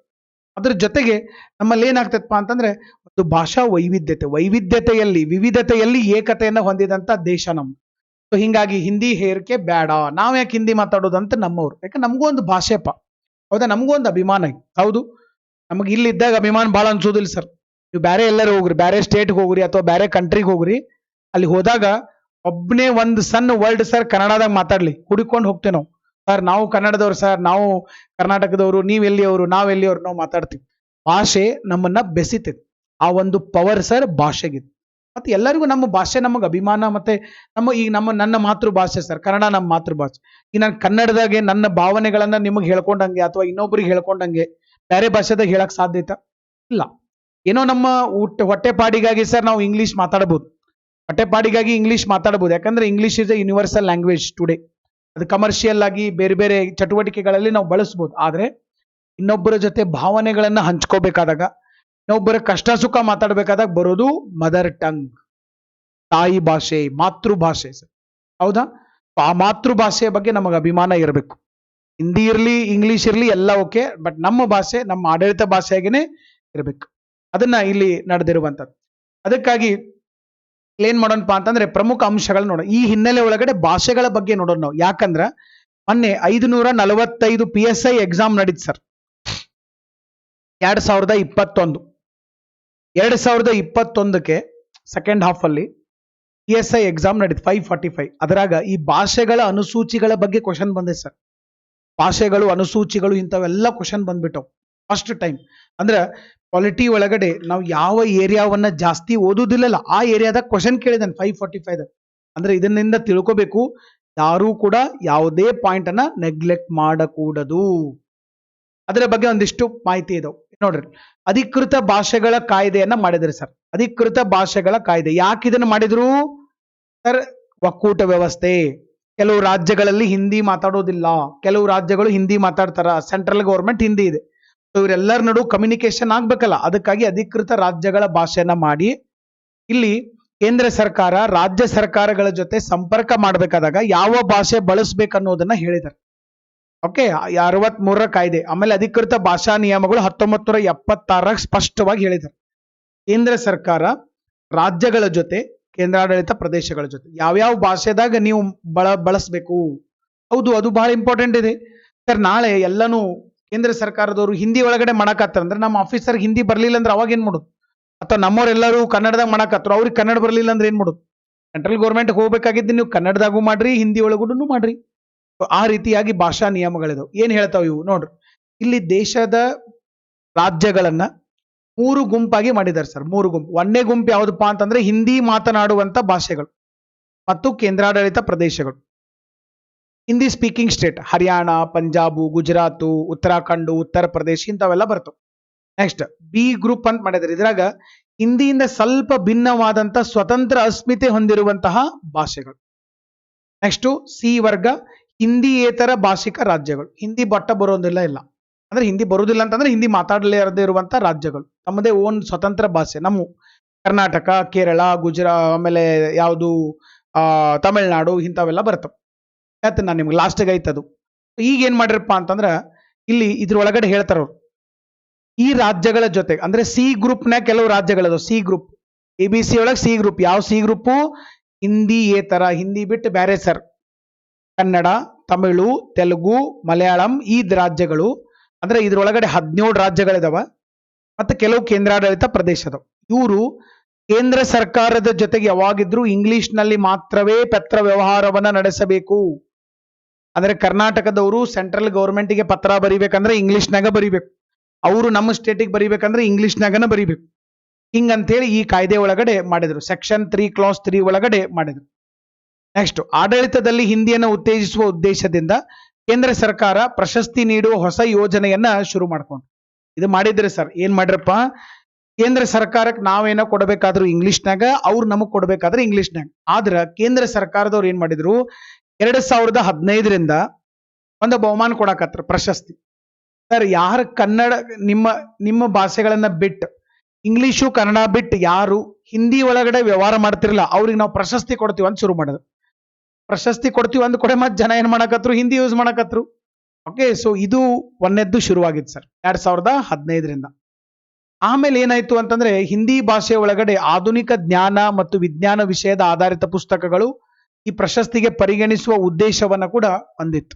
S1: ಅದ್ರ ಜೊತೆಗೆ ನಮ್ಮಲ್ಲಿ ಏನಾಗ್ತದಪ್ಪ ಅಂತಂದ್ರೆ ಒಂದು ಭಾಷಾ ವೈವಿಧ್ಯತೆಯಲ್ಲಿ ವಿವಿಧತೆಯಲ್ಲಿ ಏಕತೆಯನ್ನ ಹೊಂದಿದಂತ ದೇಶ ನಮ್ದು. ಸೊ ಹಿಂಗಾಗಿ ಹಿಂದಿ ಹೇರಿಕೆ ಬೇಡ, ನಾವ್ ಯಾಕೆ ಹಿಂದಿ ಮಾತಾಡೋದಂತ ನಮ್ಮವ್ರು. ಯಾಕೆ ನಮಗೂ ಒಂದು ಭಾಷೆಪ್ಪ, ಹೌದಾ, ನಮಗೂ ಒಂದು ಅಭಿಮಾನ. ಹೌದು, ನಮಗೆ ಇಲ್ಲಿದ್ದಾಗ ಅಭಿಮಾನ ಭಾಳ ಅನ್ಸೋದಿಲ್ಲ ಸರ್. ನೀವು ಬೇರೆ ಎಲ್ಲರೂ ಹೋಗ್ರಿ, ಬೇರೆ ಸ್ಟೇಟ್ಗೆ ಹೋಗ್ರಿ ಅಥವಾ ಬೇರೆ ಕಂಟ್ರಿಗೆ ಹೋಗ್ರಿ, ಅಲ್ಲಿ ಹೋದಾಗ ಒಬ್ಬನೇ ಒಂದು ಸಣ್ಣ ವರ್ಲ್ಡ್ ಸರ್ ಕನ್ನಡದಾಗ ಮಾತಾಡ್ಲಿ, ಹುಡುಕೊಂಡು ಹೋಗ್ತೇವೆ ನಾವು. ಸರ್ ನಾವು ಕನ್ನಡದವ್ರು, ಸರ್ ನಾವು ಕರ್ನಾಟಕದವರು, ನೀವ್ ಎಲ್ಲಿಯವರು, ನಾವ್ ಎಲ್ಲಿಯವರು, ನಾವು ಮಾತಾಡ್ತೀವಿ. ಭಾಷೆ ನಮ್ಮನ್ನ ಬೆಸಿತೈತಿ. ಆ ಒಂದು ಪವರ್ ಸರ್ ಭಾಷೆಗಿದೆ. ಮತ್ತೆ ಎಲ್ಲರಿಗೂ ನಮ್ಮ ಭಾಷೆ ನಮಗೆ ಅಭಿಮಾನ. ಮತ್ತೆ ನನ್ನ ಮಾತೃಭಾಷೆ ಸರ್, ಕನ್ನಡ ನಮ್ಮ ಮಾತೃಭಾಷೆ. ಈ ನಾನು ಕನ್ನಡದಾಗೆ ನನ್ನ ಭಾವನೆಗಳನ್ನ ನಿಮಗೆ ಹೇಳ್ಕೊಂಡಂಗೆ ಅಥವಾ ಇನ್ನೊಬ್ಬರಿಗೆ ಹೇಳ್ಕೊಂಡಂಗೆ ಬೇರೆ ಭಾಷೆದಾಗ ಹೇಳಕ್ ಸಾಧ್ಯತೆ ಇಲ್ಲ. ಏನೋ ನಮ್ಮ ಹೊಟ್ಟೆಪಾಡಿಗಾಗಿ ಸರ್ ನಾವು ಇಂಗ್ಲಿಷ್ ಮಾತಾಡಬಹುದು, ಹೊಟ್ಟೆಪಾಡಿಗಾಗಿ ಇಂಗ್ಲಿಷ್ ಮಾತಾಡಬಹುದು. ಯಾಕಂದ್ರೆ English is A universal language today. ಅದು ಕಮರ್ಷಿಯಲ್ ಆಗಿ ಬೇರೆ ಬೇರೆ ಚಟುವಟಿಕೆಗಳಲ್ಲಿ ನಾವು ಬಳಸ್ಬೋದು. ಆದ್ರೆ ಇನ್ನೊಬ್ಬರ ಜೊತೆ ಭಾವನೆಗಳನ್ನ ಹಂಚ್ಕೋಬೇಕಾದಾಗ, ಇನ್ನೊಬ್ಬರ ಕಷ್ಟ ಸುಖ ಮಾತಾಡ್ಬೇಕಾದಾಗ ಬರೋದು ಮದರ್ ಟಂಗ್, ತಾಯಿ ಭಾಷೆ, ಮಾತೃಭಾಷೆ ಸರ್. ಹೌದಾ? ಆ ಮಾತೃಭಾಷೆಯ ಬಗ್ಗೆ ನಮಗೆ ಅಭಿಮಾನ ಇರಬೇಕು. ಹಿಂದಿ ಇರ್ಲಿ, ಇಂಗ್ಲಿಷ್ ಇರ್ಲಿ, ಎಲ್ಲ ಓಕೆ. ಬಟ್ ನಮ್ಮ ಭಾಷೆ ನಮ್ಮ ಆಡಳಿತ ಭಾಷೆಯಾಗೇನೆ ಇರಬೇಕು. ಅದನ್ನ ಇಲ್ಲಿ ನಡೆದಿರುವಂಥದ್ದು. ಅದಕ್ಕಾಗಿ ಏನ್ ಮಾಡೋಣಪ್ಪ ಅಂತಂದ್ರೆ ಪ್ರಮುಖ ಅಂಶಗಳು ನೋಡೋಣ. ಈ ಹಿನ್ನೆಲೆ ಒಳಗಡೆ ಭಾಷೆಗಳ ಬಗ್ಗೆ ನೋಡೋಣ ನಾವು. ಯಾಕಂದ್ರ ಮೊನ್ನೆ 545 PSI ಎಕ್ಸಾಮ್ ನಡೀತು ಸರ್. 2021ಕ್ಕೆ ಸೆಕೆಂಡ್ ಹಾಫ್ ಅಲ್ಲಿ PSI ಎಕ್ಸಾಮ್ ನಡೀತು 545. ಅದರಾಗ ಈ ಭಾಷೆಗಳ ಅನುಸೂಚಿಗಳ ಬಗ್ಗೆ ಕ್ವಶನ್ ಬಂದಿದೆ ಸರ್. ಭಾಷೆಗಳು, ಅನುಸೂಚಿಗಳು, ಇಂಥವೆಲ್ಲ ಕ್ವಶನ್ ಬಂದ್ಬಿಟ್ಟವು ಫಸ್ಟ್ ಟೈಮ್. ಅಂದ್ರೆ ಪಾಲಿಟಿ ಒಳಗಡೆ ನಾವು ಯಾವ ಏರಿಯಾವನ್ನ ಜಾಸ್ತಿ ಓದುದಿಲ್ಲಲ್ಲ, ಆ ಏರಿಯಾದಾಗ ಕ್ವಶನ್ ಕೇಳಿದಾನೆ 545. ಅಂದ್ರೆ ಇದನ್ನಿಂದ ತಿಳ್ಕೋಬೇಕು, ಯಾರೂ ಕೂಡ ಯಾವುದೇ ಪಾಯಿಂಟ್ ಅನ್ನ ನೆಗ್ಲೆಕ್ಟ್ ಮಾಡಕೂಡದು. ಅದರ ಬಗ್ಗೆ ಒಂದಿಷ್ಟು ಮಾಹಿತಿ ಇದಾವೆ ನೋಡ್ರಿ. ಅಧಿಕೃತ ಭಾಷೆಗಳ ಕಾಯ್ದೆಯನ್ನ ಮಾಡಿದ್ರು ಸರ್. ಅಧಿಕೃತ ಭಾಷೆಗಳ ಕಾಯ್ದೆ ಯಾಕೆ ಇದನ್ನ ಮಾಡಿದ್ರು ಸರ್? ಒಕ್ಕೂಟ ವ್ಯವಸ್ಥೆ. ಕೆಲವು ರಾಜ್ಯಗಳಲ್ಲಿ ಹಿಂದಿ ಮಾತಾಡೋದಿಲ್ಲ, ಕೆಲವು ರಾಜ್ಯಗಳು ಹಿಂದಿ ಮಾತಾಡ್ತಾರ, ಸೆಂಟ್ರಲ್ ಗೌರ್ಮೆಂಟ್ ಹಿಂದಿ ಇದೆ. ಇವರೆಲ್ಲರ ನಡು ಕಮ್ಯುನಿಕೇಶನ್ ಆಗ್ಬೇಕಲ್ಲ, ಅದಕ್ಕಾಗಿ ಅಧಿಕೃತ ರಾಜ್ಯಗಳ ಭಾಷೆಯನ್ನ ಮಾಡಿ ಇಲ್ಲಿ ಕೇಂದ್ರ ಸರ್ಕಾರ ರಾಜ್ಯ ಸರ್ಕಾರಗಳ ಜೊತೆ ಸಂಪರ್ಕ ಮಾಡಬೇಕಾದಾಗ ಯಾವ ಭಾಷೆ ಬಳಸ್ಬೇಕನ್ನೋದನ್ನ ಹೇಳಿದ್ದಾರೆ. ಓಕೆ, 63ರ ಕಾಯ್ದೆ. ಆಮೇಲೆ ಅಧಿಕೃತ ಭಾಷಾ ನಿಯಮಗಳು 1976 ಸ್ಪಷ್ಟವಾಗಿ ಹೇಳಿದ್ದಾರೆ. ಕೇಂದ್ರ ಸರ್ಕಾರ ರಾಜ್ಯಗಳ ಜೊತೆ, ಕೇಂದ್ರಾಡಳಿತ ಪ್ರದೇಶಗಳ ಜೊತೆ ಯಾವ್ಯಾವ ಭಾಷೆದಾಗ ನೀವು ಬಳಸಬೇಕು. ಹೌದು, ಅದು ಬಹಳ ಇಂಪಾರ್ಟೆಂಟ್ ಇದೆ ಸರ್. ನಾಳೆ ಎಲ್ಲಾನು ಕೇಂದ್ರ ಸರ್ಕಾರದವರು ಹಿಂದಿ ಒಳಗಡೆ ಮಾಡಕತ್ತಾರ ಅಂದ್ರೆ ನಮ್ಮ ಆಫೀಸರ್ ಹಿಂದಿ ಬರ್ಲಿಲ್ಲ ಅಂದ್ರೆ ಅವಾಗ ಏನ್ ಮಾಡೋದು? ಅಥವಾ ನಮ್ಮವರೆಲ್ಲರೂ ಕನ್ನಡದಾಗ ಮಾಡಕತ್ತರು, ಅವ್ರಿಗೆ ಕನ್ನಡ ಬರ್ಲಿಲ್ಲ ಅಂದ್ರೆ ಏನ್ ಮಾಡೋದು? ಸೆಂಟ್ರಲ್ ಗೌರ್ಮೆಂಟ್ ಹೋಗ್ಬೇಕಾಗಿದ್ದು ನೀವು ಕನ್ನಡದಾಗೂ ಮಾಡ್ರಿ, ಹಿಂದಿ ಒಳಗೂ ಮಾಡ್ರಿ. ಆ ರೀತಿಯಾಗಿ ಭಾಷಾ ನಿಯಮಗಳಿದಾವೆ. ಏನ್ ಹೇಳ್ತಾವ ಇವು ನೋಡ್ರಿ. ಇಲ್ಲಿ ದೇಶದ ರಾಜ್ಯಗಳನ್ನ 3 ಗುಂಪಾಗಿ ಮಾಡಿದ್ದಾರೆ ಸರ್. 3 ಗುಂಪು. 1ನೇ ಗುಂಪು ಯಾವ್ದಪ್ಪ ಅಂತಂದ್ರೆ ಹಿಂದಿ ಮಾತನಾಡುವಂತ ಭಾಷೆಗಳು ಮತ್ತು ಕೇಂದ್ರಾಡಳಿತ ಪ್ರದೇಶಗಳು. ಹಿಂದಿ ಸ್ಪೀಕಿಂಗ್ ಸ್ಟೇಟ್ ಹರಿಯಾಣ, ಪಂಜಾಬ್, ಗುಜರಾತ್, ಉತ್ತರಾಖಂಡ್, ಉತ್ತರ ಪ್ರದೇಶ ಇಂಥವೆಲ್ಲ ಬರ್ತವೆ. ನೆಕ್ಸ್ಟ್ ಬಿ ಗ್ರೂಪ್ ಅಂತ ಮಾಡಿದ್ರೆ ಇದ್ರಾಗ ಹಿಂದಿಯಿಂದ ಸ್ವಲ್ಪ ಭಿನ್ನವಾದಂತ ಸ್ವತಂತ್ರ ಅಸ್ಮಿತೆ ಹೊಂದಿರುವಂತಹ ಭಾಷೆಗಳು. ನೆಕ್ಸ್ಟ್ ಸಿ ವರ್ಗ ಹಿಂದಿಯೇತರ ಭಾಷಿಕ ರಾಜ್ಯಗಳು. ಹಿಂದಿ ಬರೋದಿಲ್ಲ ಇಲ್ಲ ಅಂದ್ರೆ ಹಿಂದಿ ಬರುವುದಿಲ್ಲ ಅಂತಂದ್ರೆ ಹಿಂದಿ ಮಾತಾಡಲೇರದೇ ಇರುವಂತಹ ರಾಜ್ಯಗಳು, ತಮ್ಮದೇ ಓನ್ ಸ್ವತಂತ್ರ ಭಾಷೆ. ನಮ್ಮ ಕರ್ನಾಟಕ, ಕೇರಳ, ಆಮೇಲೆ ಯಾವುದು ತಮಿಳ್ನಾಡು ಇಂಥವೆಲ್ಲ ಬರ್ತವೆ. ಹೇಳ್ತೀನಿ ನಾನು ನಿಮ್ಗೆ ಲಾಸ್ಟ್ಗೆ ಐತದು. ಈಗ ಏನ್ ಮಾಡಿರಪ್ಪ ಅಂತಂದ್ರ ಇಲ್ಲಿ ಇದ್ರೊಳಗಡೆ ಹೇಳ್ತಾರ ಅವ್ರು ಈ ರಾಜ್ಯಗಳ ಜೊತೆಗೆ ಅಂದ್ರೆ ಸಿ ಗ್ರೂಪ್ನಾಗ ಕೆಲವು ರಾಜ್ಯಗಳದು. ಸಿ ಗ್ರೂಪ್ ABC ಒಳಗೆ ಸಿ ಗ್ರೂಪ್. ಯಾವ ಸಿ ಗ್ರೂಪು? ಹಿಂದಿಯೇತರ, ಹಿಂದಿ ಬಿಟ್ಟು ಬೇರೆ ಸರ್, ಕನ್ನಡ, ತಮಿಳು, ತೆಲುಗು, ಮಲಯಾಳಂ ಈ ರಾಜ್ಯಗಳು. ಅಂದ್ರೆ ಇದ್ರೊಳಗಡೆ 17 ರಾಜ್ಯಗಳಿದಾವ ಮತ್ತೆ ಕೆಲವು ಕೇಂದ್ರಾಡಳಿತ ಪ್ರದೇಶ ಅದಾವ. ಇವರು ಕೇಂದ್ರ ಸರ್ಕಾರದ ಜೊತೆಗೆ ಯಾವಾಗಿದ್ರು ಇಂಗ್ಲಿಷ್ ನಲ್ಲಿ ಮಾತ್ರವೇ ಪತ್ರ ವ್ಯವಹಾರವನ್ನ ನಡೆಸಬೇಕು. ಅಂದ್ರೆ ಕರ್ನಾಟಕದವರು ಸೆಂಟ್ರಲ್ ಗೌರ್ಮೆಂಟ್ಗೆ ಪತ್ರ ಬರಿಬೇಕಂದ್ರೆ ಇಂಗ್ಲಿಷ್ನಾಗ ಬರಿಬೇಕು, ಅವರು ನಮ್ಮ ಸ್ಟೇಟಿಗೆ ಬರಿಬೇಕಂದ್ರೆ ಇಂಗ್ಲಿಷ್ನಾಗನ ಬರಿಬೇಕು. ಹಿಂಗಂತೇಳಿ ಈ ಕಾಯ್ದೆ ಒಳಗಡೆ ಮಾಡಿದ್ರು. ಸೆಕ್ಷನ್ 3 ಕ್ಲಾಸ್ 3 ಒಳಗಡೆ ಮಾಡಿದ್ರು. ನೆಕ್ಸ್ಟ್ ಆಡಳಿತದಲ್ಲಿ ಹಿಂದಿಯನ್ನು ಉತ್ತೇಜಿಸುವ ಉದ್ದೇಶದಿಂದ ಕೇಂದ್ರ ಸರ್ಕಾರ ಪ್ರಶಸ್ತಿ ನೀಡುವ ಹೊಸ ಯೋಜನೆಯನ್ನ ಶುರು ಮಾಡ್ಕೊಂಡು ಇದು ಮಾಡಿದ್ರೆ ಸರ್. ಏನ್ ಮಾಡ್ರಪ್ಪ, ಕೇಂದ್ರ ಸರ್ಕಾರಕ್ಕೆ ನಾವೇನೋ ಕೊಡಬೇಕಾದ್ರು ಇಂಗ್ಲಿಷ್ನಾಗ, ಅವ್ರು ನಮಗ್ ಕೊಡ್ಬೇಕಾದ್ರೆ ಇಂಗ್ಲಿಷ್ನಾಗ. ಆದ್ರ ಕೇಂದ್ರ ಸರ್ಕಾರದವ್ರು ಏನ್ ಮಾಡಿದ್ರು, 2015ರಿಂದ ಒಂದು ಬಹುಮಾನ ಕೊಡಕತ್ರ ಪ್ರಶಸ್ತಿ. ಸರ್ ಯಾರು ಕನ್ನಡ ನಿಮ್ಮ ಭಾಷೆಗಳನ್ನ ಬಿಟ್ಟು ಇಂಗ್ಲಿಷು ಕನ್ನಡ ಬಿಟ್ಟು ಯಾರು ಹಿಂದಿ ಒಳಗಡೆ ವ್ಯವಹಾರ ಮಾಡ್ತಿರಲ್ಲ ಅವ್ರಿಗೆ ನಾವು ಪ್ರಶಸ್ತಿ ಕೊಡ್ತೀವಿ ಅಂತ ಶುರು ಮಾಡಿದ್ರು. ಪ್ರಶಸ್ತಿ ಕೊಡ್ತೀವಿ ಅಂದ ಕೂಡ ಮತ್ತೆ ಜನ ಏನ್ ಮಾಡಕತ್ರು, ಹಿಂದಿ ಯೂಸ್ ಮಾಡಕತ್ರು. ಓಕೆ, ಸೊ ಇದು ಒಂದನೇದ್ದು ಶುರುವಾಗಿತ್ತು ಸರ್ 2015ರಿಂದ. ಆಮೇಲೆ ಏನಾಯ್ತು ಅಂತಂದ್ರೆ ಹಿಂದಿ ಭಾಷೆ ಒಳಗಡೆ ಆಧುನಿಕ ಜ್ಞಾನ ಮತ್ತು ವಿಜ್ಞಾನ ವಿಷಯದ ಆಧಾರಿತ ಪುಸ್ತಕಗಳು ಈ ಪ್ರಶಸ್ತಿಗೆ ಪರಿಗಣಿಸುವ ಉದ್ದೇಶವನ್ನ ಕೂಡ ಹೊಂದಿತ್ತು.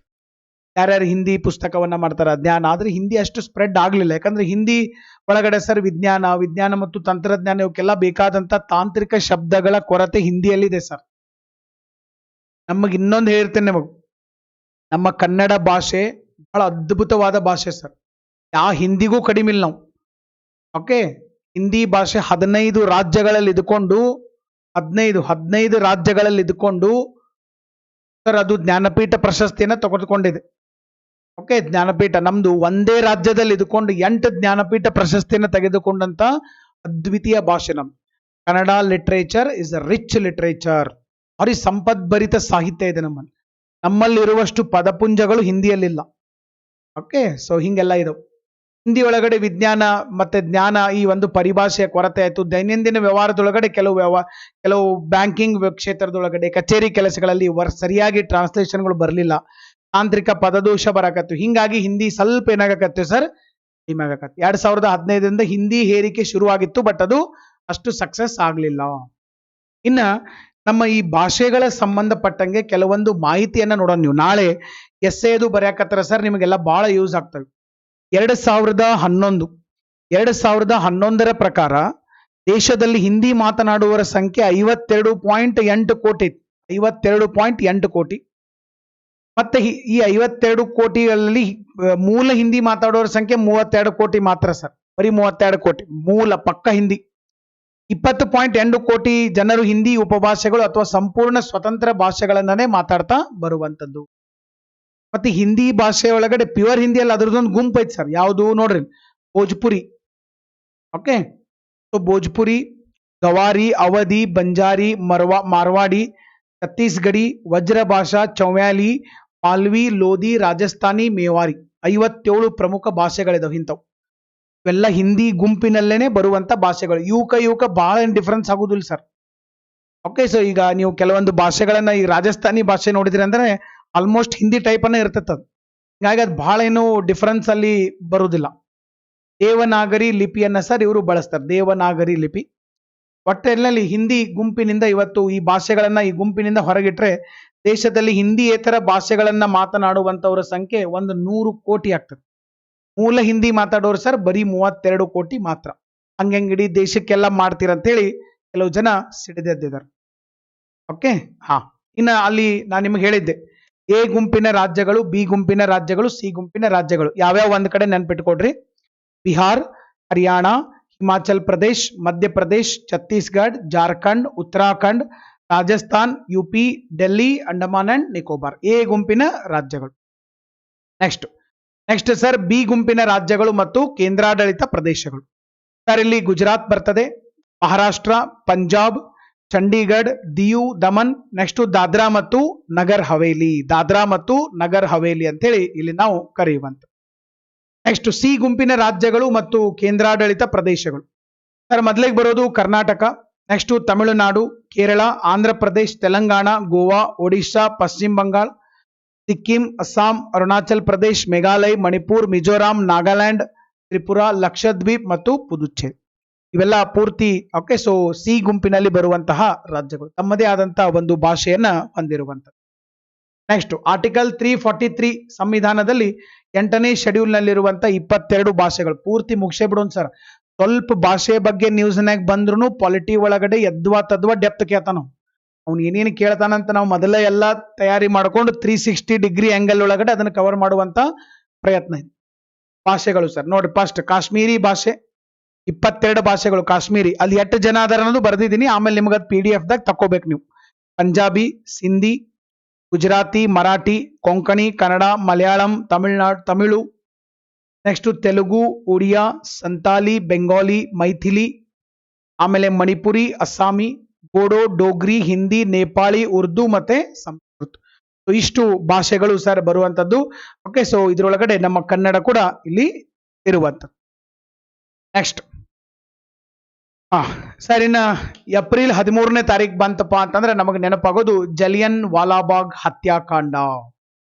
S1: ಯಾರ್ಯಾರು ಹಿಂದಿ ಪುಸ್ತಕವನ್ನ ಮಾಡ್ತಾರ ಜ್ಞಾನ, ಆದ್ರೆ ಹಿಂದಿ ಅಷ್ಟು ಸ್ಪ್ರೆಡ್ ಆಗ್ಲಿಲ್ಲ. ಯಾಕಂದ್ರೆ ಹಿಂದಿ ಒಳಗಡೆ ಸರ್ ವಿಜ್ಞಾನ ಮತ್ತು ತಂತ್ರಜ್ಞಾನ ಇವಕ್ಕೆಲ್ಲ ಬೇಕಾದಂತ ತಾಂತ್ರಿಕ ಶಬ್ದಗಳ ಕೊರತೆ ಹಿಂದಿಯಲ್ಲಿದೆ ಸರ್. ನಮಗೆ ಇನ್ನೊಂದು ಹೇಳ್ತೇನೆ ನಿಮಗೆ, ನಮ್ಮ ಕನ್ನಡ ಭಾಷೆ ಬಹಳ ಅದ್ಭುತವಾದ ಭಾಷೆ ಸರ್. ಯಾವ ಹಿಂದಿಗೂ ಕಡಿಮೆ ಇಲ್ಲ ನಾವು. ಓಕೆ, ಹಿಂದಿ ಭಾಷೆ 15 ರಾಜ್ಯಗಳಲ್ಲಿ ಇದ್ಕೊಂಡು 15 ರಾಜ್ಯಗಳಲ್ಲಿ ಇದ್ಕೊಂಡು ಸರ್ ಅದು ಜ್ಞಾನಪೀಠ ಪ್ರಶಸ್ತಿಯನ್ನ ತೆಗೆದುಕೊಂಡಿದೆ. ಓಕೆ, ಜ್ಞಾನಪೀಠ ನಮ್ದು ಒಂದೇ ರಾಜ್ಯದಲ್ಲಿ ಇದ್ಕೊಂಡು 8 ಜ್ಞಾನಪೀಠ ಪ್ರಶಸ್ತಿಯನ್ನು ತೆಗೆದುಕೊಂಡಂತ ಅದ್ವಿತೀಯ ಭಾಷೆ ನಮ್ದು. Kannada literature is a rich literature. ಅವ್ರಿಗೆ ಸಂಪದ್ಭರಿತ ಸಾಹಿತ್ಯ ಇದೆ ನಮ್ಮಲ್ಲಿರುವಷ್ಟು ಪದಪುಂಜಗಳು ಹಿಂದಿಯಲ್ಲಿಲ್ಲ. ಓಕೆ, ಸೊ ಹಿಂಗೆಲ್ಲ ಇದು ಹಿಂದಿ ಒಳಗಡೆ ವಿಜ್ಞಾನ ಮತ್ತೆ ಜ್ಞಾನ ಈ ಒಂದು ಪರಿಭಾಷೆಯ ಕೊರತೆ ಆಯ್ತು. ದೈನಂದಿನ ವ್ಯವಹಾರದೊಳಗಡೆ ಕೆಲವು ಬ್ಯಾಂಕಿಂಗ್ ಕ್ಷೇತ್ರದೊಳಗಡೆ ಕಚೇರಿ ಕೆಲಸಗಳಲ್ಲಿ ಸರಿಯಾಗಿ ಟ್ರಾನ್ಸ್ಲೇಷನ್ಗಳು ಬರಲಿಲ್ಲ, ತಾಂತ್ರಿಕ ಪದದೋಷ ಬರಕತ್ತು. ಹಿಂಗಾಗಿ ಹಿಂದಿ ಸ್ವಲ್ಪ ಏನಾಗಕತ್ತೆ ಸರ್, ಕಡಿಮೆ ಆಗಕತ್ತೆ. 2015ರಿಂದ ಹಿಂದಿ ಹೇರಿಕೆ ಶುರುವಾಗಿತ್ತು, ಬಟ್ ಅದು ಅಷ್ಟು ಸಕ್ಸಸ್ ಆಗ್ಲಿಲ್ಲ. ಇನ್ನ ನಮ್ಮ ಈ ಭಾಷೆಗಳ ಸಂಬಂಧಪಟ್ಟಂಗೆ ಕೆಲವೊಂದು ಮಾಹಿತಿಯನ್ನ ನೋಡೋಣ. ನೀವು ನಾಳೆ ಎಸ್ಸೆದು ಬರೆಯಕತ್ತರ ಸರ್, ನಿಮಗೆಲ್ಲ ಬಹಳ ಯೂಸ್ ಆಗ್ತವೆ. 2011ರ ಪ್ರಕಾರ ದೇಶದಲ್ಲಿ ಹಿಂದಿ ಮಾತನಾಡುವವರ ಸಂಖ್ಯೆ 52.8 ಕೋಟಿ. 52.8 ಕೋಟಿ. ಮತ್ತೆ ಈ 52 ಕೋಟಿಗಳಲ್ಲಿ ಮೂಲ ಹಿಂದಿ ಮಾತಾಡುವವರ ಸಂಖ್ಯೆ 32 ಕೋಟಿ ಮಾತ್ರ ಸರ್. ಬರೀ 32 ಕೋಟಿ ಮೂಲ ಪಕ್ಕ ಹಿಂದಿ. 20.8 ಕೋಟಿ ಜನರು ಹಿಂದಿ ಉಪಭಾಷೆಗಳು ಅಥವಾ ಸಂಪೂರ್ಣ ಸ್ವತಂತ್ರ ಭಾಷೆಗಳನ್ನೇ ಮಾತಾಡ್ತಾ ಬರುವಂತದ್ದು. ಮತ್ತೆ ಹಿಂದಿ ಭಾಷೆ ಒಳಗಡೆ ಪ್ಯೂರ್ ಹಿಂದಿಯಲ್ಲಿ ಅದ್ರದ್ದೊಂದು ಗುಂಪು ಐತಿ ಸರ್. ಯಾವುದು ನೋಡ್ರಿ, ಭೋಜ್ಪುರಿ. ಓಕೆ, ಸೊ ಭೋಜ್ಪುರಿ, ಗವಾರಿ, ಅವಧಿ, ಬಂಜಾರಿ, ಮಾರ್ವಾಡಿ, ಛತ್ತೀಸ್ಗಢಿ, ವಜ್ರ ಭಾಷಾ, ಚೌವ್ಯಾಲಿ, ಮಾಲ್ವಿ, ಲೋಧಿ, ರಾಜಸ್ಥಾನಿ, ಮೇವಾರಿ 57 ಪ್ರಮುಖ ಭಾಷೆಗಳಿದಾವೆ. ಇಂಥವು ಇವೆಲ್ಲ ಹಿಂದಿ ಗುಂಪಿನಲ್ಲೇನೆ ಬರುವಂತ ಭಾಷೆಗಳು. ಇವಕ್ಕ ಬಹಳ ಏನ್ ಡಿಫ್ರೆನ್ಸ್ ಆಗುದಿಲ್ಲ ಸರ್. ಓಕೆ, ಸೊ ಈಗ ನೀವು ಕೆಲವೊಂದು ಭಾಷೆಗಳನ್ನ ಈ ರಾಜಸ್ಥಾನಿ ಭಾಷೆ ನೋಡಿದ್ರಿ ಅಂದ್ರೆ ಆಲ್ಮೋಸ್ಟ್ ಹಿಂದಿ ಟೈಪ್ ಅನ್ನ ಇರ್ತದೆ ಅದು. ಹೀಗಾಗಿ ಅದು ಬಹಳ ಏನು ಡಿಫ್ರೆನ್ಸ್ ಅಲ್ಲಿ ಬರುವುದಿಲ್ಲ. ದೇವನಾಗರಿ ಲಿಪಿಯನ್ನ ಸರ್ ಇವರು ಬಳಸ್ತಾರೆ, ದೇವನಾಗರಿ ಲಿಪಿ. ಒಟ್ಟಲ್ಲಿ ಹಿಂದಿ ಗುಂಪಿನಿಂದ ಇವತ್ತು ಈ ಭಾಷೆಗಳನ್ನ ಈ ಗುಂಪಿನಿಂದ ಹೊರಗಿಟ್ರೆ ದೇಶದಲ್ಲಿ ಹಿಂದಿಯೇತರ ಭಾಷೆಗಳನ್ನ ಮಾತನಾಡುವಂತವರ ಸಂಖ್ಯೆ 100 ಕೋಟಿ ಆಗ್ತದೆ. ಮೂಲ ಹಿಂದಿ ಮಾತಾಡೋರು ಸರ್ ಬರೀ 32 ಕೋಟಿ ಮಾತ್ರ. ಹಂಗಂಗಿಡೀ ದೇಶಕ್ಕೆಲ್ಲ ಮಾಡ್ತೀರಂತೇಳಿ ಕೆಲವು ಜನ ಸಿಡಿದೆದ್ದಿದ್ದಾರೆ. ಓಕೆ, ಹಾ, ಇನ್ನ ಅಲ್ಲಿ ನಾನು ನಿಮ್ಗೆ ಹೇಳಿದ್ದೆ ಎ ಗುಂಪಿನ ರಾಜ್ಯಗಳು, ಬಿ ಗುಂಪಿನ ರಾಜ್ಯಗಳು, ಸಿ ಗುಂಪಿನ ರಾಜ್ಯಗಳು ಯಾವ್ಯಾವ ಒಂದ್ ಕಡೆ ನೆನ್ಪಿಟ್ಕೊಡ್ರಿ. Bihar, Haryana, Himachal Pradesh, Madhya Pradesh, Chhattisgarh, Jharkhand, Uttarakhand, Rajasthan, UP, Delhi, Andaman and Nicobar A ಗುಂಪಿನ ರಾಜ್ಯಗಳು. ನೆಕ್ಸ್ಟ್ ಸರ್ ಬಿ ಗುಂಪಿನ ರಾಜ್ಯಗಳು ಮತ್ತು ಕೇಂದ್ರಾಡಳಿತ ಪ್ರದೇಶಗಳು. ಸರ್ ಇಲ್ಲಿ ಗುಜರಾತ್ ಬರ್ತದೆ, ಮಹಾರಾಷ್ಟ್ರ, ಪಂಜಾಬ್, ಚಂಡೀಗಢ, ದಿಯು, ದಮನ್. ನೆಕ್ಸ್ಟ್ ದಾದ್ರಾ ಮತ್ತು ನಗರ್ ಹವೇಲಿ ಅಂತೇಳಿ ಇಲ್ಲಿ ನಾವು ಕರೆಯುವಂತ. ನೆಕ್ಸ್ಟ್ ಸಿ ಗುಂಪಿನ ರಾಜ್ಯಗಳು ಮತ್ತು ಕೇಂದ್ರಾಡಳಿತ ಪ್ರದೇಶಗಳು. ಸರ್ ಮೊದಲಿಗೆ ಬರೋದು ಕರ್ನಾಟಕ, ನೆಕ್ಸ್ಟ್ ತಮಿಳುನಾಡು, ಕೇರಳ, ಆಂಧ್ರ ಪ್ರದೇಶ್, ತೆಲಂಗಾಣ, ಗೋವಾ, ಒಡಿಶಾ, ಪಶ್ಚಿಮ ಬಂಗಾಳ, ಸಿಕ್ಕಿಂ, ಅಸ್ಸಾಂ, ಅರುಣಾಚಲ್ ಪ್ರದೇಶ್, ಮೇಘಾಲಯ, ಮಣಿಪುರ್, ಮಿಜೋರಾಂ, ನಾಗಾಲ್ಯಾಂಡ್, ತ್ರಿಪುರಾ, ಲಕ್ಷದ್ವೀಪ್ ಮತ್ತು ಪುದುಚೇರಿ. ಇವೆಲ್ಲ ಪೂರ್ತಿ ಓಕೆ. ಸೊ ಸಿ ಗುಂಪಿನಲ್ಲಿ ಬರುವಂತಹ ರಾಜ್ಯಗಳು ತಮ್ಮದೇ ಆದಂತಹ ಒಂದು ಭಾಷೆಯನ್ನ ಹೊಂದಿರುವಂತಹ. ನೆಕ್ಸ್ಟ್ ಆರ್ಟಿಕಲ್ 343 ಸಂವಿಧಾನದಲ್ಲಿ 8ನೇ ಶೆಡ್ಯೂಲ್ ನಲ್ಲಿರುವಂತಹ 22 ಭಾಷೆಗಳು ಪೂರ್ತಿ ಮುಗಿಸೇ ಬಿಡೋಣ ಸರ್. ಸ್ವಲ್ಪ ಭಾಷೆ ಬಗ್ಗೆ ನ್ಯೂಸ್ನಾಗ ಬಂದ್ರು ಪಾಲಿಟಿ ಒಳಗಡೆ ಎದ್ವಾ ತದ್ವಾ ಡೆಪ್ತ್ ಕೇಳ್ತಾನ. ಅವ್ನು ಏನೇನು ಕೇಳ್ತಾನಂತ ನಾವು ಮೊದಲೇ ಎಲ್ಲ ತಯಾರಿ ಮಾಡ್ಕೊಂಡು 360 ಡಿಗ್ರಿ ಆಂಗಲ್ ಒಳಗಡೆ ಅದನ್ನು ಕವರ್ ಮಾಡುವಂತ ಪ್ರಯತ್ನ ಇದೆ. ಭಾಷೆಗಳು ಸರ್ ನೋಡಿ, ಫಸ್ಟ್ ಕಾಶ್ಮೀರಿ ಭಾಷೆ 22 ಭಾಷೆಗಳು ಕಾಶ್ಮೀರಿ. ಅಲ್ಲಿ 8 ಜನ ಅದಾರ ಅನ್ನೋದು ಬರ್ದಿದ್ದೀನಿ, ಆಮೇಲೆ ನಿಮ್ಗೆ ಅದು PDF ದಾಗ ತಕ್ಕೋಬೇಕು ನೀವು. ಪಂಜಾಬಿ, ಸಿಂಧಿ, ಗುಜರಾತಿ, ಮರಾಠಿ, ಕೊಂಕಣಿ, ಕನ್ನಡ, ಮಲಯಾಳಂ, ತಮಿಳು, ನೆಕ್ಸ್ಟ್ ತೆಲುಗು, ಒಡಿಯಾ, ಸಂತಾಲಿ, ಬೆಂಗಾಲಿ, ಮೈಥಿಲಿ, ಆಮೇಲೆ ಮಣಿಪುರಿ, ಅಸ್ಸಾಮಿ, ಬೋಡೋ, ಡೋಗ್ರಿ, ಹಿಂದಿ, ನೇಪಾಳಿ, ಉರ್ದು ಮತ್ತೆ ಸಂಸ್ಕೃತ. ಇಷ್ಟು ಭಾಷೆಗಳು ಸರ್ ಬರುವಂತದ್ದು. ಓಕೆ, ಸೊ ಇದ್ರೊಳಗಡೆ ನಮ್ಮ ಕನ್ನಡ ಕೂಡ ಇಲ್ಲಿ ಇರುವಂತದ್ದು. ನೆಕ್ಸ್ಟ್ ಸರ್ ಇನ್ನ ಏಪ್ರಿಲ್ 13ನೇ ತಾರೀಕು ಬಂತಪ್ಪ ಅಂತಂದ್ರೆ ನಮಗೆ ನೆನಪಾಗೋದು ಜಲಿಯನ್ ವಾಲಾಬಾಗ್ ಹತ್ಯಾಕಾಂಡ.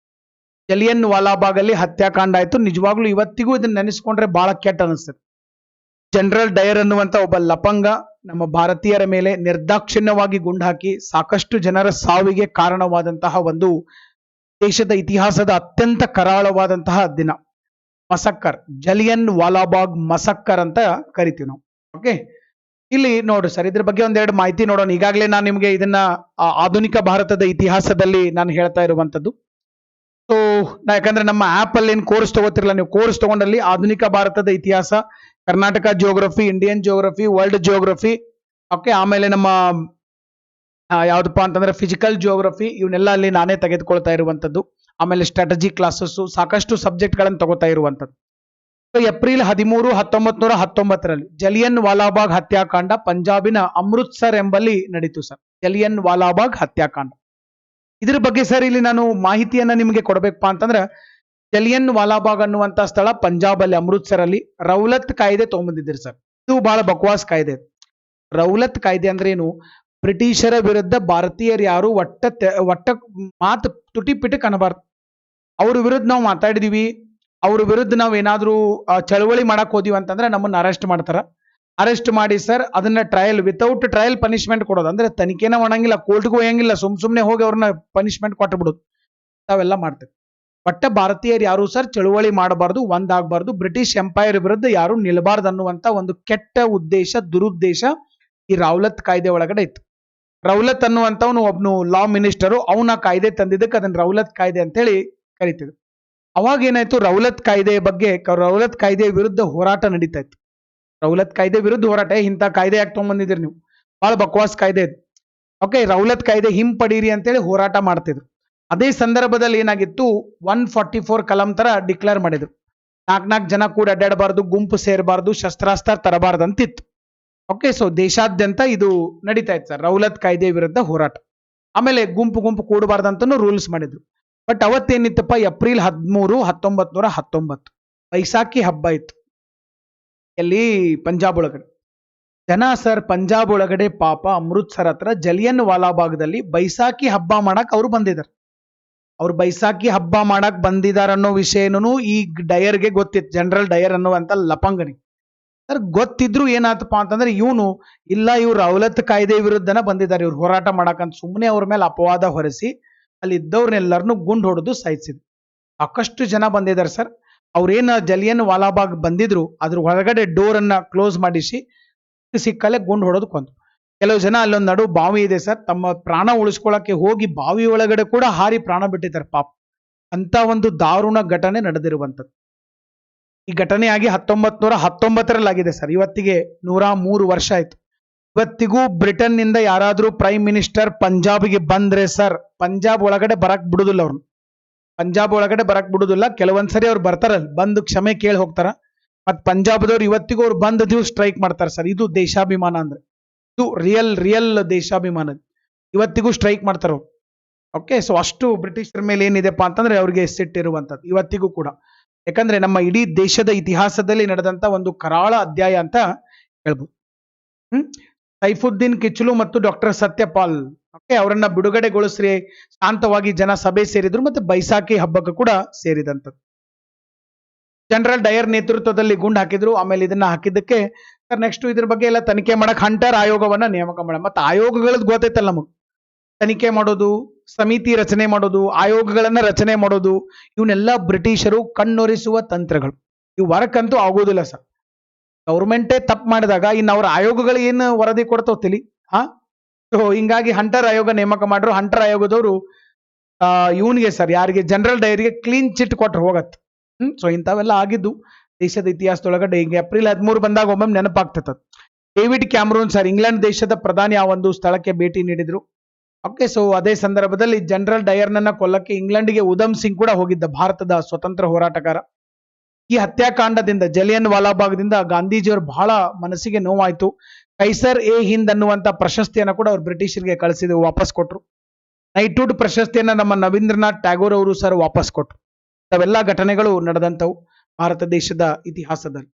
S1: ಜಲಿಯನ್ ವಾಲಾಬಾಗ್ ಅಲ್ಲಿ ಹತ್ಯಾಕಾಂಡ ಆಯ್ತು. ನಿಜವಾಗ್ಲೂ ಇವತ್ತಿಗೂ ಇದನ್ನ ನೆನೆಸ್ಕೊಂಡ್ರೆ ಬಹಳ ಕೆಟ್ಟ ಅನಿಸ್ತದೆ. ಜನರಲ್ ಡಯರ್ ಅನ್ನುವಂತ ಒಬ್ಬ ಲಪಂಗ ನಮ್ಮ ಭಾರತೀಯರ ಮೇಲೆ ನಿರ್ದಾಕ್ಷಿಣ್ಯವಾಗಿ ಗುಂಡು ಹಾಕಿ ಸಾಕಷ್ಟು ಜನರ ಸಾವಿಗೆ ಕಾರಣವಾದಂತಹ ಒಂದು ದೇಶದ ಇತಿಹಾಸದ ಅತ್ಯಂತ ಕರಾಳವಾದಂತಹ ದಿನ. ಮಸಕ್ಕರ್, ಜಲಿಯನ್ ವಾಲಾಬಾಗ್ ಮಸಕ್ಕರ್ ಅಂತ ಕರಿತೀವಿ ನಾವು. ಓಕೆ, ಇಲ್ಲಿ ನೋಡ್ರಿ ಸರ್ ಇದ್ರ ಬಗ್ಗೆ ಒಂದೆರಡು ಮಾಹಿತಿ ನೋಡೋಣ. ಈಗಾಗಲೇ ನಾನು ನಿಮಗೆ ಇದನ್ನ ಆಧುನಿಕ ಭಾರತದ ಇತಿಹಾಸದಲ್ಲಿ ನಾನು ಹೇಳ್ತಾ ಇರುವಂತದ್ದು. ಸೊ ಯಾಕಂದ್ರೆ ನಮ್ಮ ಆಪ್ ಅಲ್ಲಿ ಏನು ಕೋರ್ಸ್ ತಗೋತಿರಲ್ಲ, ನೀವು ಕೋರ್ಸ್ ತಗೊಂಡಲ್ಲಿ ಆಧುನಿಕ ಭಾರತದ ಇತಿಹಾಸ, Karnataka geography, Indian geography, world geography, okay, ಆಮೇಲೆ ನಮ್ಮ ಯಾವ್ದಪ್ಪ ಅಂತಂದ್ರೆ ಫಿಸಿಕಲ್ ಜಿಯೋಗ್ರಫಿ, ಇವನ್ನೆಲ್ಲ ಅಲ್ಲಿ ನಾನೇ ತೆಗೆದುಕೊಳ್ತಾ ಇರುವಂತದ್ದು. ಆಮೇಲೆ ಸ್ಟ್ರಾಟಜಿ ಕ್ಲಾಸಸ್, ಸಾಕಷ್ಟು ಸಬ್ಜೆಕ್ಟ್ ಗಳನ್ನು ತಗೋತಾ ಇರುವಂತದ್ದು. ಸೊ ಏಪ್ರಿಲ್ 13, 1919ರಲ್ಲಿ ಜಲಿಯನ್ ವಾಲಾಬಾಗ್ ಹತ್ಯಾಕಾಂಡ ಪಂಜಾಬಿನ ಅಮೃತ್ಸರ್ ಎಂಬಲ್ಲಿ ನಡೀತು ಸರ್. ಜಲಿಯನ್ ವಾಲಾಬಾಗ್ ಹತ್ಯಾಕಾಂಡ ಇದ್ರ ಬಗ್ಗೆ ಸರ್ ಇಲ್ಲಿ ನಾನು ಮಾಹಿತಿಯನ್ನ ನಿಮಗೆ ಕೊಡಬೇಕಪ್ಪ ಅಂತಂದ್ರೆ, ಜಲಿಯನ್ ವಾಲಾಬಾಗ್ ಅನ್ನುವಂತ ಸ್ಥಳ ಪಂಜಾಬ್ ಅಲ್ಲಿ ಅಮೃತ್ಸರ್ ಅಲ್ಲಿ ರೌಲತ್ ಕಾಯ್ದೆ ತಗೊಂಡ್ಬಂದಿದ್ದೀರಿ ಸರ್. ಇದು ಬಹಳ ಬಕವಾಸ್ ಕಾಯ್ದೆ. ರೌಲತ್ ಕಾಯ್ದೆ ಅಂದ್ರೆ ಏನು? ಬ್ರಿಟಿಷರ ವಿರುದ್ಧ ಭಾರತೀಯರು ಯಾರು ಒಟ್ಟ ಮಾತು ತುಟಿ ಪಿಟಕ್ ಅನ್ನಬಾರ್ದು. ಅವ್ರ ವಿರುದ್ಧ ನಾವು ಮಾತಾಡಿದೀವಿ, ಅವ್ರ ವಿರುದ್ಧ ನಾವು ಏನಾದ್ರೂ ಚಳವಳಿ ಮಾಡಕ್ ಹೋದಿವಿ ಅಂತಂದ್ರೆ ನಮ್ಮನ್ನ ಅರೆಸ್ಟ್ ಮಾಡ್ತಾರ. ಅರೆಸ್ಟ್ ಮಾಡಿ ಸರ್ ಅದನ್ನ ಟ್ರಯಲ್ ವಿತೌಟ್ ಟ್ರಯಲ್ ಪನಿಷ್ಮೆಂಟ್ ಕೊಡೋದು. ಅಂದ್ರೆ ತನಿಖೆನ ಮಾಡಂಗಿಲ್ಲ, ಕೋರ್ಟ್ಗೂ ಹೋಯಂಗಿಲ್ಲ, ಸುಮ್ನೆ ಹೋಗಿ ಅವ್ರನ್ನ ಪನಿಷ್ಮೆಂಟ್ ಕೊಟ್ಟು ಬಿಡೋದು. ತಾವೆಲ್ಲ ಮಾಡ್ತೇವೆ. ಒಟ್ಟ ಭಾರತೀಯರು ಯಾರು ಸರ್ ಚಳುವಳಿ ಮಾಡಬಾರ್ದು, ಒಂದಾಗಬಾರ್ದು, ಬ್ರಿಟಿಷ್ ಎಂಪೈರ್ ವಿರುದ್ಧ ಯಾರು ನಿಲ್ಬಾರ್ದು ಅನ್ನುವಂತ ಒಂದು ಕೆಟ್ಟ ಉದ್ದೇಶ, ದುರುದ್ದೇಶ ಈ ರೌಲತ್ ಕಾಯ್ದೆ ಒಳಗಡೆ ಇತ್ತು. ರೌಲತ್ ಅನ್ನುವಂಥವನು ಒಬ್ನು ಲಾ ಮಿನಿಸ್ಟರು, ಅವನ ಕಾಯ್ದೆ ತಂದಿದ್ದಕ್ಕೆ ಅದನ್ನ ರೌಲತ್ ಕಾಯ್ದೆ ಅಂತ ಹೇಳಿ ಕರಿತಿದ್ರು. ಅವಾಗ ಏನಾಯ್ತು, ರೌಲತ್ ಕಾಯ್ದೆ ಬಗ್ಗೆ, ರೌಲತ್ ಕಾಯ್ದೆ ವಿರುದ್ಧ ಹೋರಾಟ ನಡೀತಾ ಇತ್ತು. ರೌಲತ್ ಕಾಯ್ದೆ ವಿರುದ್ಧ ಹೋರಾಟ, ಇಂಥ ಕಾಯ್ದೆ ಯಾಕೆ ತಗೊಂಡ್ಬಂದಿದ್ರಿ ನೀವು, ಬಹಳ ಬಕವಾಸ್ ಕಾಯ್ದೆ ಇದು. ಓಕೆ, ರೌಲತ್ ಕಾಯ್ದೆ ಹಿಂಪಡೀರಿ ಅಂತೇಳಿ ಹೋರಾಟ ಮಾಡ್ತಿದ್ರು. ಅದೇ ಸಂದರ್ಭದಲ್ಲಿ ಏನಾಗಿತ್ತು, 144 ಕಲಂ ತರ ಡಿಕ್ಲೇರ್ ಮಾಡಿದ್ರು. 4 ಜನ ಕೂಡ ಅಡ್ಡಾಡಬಾರ್ದು, ಗುಂಪು ಸೇರಬಾರ್ದು, ಶಸ್ತ್ರಾಸ್ತ್ರ ತರಬಾರ್ದು ಅಂತಿತ್ತು. ಓಕೆ, ಸೊ ದೇಶಾದ್ಯಂತ ಇದು ನಡೀತಾ ಇತ್ತು ಸರ್ ರೌಲತ್ ಕಾಯ್ದೆ ವಿರುದ್ಧ ಹೋರಾಟ. ಆಮೇಲೆ ಗುಂಪು ಕೂಡಬಾರ್ದಂತನೂ ರೂಲ್ಸ್ ಮಾಡಿದ್ರು. ಬಟ್ ಅವತ್ತೇನಿತ್ತಪ್ಪ, ಏಪ್ರಿಲ್ 13, 1919 ಬೈಸಾಖಿ ಹಬ್ಬ ಇತ್ತು. ಎಲ್ಲಿ? ಪಂಜಾಬ್ ಒಳಗಡೆ. ಜನ ಸರ್ ಪಂಜಾಬ್ ಒಳಗಡೆ ಪಾಪ ಅಮೃತ್ಸರ್ ಹತ್ರ ಜಲಿಯನ್ ವಾಲಾಬಾಗ್ದಲ್ಲಿ ಬೈಸಾಖಿ ಹಬ್ಬ ಮಾಡಕ್ ಅವ್ರು ಬಂದಿದ್ದಾರೆ. ಅವ್ರು ಬೈಸಾಖಿ ಹಬ್ಬ ಮಾಡಕ್ ಬಂದಿದಾರ ಅನ್ನೋ ವಿಷಯನೂ ಈ ಡಯರ್ಗೆ ಗೊತ್ತಿತ್ತು. ಜನರಲ್ ಡಯರ್ ಅನ್ನುವಂತ ಲಪಂಗನಿ ಸರ್ ಗೊತ್ತಿದ್ರು ಏನಾತಪ್ಪ ಅಂತಂದ್ರೆ, ಇವ್ರು ರೌಲತ್ ಕಾಯ್ದೆ ವಿರುದ್ಧನ ಬಂದಿದ್ದಾರೆ, ಇವ್ರು ಹೋರಾಟ ಮಾಡಕಂತ ಸುಮ್ಮನೆ ಅವ್ರ ಮೇಲೆ ಅಪವಾದ ಹೊರಿಸಿ ಅಲ್ಲಿ ಇದ್ದವ್ರನ್ನೆಲ್ಲರನ್ನು ಗುಂಡು ಹೊಡೆದು ಸಾಯಿಸಿದ್ರು. ಸಾಕಷ್ಟು ಜನ ಬಂದಿದ್ದಾರೆ ಸರ್. ಅವ್ರೇನ ಜಲಿಯನ್ ವಾಲಾಬಾಗ್ ಬಂದಿದ್ರು, ಅದ್ರ ಹೊರಗಡೆ ಡೋರ್ ಅನ್ನ ಕ್ಲೋಸ್ ಮಾಡಿಸಿ ಸಿಕ್ಕಲ್ಲೇ ಗುಂಡು ಹೊಡೆದು ಕೊಂದ್ರು. ಕೆಲವು ಜನ ಅಲ್ಲೊಂದು ನಡು ಬಾವಿ ಇದೆ ಸರ್, ತಮ್ಮ ಪ್ರಾಣ ಉಳಿಸ್ಕೊಳಕ್ಕೆ ಹೋಗಿ ಬಾವಿ ಒಳಗಡೆ ಕೂಡ ಹಾರಿ ಪ್ರಾಣ ಬಿಟ್ಟಿದ್ದಾರೆ ಪಾಪ. ಅಂತ ಒಂದು ದಾರುಣ ಘಟನೆ ನಡೆದಿರುವಂಥದ್ದು. ಈ ಘಟನೆಯಾಗಿ 1919ರಲ್ಲಿ ಆಗಿದೆ ಸರ್. ಇವತ್ತಿಗೆ 103 ವರ್ಷ ಆಯ್ತು. ಇವತ್ತಿಗೂ ಬ್ರಿಟನ್ ನಿಂದ ಯಾರಾದ್ರೂ ಪ್ರೈಮ್ ಮಿನಿಸ್ಟರ್ ಪಂಜಾಬ್ಗೆ ಬಂದ್ರೆ ಸರ್, ಪಂಜಾಬ್ ಒಳಗಡೆ ಬರಕ್ ಬಿಡುದಿಲ್ಲ ಅವ್ರನ್ನ. ಪಂಜಾಬ್ ಒಳಗಡೆ ಬರಕ್ ಬಿಡುದಿಲ್ಲ. ಕೆಲವೊಂದ್ಸರಿ ಅವ್ರು ಬರ್ತಾರಲ್ಲ, ಬಂದು ಕ್ಷಮೆ ಕೇಳಿ ಹೋಗ್ತಾರ. ಮತ್ ಪಂಜಾಬ್ದವ್ರು ಇವತ್ತಿಗೂ ಅವ್ರು ಬಂದ ದಿವ್ಸ ಸ್ಟ್ರೈಕ್ ಮಾಡ್ತಾರೆ ಸರ್. ಇದು ದೇಶಾಭಿಮಾನ ಅಂದ್ರೆ, ಇದು ರಿಯಲ್ ದೇಶಾಭಿಮಾನ. ಇವತ್ತಿಗೂ ಸ್ಟ್ರೈಕ್ ಮಾಡ್ತಾರ ಅವ್ರು. ಓಕೆ, ಸೊ ಅಷ್ಟು ಬ್ರಿಟಿಷರ ಮೇಲೆ ಏನಿದೆಪ್ಪ ಅಂತಂದ್ರೆ ಅವ್ರಿಗೆ ಸಿಟ್ಟಿರುವಂತದ್ದು ಇವತ್ತಿಗೂ ಕೂಡ. ಯಾಕಂದ್ರೆ ನಮ್ಮ ಇಡೀ ದೇಶದ ಇತಿಹಾಸದಲ್ಲಿ ನಡೆದಂತ ಒಂದು ಕರಾಳ ಅಧ್ಯಾಯ ಅಂತ ಹೇಳ್ಬೋದು. ಸೈಫುದ್ದೀನ್ ಕಿಚ್ಲು ಮತ್ತು ಡಾಕ್ಟರ್ ಸತ್ಯಪಾಲ್, ಓಕೆ, ಅವರನ್ನ ಬಿಡುಗಡೆಗೊಳಿಸ್ರಿ ಶಾಂತವಾಗಿ ಜನ ಸಭೆ ಸೇರಿದ್ರು. ಮತ್ತೆ ಬೈಸಾಖಿ ಹಬ್ಬಕ್ಕೆ ಕೂಡ ಸೇರಿದಂಥದ್ದು. ಜನರಲ್ ಡಯರ್ ನೇತೃತ್ವದಲ್ಲಿ ಗುಂಡು ಹಾಕಿದ್ರು. ಆಮೇಲೆ ಇದನ್ನ ಹಾಕಿದ್ದಕ್ಕೆ ಸರ್ ನೆಕ್ಸ್ಟ್ ಇದ್ರ ಬಗ್ಗೆ ಎಲ್ಲ ತನಿಖೆ ಮಾಡಕ್ ಹಂಟರ್ ಆಯೋಗವನ್ನ ನೇಮಕ ಮಾಡ. ಮತ್ತೆ ಆಯೋಗಗಳದ್ದು ಗೊತ್ತೈತಲ್ಲ ನಮಗ್, ತನಿಖೆ ಮಾಡೋದು, ಸಮಿತಿ ರಚನೆ ಮಾಡೋದು, ಆಯೋಗಗಳನ್ನ ರಚನೆ ಮಾಡೋದು, ಇವನ್ನೆಲ್ಲ ಬ್ರಿಟಿಷರು ಕಣ್ಣೊರೆಸುವ ತಂತ್ರಗಳು. ಇವು ವರ್ಕ್ ಆಗೋದಿಲ್ಲ ಸರ್. ಗೌರ್ಮೆಂಟೇ ತಪ್ಪು ಮಾಡಿದಾಗ ಇನ್ನು ಅವ್ರ ಆಯೋಗಗಳು ಏನು ವರದಿ ಕೊಡ್ತಾವ ತಿಳಿ. ಸೊ ಹಿಂಗಾಗಿ ಹಂಟರ್ ಆಯೋಗ ನೇಮಕ ಮಾಡ್ರು. ಹಂಟರ್ ಆಯೋಗದವರು ಇವನಿಗೆ ಸರ್, ಯಾರಿಗೆ, ಜನರಲ್ ಡೈರಿಗೆ ಕ್ಲೀನ್ ಚಿಟ್ ಕೊಟ್ರು ಹೋಗತ್. ಸೊ ಇಂಥವೆಲ್ಲ ಆಗಿದ್ದು ದೇಶದ ಇತಿಹಾಸದೊಳಗಡೆ. ಈಗ ಏಪ್ರಿಲ್ 13 ಬಂದಾಗ ಒಮ್ಮೊಮ್ಮೆ ನೆನಪಾಗ್ತದ. ಡೇವಿಡ್ ಕ್ಯಾಮ್ರೂನ್ ಸರ್, ಇಂಗ್ಲೆಂಡ್ ದೇಶದ ಪ್ರಧಾನಿ ಆ ಒಂದು ಸ್ಥಳಕ್ಕೆ ಭೇಟಿ ನೀಡಿದ್ರು. ಓಕೆ, ಸೊ ಅದೇ ಸಂದರ್ಭದಲ್ಲಿ ಜನರಲ್ ಡಯರ್ನನ್ನ ಕೊಲ್ಲಕ್ಕೆ ಇಂಗ್ಲೆಂಡ್ಗೆ ಉಧಮ್ ಸಿಂಗ್ ಕೂಡ ಹೋಗಿದ್ದ, ಭಾರತದ ಸ್ವತಂತ್ರ ಹೋರಾಟಗಾರ. ಈ ಹತ್ಯಾಕಾಂಡದಿಂದ, ಜಲಿಯನ್ ವಾಲಾಬಾಗ್ದಿಂದ ಗಾಂಧೀಜಿಯವರು ಬಹಳ ಮನಸ್ಸಿಗೆ ನೋವಾಯ್ತು. ಕೈಸರ್ ಎ ಹಿಂದ್ ಅನ್ನುವಂತ ಪ್ರಶಸ್ತಿಯನ್ನ ಕೂಡ ಅವ್ರು ಬ್ರಿಟಿಷರಿಗೆ ಕಳಿಸಿದ್ರು, ವಾಪಸ್ ಕೊಟ್ರು. ನೈಟ್ಹುಡ್ ಪ್ರಶಸ್ತಿಯನ್ನ ನಮ್ಮ ರವೀಂದ್ರನಾಥ್ ಟ್ಯಾಗೋರ್ ಅವರು ಸರ್ ವಾಪಸ್ ಕೊಟ್ರು. ಅವೆಲ್ಲ ಘಟನೆಗಳು ನಡೆದಂತವು ಭಾರತ ದೇಶದ ಇತಿಹಾಸದಲ್ಲಿ.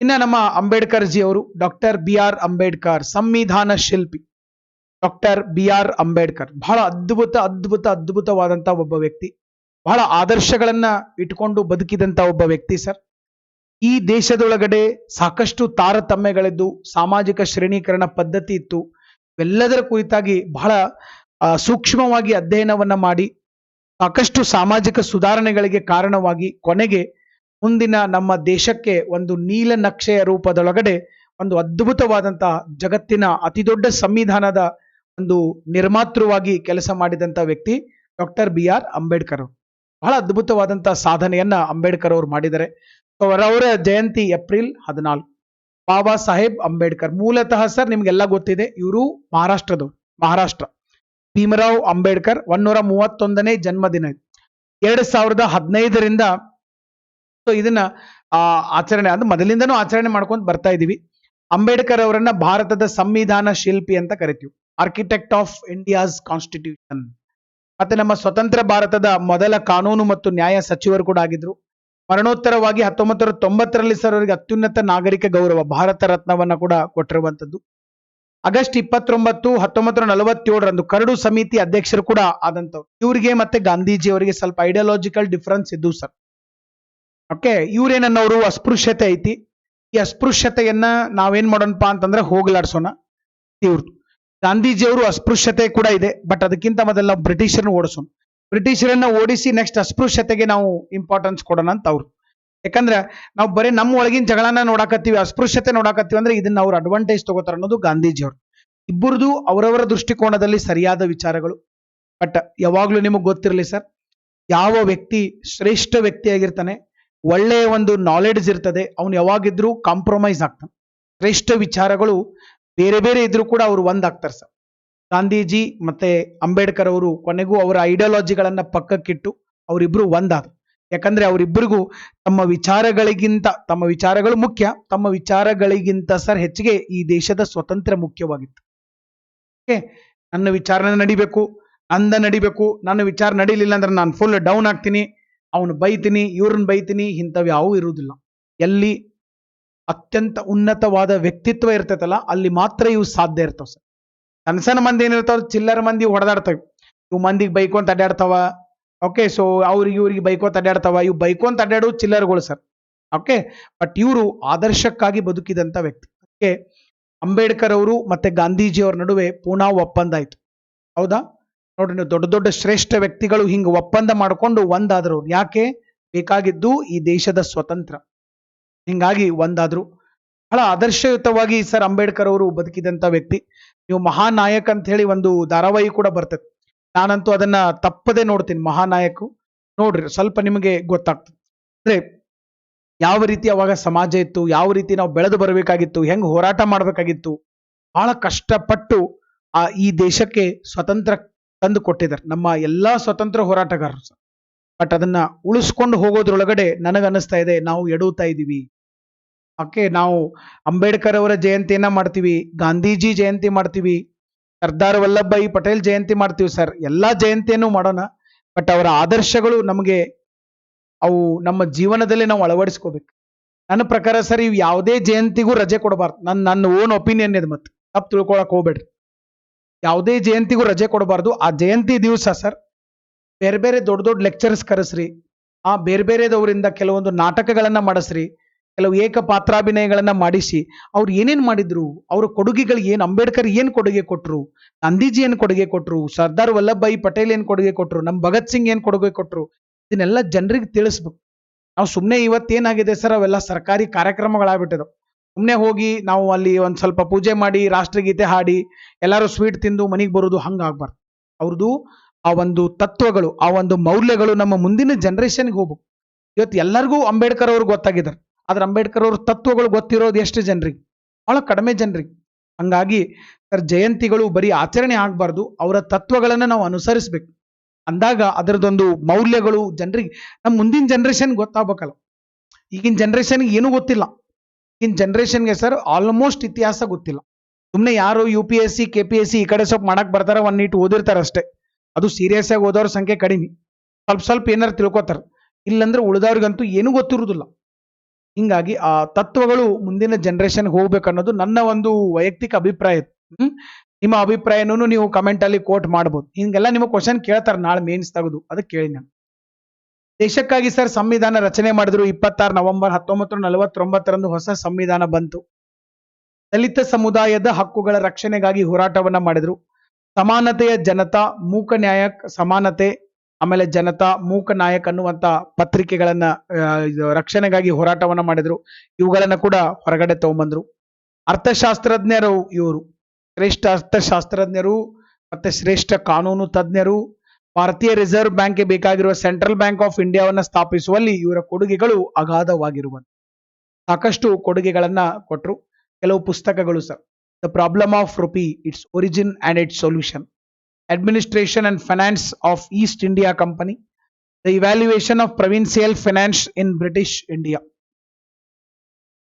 S1: ಇನ್ನ ನಮ್ಮ ಅಂಬೇಡ್ಕರ್ ಜಿ ಅವರು, ಡಾಕ್ಟರ್ ಬಿ ಆರ್ ಅಂಬೇಡ್ಕರ್, ಸಂವಿಧಾನ ಶಿಲ್ಪಿ ಡಾಕ್ಟರ್ ಬಿ ಆರ್ ಅಂಬೇಡ್ಕರ್, ಬಹಳ ಅದ್ಭುತವಾದಂತ ಒಬ್ಬ ವ್ಯಕ್ತಿ. ಬಹಳ ಆದರ್ಶಗಳನ್ನ ಇಟ್ಕೊಂಡು ಬದುಕಿದಂತ ಒಬ್ಬ ವ್ಯಕ್ತಿ ಸರ್. ಈ ದೇಶದೊಳಗಡೆ ಸಾಕಷ್ಟು ತಾರತಮ್ಯಗಳಿದ್ದು, ಸಾಮಾಜಿಕ ಶ್ರೇಣೀಕರಣ ಪದ್ಧತಿ ಇತ್ತು. ಇವೆಲ್ಲದರ ಕುರಿತಾಗಿ ಬಹಳ ಸೂಕ್ಷ್ಮವಾಗಿ ಅಧ್ಯಯನವನ್ನ ಮಾಡಿ ಸಾಕಷ್ಟು ಸಾಮಾಜಿಕ ಸುಧಾರಣೆಗಳಿಗೆ ಕಾರಣವಾಗಿ ಕೊನೆಗೆ ಮುಂದಿನ ನಮ್ಮ ದೇಶಕ್ಕೆ ಒಂದು ನೀಲನಕ್ಷೆಯ ರೂಪದೊಳಗಡೆ ಒಂದು ಅದ್ಭುತವಾದಂತಹ ಜಗತ್ತಿನ ಅತಿದೊಡ್ಡ ಸಂವಿಧಾನದ ಒಂದು ನಿರ್ಮಾತೃವಾಗಿ ಕೆಲಸ ಮಾಡಿದಂತ ವ್ಯಕ್ತಿ ಡಾಕ್ಟರ್ ಬಿ ಆರ್ ಅಂಬೇಡ್ಕರ್ ಅವರು. ಬಹಳ ಅದ್ಭುತವಾದಂತಹ ಸಾಧನೆಯನ್ನ ಅಂಬೇಡ್ಕರ್ ಅವರು ಮಾಡಿದ್ದಾರೆ. ಅವರವರ ಜಯಂತಿ ಏಪ್ರಿಲ್ 14. ಬಾಬಾ ಸಾಹೇಬ್ ಅಂಬೇಡ್ಕರ್ ಮೂಲತಃ ಸರ್ ನಿಮ್ಗೆಲ್ಲ ಗೊತ್ತಿದೆ, ಇವರು ಮಹಾರಾಷ್ಟ್ರ. ಭೀಮರಾವ್ ಅಂಬೇಡ್ಕರ್ 131ನೇ ಜನ್ಮದಿನ 2015ರಿಂದ. ಸೊ ಇದನ್ನ ಆಚರಣೆ ಅಂದ್ರೆ ಮೊದಲಿಂದನೂ ಆಚರಣೆ ಮಾಡ್ಕೊಂಡು ಬರ್ತಾ ಇದೀವಿ. ಅಂಬೇಡ್ಕರ್ ಅವರನ್ನ ಭಾರತದ ಸಂವಿಧಾನ ಶಿಲ್ಪಿ ಅಂತ ಕರಿತೀವಿ, ಆರ್ಕಿಟೆಕ್ಟ್ ಆಫ್ ಇಂಡಿಯಾಸ್ ಕಾನ್ಸ್ಟಿಟ್ಯೂಷನ್. ಮತ್ತೆ ನಮ್ಮ ಸ್ವತಂತ್ರ ಭಾರತದ ಮೊದಲ ಕಾನೂನು ಮತ್ತು ನ್ಯಾಯ ಸಚಿವರು ಕೂಡ ಆಗಿದ್ರು. ಮರಣೋತ್ತರವಾಗಿ 1990ರಲ್ಲಿ ಸರ್ ಅವರಿಗೆ ಅತ್ಯುನ್ನತ ನಾಗರಿಕ ಗೌರವ ಭಾರತ ರತ್ನವನ್ನ ಕೂಡ ಕೊಟ್ಟಿರುವಂತದ್ದು. ಆಗಸ್ಟ್ 29, 1947ರಂದು ಕರಡು ಸಮಿತಿ ಅಧ್ಯಕ್ಷರು ಕೂಡ ಆದಂತವ್ರು. ಇವರಿಗೆ ಮತ್ತೆ ಗಾಂಧೀಜಿ ಅವರಿಗೆ ಸ್ವಲ್ಪ ಐಡಿಯಾಲಜಿಕಲ್ ಡಿಫರೆನ್ಸ್ ಇದ್ದು ಸರ್. ಓಕೆ, ಇವ್ರೇನನ್ನವರು ಅಸ್ಪೃಶ್ಯತೆ ಐತಿ, ಈ ಅಸ್ಪೃಶ್ಯತೆಯನ್ನ ನಾವೇನ್ ಮಾಡೋಣಪ್ಪ ಅಂತಂದ್ರೆ ಹೋಗ್ಲಾಡ್ಸೋಣ. ಇವ್ರದ್ದು ಗಾಂಧೀಜಿಯವರು ಅಸ್ಪೃಶ್ಯತೆ ಕೂಡ ಇದೆ, ಬಟ್ ಅದಕ್ಕಿಂತ ಮೊದಲು ನಾವು ಬ್ರಿಟಿಷರನ್ನ ಓಡಿಸೋಣ. ಬ್ರಿಟಿಷರನ್ನ ಓಡಿಸಿ ನೆಕ್ಸ್ಟ್ ಅಸ್ಪೃಶ್ಯತೆಗೆ ನಾವು ಇಂಪಾರ್ಟೆನ್ಸ್ ಕೊಡೋಣ ಅಂತ ಅವ್ರು. ಯಾಕಂದ್ರೆ ನಾವು ಬರೀ ನಮ್ಮ ಒಳಗಿನ ಜಗಳನ್ನ ನೋಡಾಕತ್ತೀವಿ, ಅಸ್ಪೃಶ್ಯತೆ ನೋಡಾಕತ್ತೀವಿ ಅಂದ್ರೆ ಇದನ್ನ ಅವ್ರು ಅಡ್ವಾಂಟೇಜ್ ತಗೋತಾರ ಅನ್ನೋದು ಗಾಂಧೀಜಿಯವರು. ಇಬ್ಬರದು ಅವರವರ ದೃಷ್ಟಿಕೋನದಲ್ಲಿ ಸರಿಯಾದ ವಿಚಾರಗಳು. ಬಟ್ ಯಾವಾಗ್ಲೂ ನಿಮಗೆ ಗೊತ್ತಿರಲಿ ಸರ್, ಯಾವ ವ್ಯಕ್ತಿ ಶ್ರೇಷ್ಠ ವ್ಯಕ್ತಿಯಾಗಿರ್ತಾನೆ, ಒಳ್ಳೆಯ ಒಂದು ನಾಲೆಡ್ಜ್ ಇರ್ತದೆ, ಅವನು ಯಾವಾಗಿದ್ರು ಕಾಂಪ್ರಮೈಸ್ ಆಗ್ತಾನೆ. ಶ್ರೇಷ್ಠ ವಿಚಾರಗಳು ಬೇರೆ ಬೇರೆ ಇದ್ರೂ ಕೂಡ ಅವರು ಒಂದಾಗ್ತಾರೆ ಸರ್. ಗಾಂಧೀಜಿ ಮತ್ತೆ ಅಂಬೇಡ್ಕರ್ ಅವರು ಕೊನೆಗೂ ಅವರ ಐಡಿಯಾಲಜಿಗಳನ್ನ ಪಕ್ಕಕ್ಕಿಟ್ಟು ಅವರಿಬ್ರು ಒಂದಾದ್ರು. ಯಾಕಂದ್ರೆ ಅವರಿಬ್ಬರಿಗೂ ತಮ್ಮ ವಿಚಾರಗಳು ಮುಖ್ಯ, ತಮ್ಮ ವಿಚಾರಗಳಿಗಿಂತ ಸರ್ ಹೆಚ್ಚಿಗೆ ಈ ದೇಶದ ಸ್ವಾತಂತ್ರ್ಯ ಮುಖ್ಯವಾಗಿತ್ತು. ಓಕೆ, ನನ್ನ ವಿಚಾರ ನಡಿಬೇಕು, ನನ್ನ ವಿಚಾರ ನಡೀಲಿಲ್ಲ ಅಂದ್ರೆ ನಾನು ಫುಲ್ ಡೌನ್ ಆಗ್ತೀನಿ, ಅವನು ಬೈತೀನಿ, ಇವ್ರನ್ನ ಬೈತೀನಿ, ಇಂಥವು ಯಾವೂ ಇರುವುದಿಲ್ಲ. ಎಲ್ಲಿ ಅತ್ಯಂತ ಉನ್ನತವಾದ ವ್ಯಕ್ತಿತ್ವ ಇರ್ತೈತಲ್ಲ ಅಲ್ಲಿ ಮಾತ್ರ ಇವು ಸಾಧ್ಯ ಇರ್ತಾವ ಸರ್. ಸಣ್ಣ ಮಂದಿ ಏನಿರ್ತಾವ, ಚಿಲ್ಲರ ಮಂದಿ ಹೊಡೆದಾಡ್ತಾವ, ಇವು ಮಂದಿಗೆ ಬೈಕೊಂತ ಅಡ್ಡಾಡ್ತಾವ. ಓಕೆ, ಸೊ ಇವ್ರಿಗೆ ಬೈಕೋತ ಅಡ್ಡಾಡ್ತಾವ, ಇವು ಬೈಕೊಂತ ಅಡ್ಡಾಡು ಚಿಲ್ಲರ್ಗಳು ಸರ್. ಓಕೆ, ಬಟ್ ಇವರು ಆದರ್ಶಕ್ಕಾಗಿ ಬದುಕಿದಂತ ವ್ಯಕ್ತಿ. ಓಕೆ, ಅಂಬೇಡ್ಕರ್ ಅವರು ಮತ್ತೆ ಗಾಂಧೀಜಿಯವರ ನಡುವೆ ಪೂನಾ ಒಪ್ಪಂದ ಆಯ್ತು. ಹೌದಾ? ನೋಡ್ರಿ, ನೀವು ದೊಡ್ಡ ದೊಡ್ಡ ಶ್ರೇಷ್ಠ ವ್ಯಕ್ತಿಗಳು ಹಿಂಗ ಒಪ್ಪಂದ ಮಾಡಿಕೊಂಡು ಒಂದಾದ್ರು. ಯಾಕೆ? ಬೇಕಾಗಿದ್ದು ಈ ದೇಶದ ಸ್ವತಂತ್ರ. ಹಿಂಗಾಗಿ ಒಂದಾದ್ರು. ಬಹಳ ಆದರ್ಶಯುತವಾಗಿ ಸರ್ ಅಂಬೇಡ್ಕರ್ ಅವರು ಬದುಕಿದಂತ ವ್ಯಕ್ತಿ. ನೀವು ಮಹಾನಾಯಕ್ ಅಂತ ಹೇಳಿ ಒಂದು ಧಾರಾವಾಹಿ ಕೂಡ ಬರ್ತದೆ, ನಾನಂತೂ ಅದನ್ನ ತಪ್ಪದೆ ನೋಡ್ತೀನಿ. ಮಹಾನಾಯಕ್ ನೋಡ್ರಿ, ಸ್ವಲ್ಪ ನಿಮಗೆ ಗೊತ್ತಾಗ್ತದೆ. ಅಂದ್ರೆ ಯಾವ ರೀತಿ ಅವಾಗ ಸಮಾಜ ಇತ್ತು, ಯಾವ ರೀತಿ ನಾವು ಬೆಳೆದು ಬರಬೇಕಾಗಿತ್ತು, ಹೆಂಗ್ ಹೋರಾಟ ಮಾಡ್ಬೇಕಾಗಿತ್ತು, ಬಹಳ ಕಷ್ಟಪಟ್ಟು ಈ ದೇಶಕ್ಕೆ ಸ್ವತಂತ್ರ ತಂದು ಕೊಟ್ಟಿದ್ದಾರೆ ನಮ್ಮ ಎಲ್ಲಾ ಸ್ವತಂತ್ರ ಹೋರಾಟಗಾರರು. ಬಟ್ ಅದನ್ನ ಉಳಿಸ್ಕೊಂಡು ಹೋಗೋದ್ರೊಳಗಡೆ ನನಗನ್ನಿಸ್ತಾ ಇದೆ ನಾವು ಎಡುತ್ತಾ ಇದ್ದೀವಿ. ಓಕೆ, ನಾವು ಅಂಬೇಡ್ಕರ್ ಅವರ ಜಯಂತಿಯನ್ನ ಮಾಡ್ತೀವಿ, ಗಾಂಧೀಜಿ ಜಯಂತಿ ಮಾಡ್ತೀವಿ, ಸರ್ದಾರ್ ವಲ್ಲಭಭಾಯಿ ಪಟೇಲ್ ಜಯಂತಿ ಮಾಡ್ತೀವಿ ಸರ್, ಎಲ್ಲಾ ಜಯಂತಿಯನ್ನು ಮಾಡೋಣ. ಬಟ್ ಅವರ ಆದರ್ಶಗಳು ನಮಗೆ ಅವು ನಮ್ಮ ಜೀವನದಲ್ಲಿ ನಾವು ಅಳವಡಿಸ್ಕೋಬೇಕು. ನನ್ನ ಪ್ರಕಾರ ಸರ್ ಇವು ಯಾವುದೇ ಜಯಂತಿಗೂ ರಜೆ ಕೊಡಬಾರ್ದು. ನನ್ನ ಓನ್ ಒಪಿನಿಯನ್ ಇದೆ, ಮತ್ತೆ ತಪ್ಪು ತಿಳ್ಕೊಳಕ್ ಹೋಗ್ಬೇಡ್ರಿ. ಯಾವುದೇ ಜಯಂತಿಗೂ ರಜೆ ಕೊಡಬಾರ್ದು. ಆ ಜಯಂತಿ ದಿವಸ ಸರ್ ಬೇರೆ ಬೇರೆ ದೊಡ್ಡ ದೊಡ್ಡ ಲೆಕ್ಚರ್ಸ್ ಕರೆಸ್ರಿ, ಬೇರೆ ಬೇರೆದವರಿಂದ ಕೆಲವೊಂದು ನಾಟಕಗಳನ್ನ ಮಾಡಿಸ್ರಿ, ಕೆಲವು ಏಕಪಾತ್ರಾಭಿನಯಗಳನ್ನ ಮಾಡಿಸಿ ಅವ್ರು ಏನೇನ್ ಮಾಡಿದ್ರು, ಅವ್ರ ಕೊಡುಗೆಗಳು ಏನ್, ಅಂಬೇಡ್ಕರ್ ಏನ್ ಕೊಡುಗೆ ಕೊಟ್ರು, ಗಾಂಧೀಜಿ ಏನ್ ಕೊಡುಗೆ ಕೊಟ್ರು, ಸರ್ದಾರ್ ವಲ್ಲಭಭಾಯಿ ಪಟೇಲ್ ಏನ್ ಕೊಡುಗೆ ಕೊಟ್ರು, ನಮ್ ಭಗತ್ ಸಿಂಗ್ ಏನ್ ಕೊಡುಗೆ ಕೊಟ್ರು, ಇದನ್ನೆಲ್ಲ ಜನರಿಗೆ ತಿಳಿಸ್ಬೇಕು. ನಾವು ಸುಮ್ಮನೆ ಇವತ್ತೇನಾಗಿದೆ ಸರ್, ಅವೆಲ್ಲ ಸರ್ಕಾರಿ ಕಾರ್ಯಕ್ರಮಗಳಾಗ್ಬಿಟ್ಟಿದಾವೆ. ಸುಮ್ಮನೆ ಹೋಗಿ ನಾವು ಅಲ್ಲಿ ಒಂದ್ ಸ್ವಲ್ಪ ಪೂಜೆ ಮಾಡಿ ರಾಷ್ಟ್ರಗೀತೆ ಹಾಡಿ ಎಲ್ಲರೂ ಸ್ವೀಟ್ ತಿಂದು ಮನೆಗೆ ಬರೋದು ಹಂಗಾಗ್ಬಾರ್ದು. ಅವ್ರದ್ದು ಆ ಒಂದು ತತ್ವಗಳು, ಆ ಒಂದು ಮೌಲ್ಯಗಳು ನಮ್ಮ ಮುಂದಿನ ಜನರೇಷನ್ಗೆ ಹೋಗ್ಬೇಕು. ಇವತ್ತು ಎಲ್ಲರಿಗೂ ಅಂಬೇಡ್ಕರ್ ಅವ್ರು ಗೊತ್ತಾಗಿದ್ದಾರೆ, ಆದ್ರೆ ಅಂಬೇಡ್ಕರ್ ಅವ್ರ ತತ್ವಗಳು ಗೊತ್ತಿರೋದು ಎಷ್ಟು ಜನರಿಗೆ? ಬಹಳ ಕಡಿಮೆ ಜನರಿಗೆ. ಹಂಗಾಗಿ ಸರ್ ಜಯಂತಿಗಳು ಬರೀ ಆಚರಣೆ ಆಗ್ಬಾರ್ದು, ಅವರ ತತ್ವಗಳನ್ನ ನಾವು ಅನುಸರಿಸ್ಬೇಕು. ಅಂದಾಗ ಅದರದೊಂದು ಮೌಲ್ಯಗಳು ಜನರಿಗೆ, ನಮ್ಮ ಮುಂದಿನ ಜನರೇಷನ್ ಗೊತ್ತಾಗ್ಬೇಕಲ್ಲ. ಈಗಿನ ಜನರೇಷನ್ಗೆ ಏನೂ ಗೊತ್ತಿಲ್ಲ. ಈಗಿನ ಜನರೇಷನ್ಗೆ ಸರ್ ಆಲ್ಮೋಸ್ಟ್ ಇತಿಹಾಸ ಗೊತ್ತಿಲ್ಲ. ಸುಮ್ಮನೆ ಯಾರು UPSC KPSC ಈ ಕಡೆ ಸ್ವಲ್ಪ ಮಾಡಕ್ ಬರ್ತಾರ, ಒಂದ್ ನೀಟ್ ಓದಿರ್ತಾರ ಅಷ್ಟೇ. ಅದು ಸೀರಿಯಸ್ ಆಗಿ ಓದೋರ ಸಂಖ್ಯೆ ಕಡಿಮೆ, ಸ್ವಲ್ಪ ಏನಾರು ತಿಳ್ಕೊತಾರ. ಇಲ್ಲಂದ್ರೆ ಉಳಿದವ್ರಿಗಂತೂ ಏನೂ ಗೊತ್ತಿರುವುದಿಲ್ಲ. ಹಿಂಗಾಗಿ ಆ ತತ್ವಗಳು ಮುಂದಿನ ಜನರೇಷನ್ಗೆ ಹೋಗ್ಬೇಕನ್ನೋದು ನನ್ನ ಒಂದು ವೈಯಕ್ತಿಕ ಅಭಿಪ್ರಾಯ. ನಿಮ್ಮ ಅಭಿಪ್ರಾಯನೂ ನೀವು ಕಮೆಂಟ್ ಅಲ್ಲಿ ಕೋಟ್ ಮಾಡ್ಬೋದು. ಹಿಂಗೆಲ್ಲ ನಿಮಗೆ ಕ್ವಶನ್ ಕೇಳ್ತಾರೆ ನಾಳೆ ಮೇನ್ಸ್ ತೆಗೆದು, ಅದಕ್ಕೆ ಕೇಳಿ ನಾನು. ದೇಶಕ್ಕಾಗಿ ಸರ್ ಸಂವಿಧಾನ ರಚನೆ ಮಾಡಿದ್ರು. 26 ನವೆಂಬರ್ 1949 ಹೊಸ ಸಂವಿಧಾನ ಬಂತು. ದಲಿತ ಸಮುದಾಯದ ಹಕ್ಕುಗಳ ರಕ್ಷಣೆಗಾಗಿ ಹೋರಾಟವನ್ನ ಮಾಡಿದ್ರು. ಸಮಾನತೆಯ ಜನತಾ, ಮೂಕ ನ್ಯಾಯಕ್, ಸಮಾನತೆ, ಆಮೇಲೆ ಜನತಾ, ಮೂಕ ನಾಯಕ್ ಅನ್ನುವಂತ ಪತ್ರಿಕೆಗಳನ್ನ ರಕ್ಷಣೆಗಾಗಿ ಹೋರಾಟವನ್ನ ಮಾಡಿದ್ರು. ಇವುಗಳನ್ನ ಕೂಡ ಹೊರಗಡೆ ತಗೊಂಬಂದ್ರು. ಅರ್ಥಶಾಸ್ತ್ರಜ್ಞರು ಇವರು, ಶ್ರೇಷ್ಠ ಅರ್ಥಶಾಸ್ತ್ರಜ್ಞರು ಮತ್ತೆ ಶ್ರೇಷ್ಠ ಕಾನೂನು ತಜ್ಞರು. ಭಾರತೀಯ ರಿಸರ್ವ್ ಬ್ಯಾಂಕ್ಗೆ ಬೇಕಾಗಿರುವ ಸೆಂಟ್ರಲ್ ಬ್ಯಾಂಕ್ ಆಫ್ ಇಂಡಿಯಾವನ್ನ ಸ್ಥಾಪಿಸುವಲ್ಲಿ ಇವರ ಕೊಡುಗೆಗಳು ಅಗಾಧವಾಗಿರುವಂತ ಸಾಕಷ್ಟು ಕೊಡುಗೆಗಳನ್ನ ಕೊಟ್ಟರು. ಕೆಲವು ಪುಸ್ತಕಗಳು sir, the problem of rupee, its origin and its solution, administration and finance of East India Company, the evaluation of provincial finance in British India.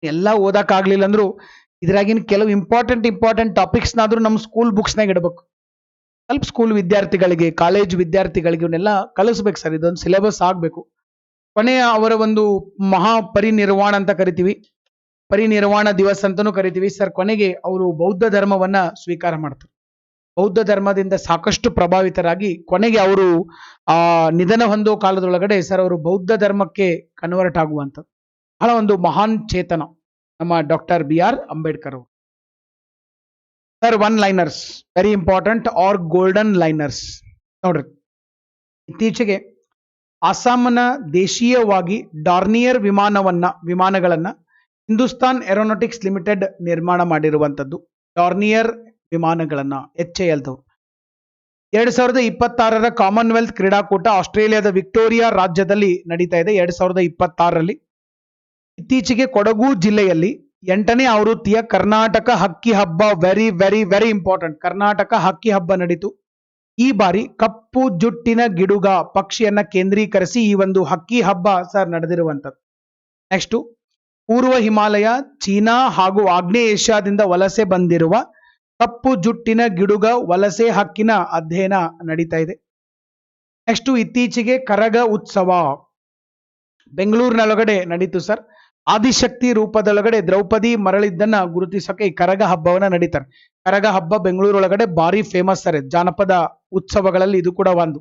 S1: ಎಲ್ಲ ಓದಕ್ಕಾಗ್ಲಿಲ್ಲ ಅಂದ್ರು ಇದ್ರಾಗಿನ ಕೆಲವು ಇಂಪಾರ್ಟೆಂಟ್ ಟಾಪಿಕ್ಸ್ನಾದ್ರೂ ನಮ್ಮ ಸ್ಕೂಲ್ ಬುಕ್ಸ್ನಾಗ ಇಡಬೇಕು. ಸ್ವಲ್ಪ ಸ್ಕೂಲ್ ವಿದ್ಯಾರ್ಥಿಗಳಿಗೆ, ಕಾಲೇಜ್ ವಿದ್ಯಾರ್ಥಿಗಳಿಗೆ ಇವನ್ನೆಲ್ಲ ಕಲಿಸ್ಬೇಕು ಸರ್. ಇದೊಂದು ಸಿಲೆಬಸ್ ಆಗ್ಬೇಕು. ಕೊನೆಯ ಅವರ ಒಂದು ಮಹಾ ಪರಿನಿರ್ವಾಣ ಅಂತ ಕರಿತೀವಿ, ಪರಿನಿರ್ವಾಣ ದಿವಸ ಅಂತಾನೂ ಕರಿತೀವಿ ಸರ್. ಕೊನೆಗೆ ಅವರು ಬೌದ್ಧ ಧರ್ಮವನ್ನ ಸ್ವೀಕಾರ ಮಾಡ್ತಾರೆ. ಬೌದ್ಧ ಧರ್ಮದಿಂದ ಸಾಕಷ್ಟು ಪ್ರಭಾವಿತರಾಗಿ ಕೊನೆಗೆ ಅವರು ನಿಧನ ಹೊಂದೋ ಕಾಲದೊಳಗಡೆ ಸರ್ ಅವರು ಬೌದ್ಧ ಧರ್ಮಕ್ಕೆ ಕನ್ವರ್ಟ್ ಆಗುವಂಥದ್ದು ಬಹಳ ಒಂದು ಮಹಾನ್ ಚೇತನ ನಮ್ಮ ಡಾಕ್ಟರ್ BR ಅಂಬೇಡ್ಕರ್ ಅವರು. Sir one liners very important, are golden liners. ನೋಡ್ರಿ, ಇತ್ತೀಚೆಗೆ ಅಸ್ಸಾಂನ ದೇಶೀಯವಾಗಿ ಡಾರ್ನಿಯರ್ ವಿಮಾನಗಳನ್ನ ಹಿಂದೂಸ್ತಾನ್ ಏರೋನಾಟಿಕ್ಸ್ ಲಿಮಿಟೆಡ್ ನಿರ್ಮಾಣ ಮಾಡಿರುವಂತದ್ದು. ಡಾರ್ನಿಯರ್ ವಿಮಾನಗಳನ್ನ HAL 2026 ಕಾಮನ್ವೆಲ್ತ್ ಕ್ರೀಡಾಕೂಟ ಆಸ್ಟ್ರೇಲಿಯಾದ ವಿಕ್ಟೋರಿಯಾ ರಾಜ್ಯದಲ್ಲಿ ನಡೀತಾ ಇದೆ. 2026 ಇತ್ತೀಚೆಗೆ ಕೊಡಗು ಜಿಲ್ಲೆಯಲ್ಲಿ 8ನೇ ಆವೃತ್ತಿಯ ಕರ್ನಾಟಕ ಹಕ್ಕಿ ಹಬ್ಬ, very very very important, Karnataka ಹಕ್ಕಿ ಹಬ್ಬ ನಡೀತು. ಈ ಬಾರಿ ಕಪ್ಪು ಜುಟ್ಟಿನ ಗಿಡುಗ ಪಕ್ಷಿಯನ್ನ ಕೇಂದ್ರೀಕರಿಸಿ ಈ ಒಂದು ಹಕ್ಕಿ ಹಬ್ಬ ಸರ್ ನಡೆದಿರುವಂತದ್ದು. ನೆಕ್ಸ್ಟ್, ಪೂರ್ವ ಹಿಮಾಲಯ, ಚೀನಾ ಹಾಗೂ ಆಗ್ನೇಯ ಏಷ್ಯಾದಿಂದ ವಲಸೆ ಬಂದಿರುವ ಕಪ್ಪು ಜುಟ್ಟಿನ ಗಿಡುಗ ವಲಸೆ ಹಕ್ಕಿನ ಅಧ್ಯಯನ ನಡೀತಾ ಇದೆ. ನೆಕ್ಸ್ಟ್, ಇತ್ತೀಚೆಗೆ ಕರಗ ಉತ್ಸವ ಬೆಂಗಳೂರಿನೊಳಗಡೆ ನಡೀತು ಸರ್. ಆದಿಶಕ್ತಿ ರೂಪದೊಳಗಡೆ ದ್ರೌಪದಿ ಮರಳಿದ್ದನ್ನ ಗುರುತಿಸಕ್ಕೆ ಈ ಕರಗ ಹಬ್ಬವನ್ನ ನಡೀತಾರೆ. ಕರಗ ಹಬ್ಬ ಬೆಂಗಳೂರೊಳಗಡೆ ಭಾರಿ ಫೇಮಸ್ ಸರ್. ಜಾನಪದ ಉತ್ಸವಗಳಲ್ಲಿ ಇದು ಕೂಡ ಒಂದು.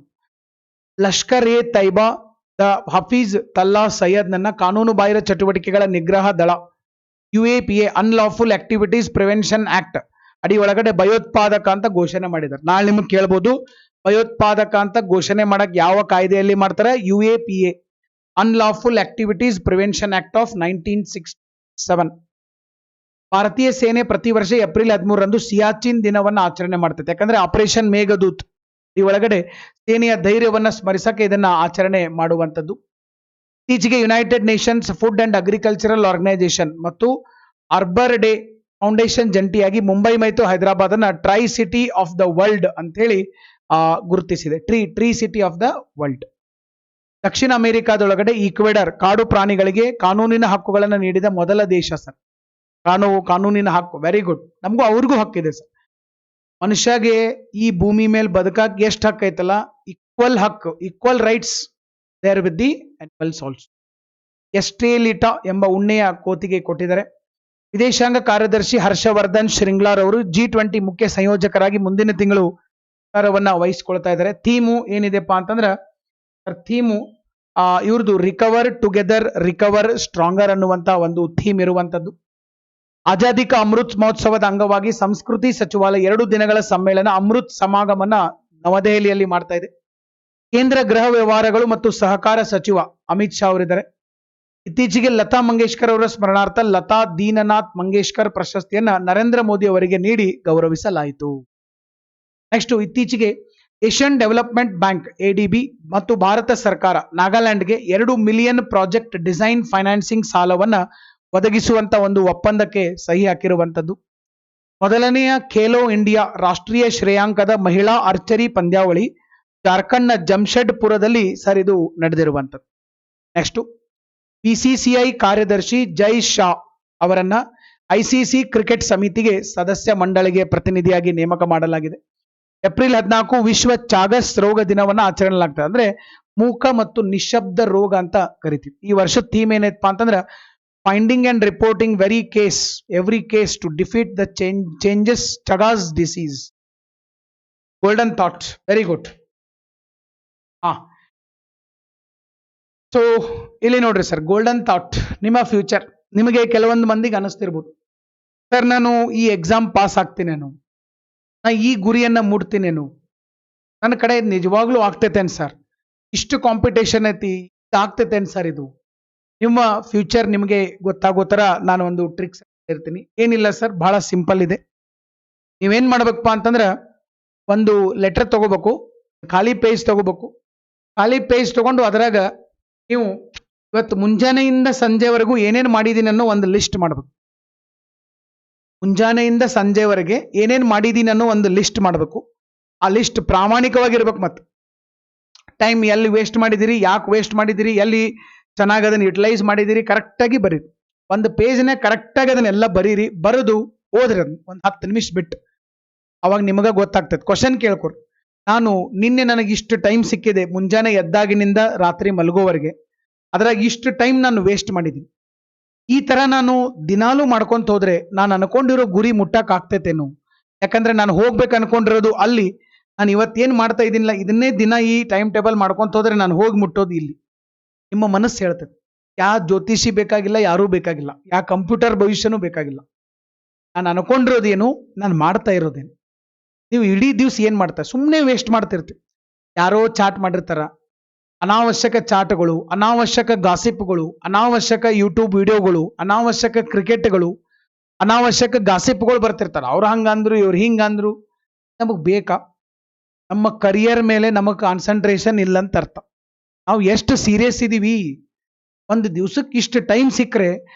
S1: ಲಷ್ಕರ್ ಎ ತೈಬಾ ದ ಹಫೀಜ್ ತಲ್ಲಾ ಸೈಯದ್ ನನ್ನ ಕಾನೂನು ಬಾಹಿರ ಚಟುವಟಿಕೆಗಳ ನಿಗ್ರಹ ದಳ UAPA unlawful activities prevention act ಅಡಿ ಒಳಗಡೆ ಭಯೋತ್ಪಾದಕ ಅಂತ ಘೋಷಣೆ ಮಾಡಿದ್ದಾರೆ. ನಾಳೆ ನಿಮ್ಗೆ ಕೇಳ್ಬೋದು, ಭಯೋತ್ಪಾದಕ ಅಂತ ಘೋಷಣೆ ಮಾಡಕ್ ಯಾವ ಕಾಯ್ದೆಯಲ್ಲಿ ಮಾಡ್ತಾರೆ? UAPA unlawful activities prevention act of 1967. ಭಾರತೀಯ ಸೇನೆ ಪ್ರತಿ ವರ್ಷ ಏಪ್ರಿಲ್ 13 ಸಿಯಾಚಿನ್ ದಿನವನ್ನ ಆಚರಣೆ ಮಾಡ್ತೈತೆ. ಯಾಕಂದ್ರೆ ಆಪರೇಷನ್ ಮೇಘದೂತ್ ಈ ಒಳಗಡೆ ಸೇನೆಯ ಧೈರ್ಯವನ್ನ ಸ್ಮರಿಸಕ್ಕೆ ಇದನ್ನ ಆಚರಣೆ ಮಾಡುವಂಥದ್ದು. ಇತ್ತೀಚೆಗೆ United Nations Food and Agricultural Organisation ಮತ್ತು ಅರ್ಬರ್ ಡೇ ಫೌಂಡೇಶನ್ ಜಂಟಿಯಾಗಿ ಮುಂಬೈ ಮತ್ತು ಹೈದರಾಬಾದ್ ಅನ್ನ tree city of the world ಅಂತ ಹೇಳಿ ಗುರುತಿಸಿದೆ. Tree city of the world. ದಕ್ಷಿಣ ಅಮೆರಿಕಾದೊಳಗಡೆ ಈಕ್ವೆಡರ್ ಕಾಡು ಪ್ರಾಣಿಗಳಿಗೆ ಕಾನೂನಿನ ಹಕ್ಕುಗಳನ್ನು ನೀಡಿದ ಮೊದಲ ದೇಶ ಸರ್. ಕಾನೂನಿನ ಹಕ್ಕು, ವೆರಿ ಗುಡ್. ನಮಗೂ ಅವ್ರಿಗೂ ಹಕ್ಕಿದೆ ಸರ್. ಮನುಷ್ಯಗೆ ಈ ಭೂಮಿ ಮೇಲೆ ಬದುಕಕ್ಕೆ ಎಷ್ಟು ಹಕ್ಕು ಐತಲ್ಲ, ಈಕ್ವಲ್ ಹಕ್ಕು, equal rights there with the animals also. Estrellita ಎಂಬ ಉಣ್ಣೆಯ ಕೋತಿಗೆ ಕೊಟ್ಟಿದ್ದಾರೆ. ವಿದೇಶಾಂಗ ಕಾರ್ಯದರ್ಶಿ ಹರ್ಷವರ್ಧನ್ ಶ್ರಿಂಗ್ಲಾರ್ ಅವರು G20 ಮುಖ್ಯ ಸಂಯೋಜಕರಾಗಿ ಮುಂದಿನ ತಿಂಗಳು ಕಾರ್ಯವನ್ನ ವಹಿಸಿಕೊಳ್ತಾ ಇದ್ದಾರೆ. ಥೀಮು ಏನಿದೆಪ್ಪ ಅಂತಂದ್ರೆ, ಥೀಮು ಇವ್ರದ್ದು ರಿಕವರ್ ಟುಗೆದರ್ ರಿಕವರ್ ಸ್ಟ್ರಾಂಗರ್ ಅನ್ನುವಂತ ಒಂದು ಥೀಮ್ ಇರುವಂತದ್ದು. ಆಜಾದಿ ಕಾ ಅಮೃತ್ ಮಹೋತ್ಸವದ ಅಂಗವಾಗಿ ಸಂಸ್ಕೃತಿ ಸಚಿವಾಲಯ 2 ದಿನಗಳ ಸಮ್ಮೇಳನ ಅಮೃತ್ ಸಮಾಗಮನ ನವದೆಹಲಿಯಲ್ಲಿ ಮಾಡ್ತಾ ಇದೆ. ಕೇಂದ್ರ ಗೃಹ ವ್ಯವಹಾರಗಳು ಮತ್ತು ಸಹಕಾರ ಸಚಿವ ಅಮಿತ್ ಶಾ ಅವರಿದ್ದಾರೆ. ಇತ್ತೀಚೆಗೆ ಲತಾ ಮಂಗೇಶ್ಕರ್ ಅವರ ಸ್ಮರಣಾರ್ಥ ಲತಾ ದೀನನಾಥ್ ಮಂಗೇಶ್ಕರ್ ಪ್ರಶಸ್ತಿಯನ್ನ ನರೇಂದ್ರ ಮೋದಿ ಅವರಿಗೆ ನೀಡಿ ಗೌರವಿಸಲಾಯಿತು. ನೆಕ್ಸ್ಟ್, ಇತ್ತೀಚೆಗೆ ಏಷ್ಯನ್ ಡೆವಲಪ್ಮೆಂಟ್ ಬ್ಯಾಂಕ್ ADB ಮತ್ತು ಭಾರತ ಸರ್ಕಾರ ನಾಗಾಲ್ಯಾಂಡ್ಗೆ 2 ಮಿಲಿಯನ್ ಪ್ರಾಜೆಕ್ಟ್ ಡಿಸೈನ್ ಫೈನಾನ್ಸಿಂಗ್ ಸಾಲವನ್ನ ಒದಗಿಸುವಂತ ಒಂದು ಒಪ್ಪಂದಕ್ಕೆ ಸಹಿ ಹಾಕಿರುವಂತದ್ದು. ಮೊದಲನೆಯ ಖೇಲೋ ಇಂಡಿಯಾ ರಾಷ್ಟ್ರೀಯ ಶ್ರೇಯಾಂಕದ ಮಹಿಳಾ ಆರ್ಚರಿ ಪಂದ್ಯಾವಳಿ ಜಾರ್ಖಂಡ್ನ ಜಮ್ಶೆಡ್ಪುರದಲ್ಲಿ ಸರ್ ಇದು ನಡೆದಿರುವಂತದ್ದು. ನೆಕ್ಸ್ಟ್, BCCI ಕಾರ್ಯದರ್ಶಿ ಜೈ ಶಾ ಅವರನ್ನ ICC ಕ್ರಿಕೆಟ್ ಸಮಿತಿಗೆ ಸದಸ್ಯ ಮಂಡಳಿಗೆ ಪ್ರತಿನಿಧಿಯಾಗಿ ನೇಮಕ ಮಾಡಲಾಗಿದೆ. ಏಪ್ರಿಲ್ 14 ವಿಶ್ವ ಚಾಗಸ್ ರೋಗ ದಿನವನ್ನ ಆಚರಣೆಲಾಗ್ತದೆ. ಅಂದ್ರೆ ಮೂಕ ಮತ್ತು ನಿಶಬ್ದ ರೋಗ ಅಂತ ಕರಿತೀವಿ. ಈ ವರ್ಷದ ಥೀಮ್ ಏನೈತಪ್ಪ ಅಂತಂದ್ರೆ finding and reporting every case to defeat the changes Chagas disease. Golden thought, very good. So ಇಲ್ಲಿ ನೋಡ್ರಿ ಸರ್, ಗೋಲ್ಡನ್ ಥಾಟ್, ನಿಮ್ಮ ಫ್ಯೂಚರ್. ನಿಮಗೆ ಕೆಲವೊಂದು ಮಂದಿಗೆ ಅನಿಸ್ತಿರ್ಬೋದು, ಸರ್ ನಾನು ಈ ಎಕ್ಸಾಮ್ ಪಾಸ್ ಆಗ್ತೀನೇನು, ನಾ ಈ ಗುರಿಯನ್ನ ಮುಟ್ತೀನೇನು, ನನ್ನ ಕಡೆ ನಿಜವಾಗ್ಲೂ ಆಗ್ತೈತೇನು ಸರ್, ಇಷ್ಟು ಕಾಂಪಿಟೇಷನ್ ಐತಿ, ಆಗ್ತೈತೇನು ಸರ್ ಇದು. ನಿಮ್ಮ ಫ್ಯೂಚರ್ ನಿಮಗೆ ಗೊತ್ತಾಗೋ ಥರ ನಾನು ಒಂದು ಟ್ರಿಕ್ಸ್ ಇರ್ತೀನಿ. ಏನಿಲ್ಲ ಸರ್, ಬಹಳ ಸಿಂಪಲ್ ಇದೆ. ನೀವೇನ್ ಮಾಡ್ಬೇಕಪ್ಪ ಅಂತಂದ್ರೆ, ಒಂದು ಲೆಟರ್ ತಗೋಬೇಕು, ಖಾಲಿ ಪೇಜ್ ತಗೋಬೇಕು. ಖಾಲಿ ಪೇಜ್ ತಗೊಂಡು ಅದರಾಗ ನೀವು ಇವತ್ತು ಮುಂಜಾನೆಯಿಂದ ಸಂಜೆವರೆಗೂ ಏನೇನು ಮಾಡಿದೀನಿ ಅನ್ನೋ ಒಂದು ಲಿಸ್ಟ್ ಮಾಡಬೇಕು. ಮುಂಜಾನೆಯಿಂದ ಸಂಜೆವರೆಗೆ ಏನೇನು ಮಾಡಿದೀನಿ ಅನ್ನೋ ಒಂದು ಲಿಸ್ಟ್ ಮಾಡಬೇಕು. ಆ ಲಿಸ್ಟ್ ಪ್ರಾಮಾಣಿಕವಾಗಿರ್ಬೇಕು. ಮತ್ತು ಟೈಮ್ ಎಲ್ಲಿ ವೇಸ್ಟ್ ಮಾಡಿದಿರಿ, ಯಾಕೆ ವೇಸ್ಟ್ ಮಾಡಿದಿರಿ, ಎಲ್ಲಿ ಚೆನ್ನಾಗಿ ಅದನ್ನು ಯುಟಿಲೈಸ್ ಮಾಡಿದಿರಿ, ಕರೆಕ್ಟಾಗಿ ಬರೀರಿ. ಒಂದು ಪೇಜ್ನ ಕರೆಕ್ಟಾಗಿ ಅದನ್ನೆಲ್ಲ ಬರೀರಿ. ಬರೆದು ಓದ್ರಿ ಅದನ್ನ ಒಂದು 10 ನಿಮಿಷ ಬಿಟ್ಟು. ಅವಾಗ ನಿಮಗೆ ಗೊತ್ತಾಗ್ತದೆ. ಕ್ವಶನ್ ಕೇಳ್ಕೊರಿ, ನಾನು ನಿನ್ನೆ ನನಗೆ ಇಷ್ಟು ಟೈಮ್ ಸಿಕ್ಕಿದೆ, ಮುಂಜಾನೆ ಎದ್ದಾಗಿನಿಂದ ರಾತ್ರಿ ಮಲಗೋವರೆಗೆ, ಅದ್ರಾಗ ಇಷ್ಟು ಟೈಮ್ ನಾನು ವೇಸ್ಟ್ ಮಾಡಿದ್ದೀನಿ. ಈ ತರ ನಾನು ದಿನಾಲೂ ಮಾಡ್ಕೊಂತ ಹೋದ್ರೆ ನಾನು ಅನ್ಕೊಂಡಿರೋ ಗುರಿ ಮುಟ್ಟಕ್ ಆಗ್ತೈತೇನು. ಯಾಕಂದ್ರೆ ನಾನು ಹೋಗ್ಬೇಕು ಅನ್ಕೊಂಡಿರೋದು ಅಲ್ಲಿ, ನಾನು ಇವತ್ತೇನು ಮಾಡ್ತಾ ಇದ್ದೀನಿಲ್ಲ ಇದನ್ನೇ ದಿನ ಈ ಟೈಮ್ ಟೇಬಲ್ ಮಾಡ್ಕೊಂತ ಹೋದ್ರೆ ನಾನು ಹೋಗಿ ಮುಟ್ಟೋದು ಇಲ್ಲಿ. ನಿಮ್ಮ ಮನಸ್ಸು ಹೇಳ್ತದೆ. ಯಾ ಜ್ಯೋತಿಷಿ ಬೇಕಾಗಿಲ್ಲ, ಯಾರೂ ಬೇಕಾಗಿಲ್ಲ, ಯಾ ಕಂಪ್ಯೂಟರ್ ಭವಿಷ್ಯನೂ ಬೇಕಾಗಿಲ್ಲ. ನಾನು ಅನ್ಕೊಂಡಿರೋದೇನು, ನಾನು ಮಾಡ್ತಾ ಇರೋದೇನು. ನೀವು ಇಡೀ ದಿವ್ಸ ಏನ್ ಮಾಡ್ತಾರೆ, ಸುಮ್ಮನೆ ವೇಸ್ಟ್ ಮಾಡ್ತಿರ್ತೀವಿ. ಯಾರೋ ಚಾಟ್ ಮಾಡಿರ್ತಾರ, ಅನಾವಶ್ಯಕ ಚಾಟ್ಗಳು, ಅನಾವಶ್ಯಕ ಗಾಸಿಪ್ಗಳು, ಅನಾವಶ್ಯಕ ಯೂಟ್ಯೂಬ್ ವಿಡಿಯೋಗಳು, ಅನಾವಶ್ಯಕ ಕ್ರಿಕೆಟ್ಗಳು, ಅನಾವಶ್ಯಕ ಗಾಸಿಪ್ಗಳು ಬರ್ತಿರ್ತಾರ. ಅವ್ರು ಹಂಗಂದ್ರು, ಇವ್ರು ಹಿಂಗಂದ್ರು. ನಮಗ್ ಬೇಕಾ? ನಮ್ಮ ಕರಿಯರ್ ಮೇಲೆ ನಮಗ್ ಕಾನ್ಸಂಟ್ರೇಷನ್ ಇಲ್ಲ ಅಂತ ಅರ್ಥ. ನಾವು ಎಷ್ಟು ಸೀರಿಯಸ್ ಇದೀವಿ. ಒಂದು ದಿವ್ಸಕ್ಕೆ ಇಷ್ಟು ಟೈಮ್ ಸಿಕ್ಕರೆ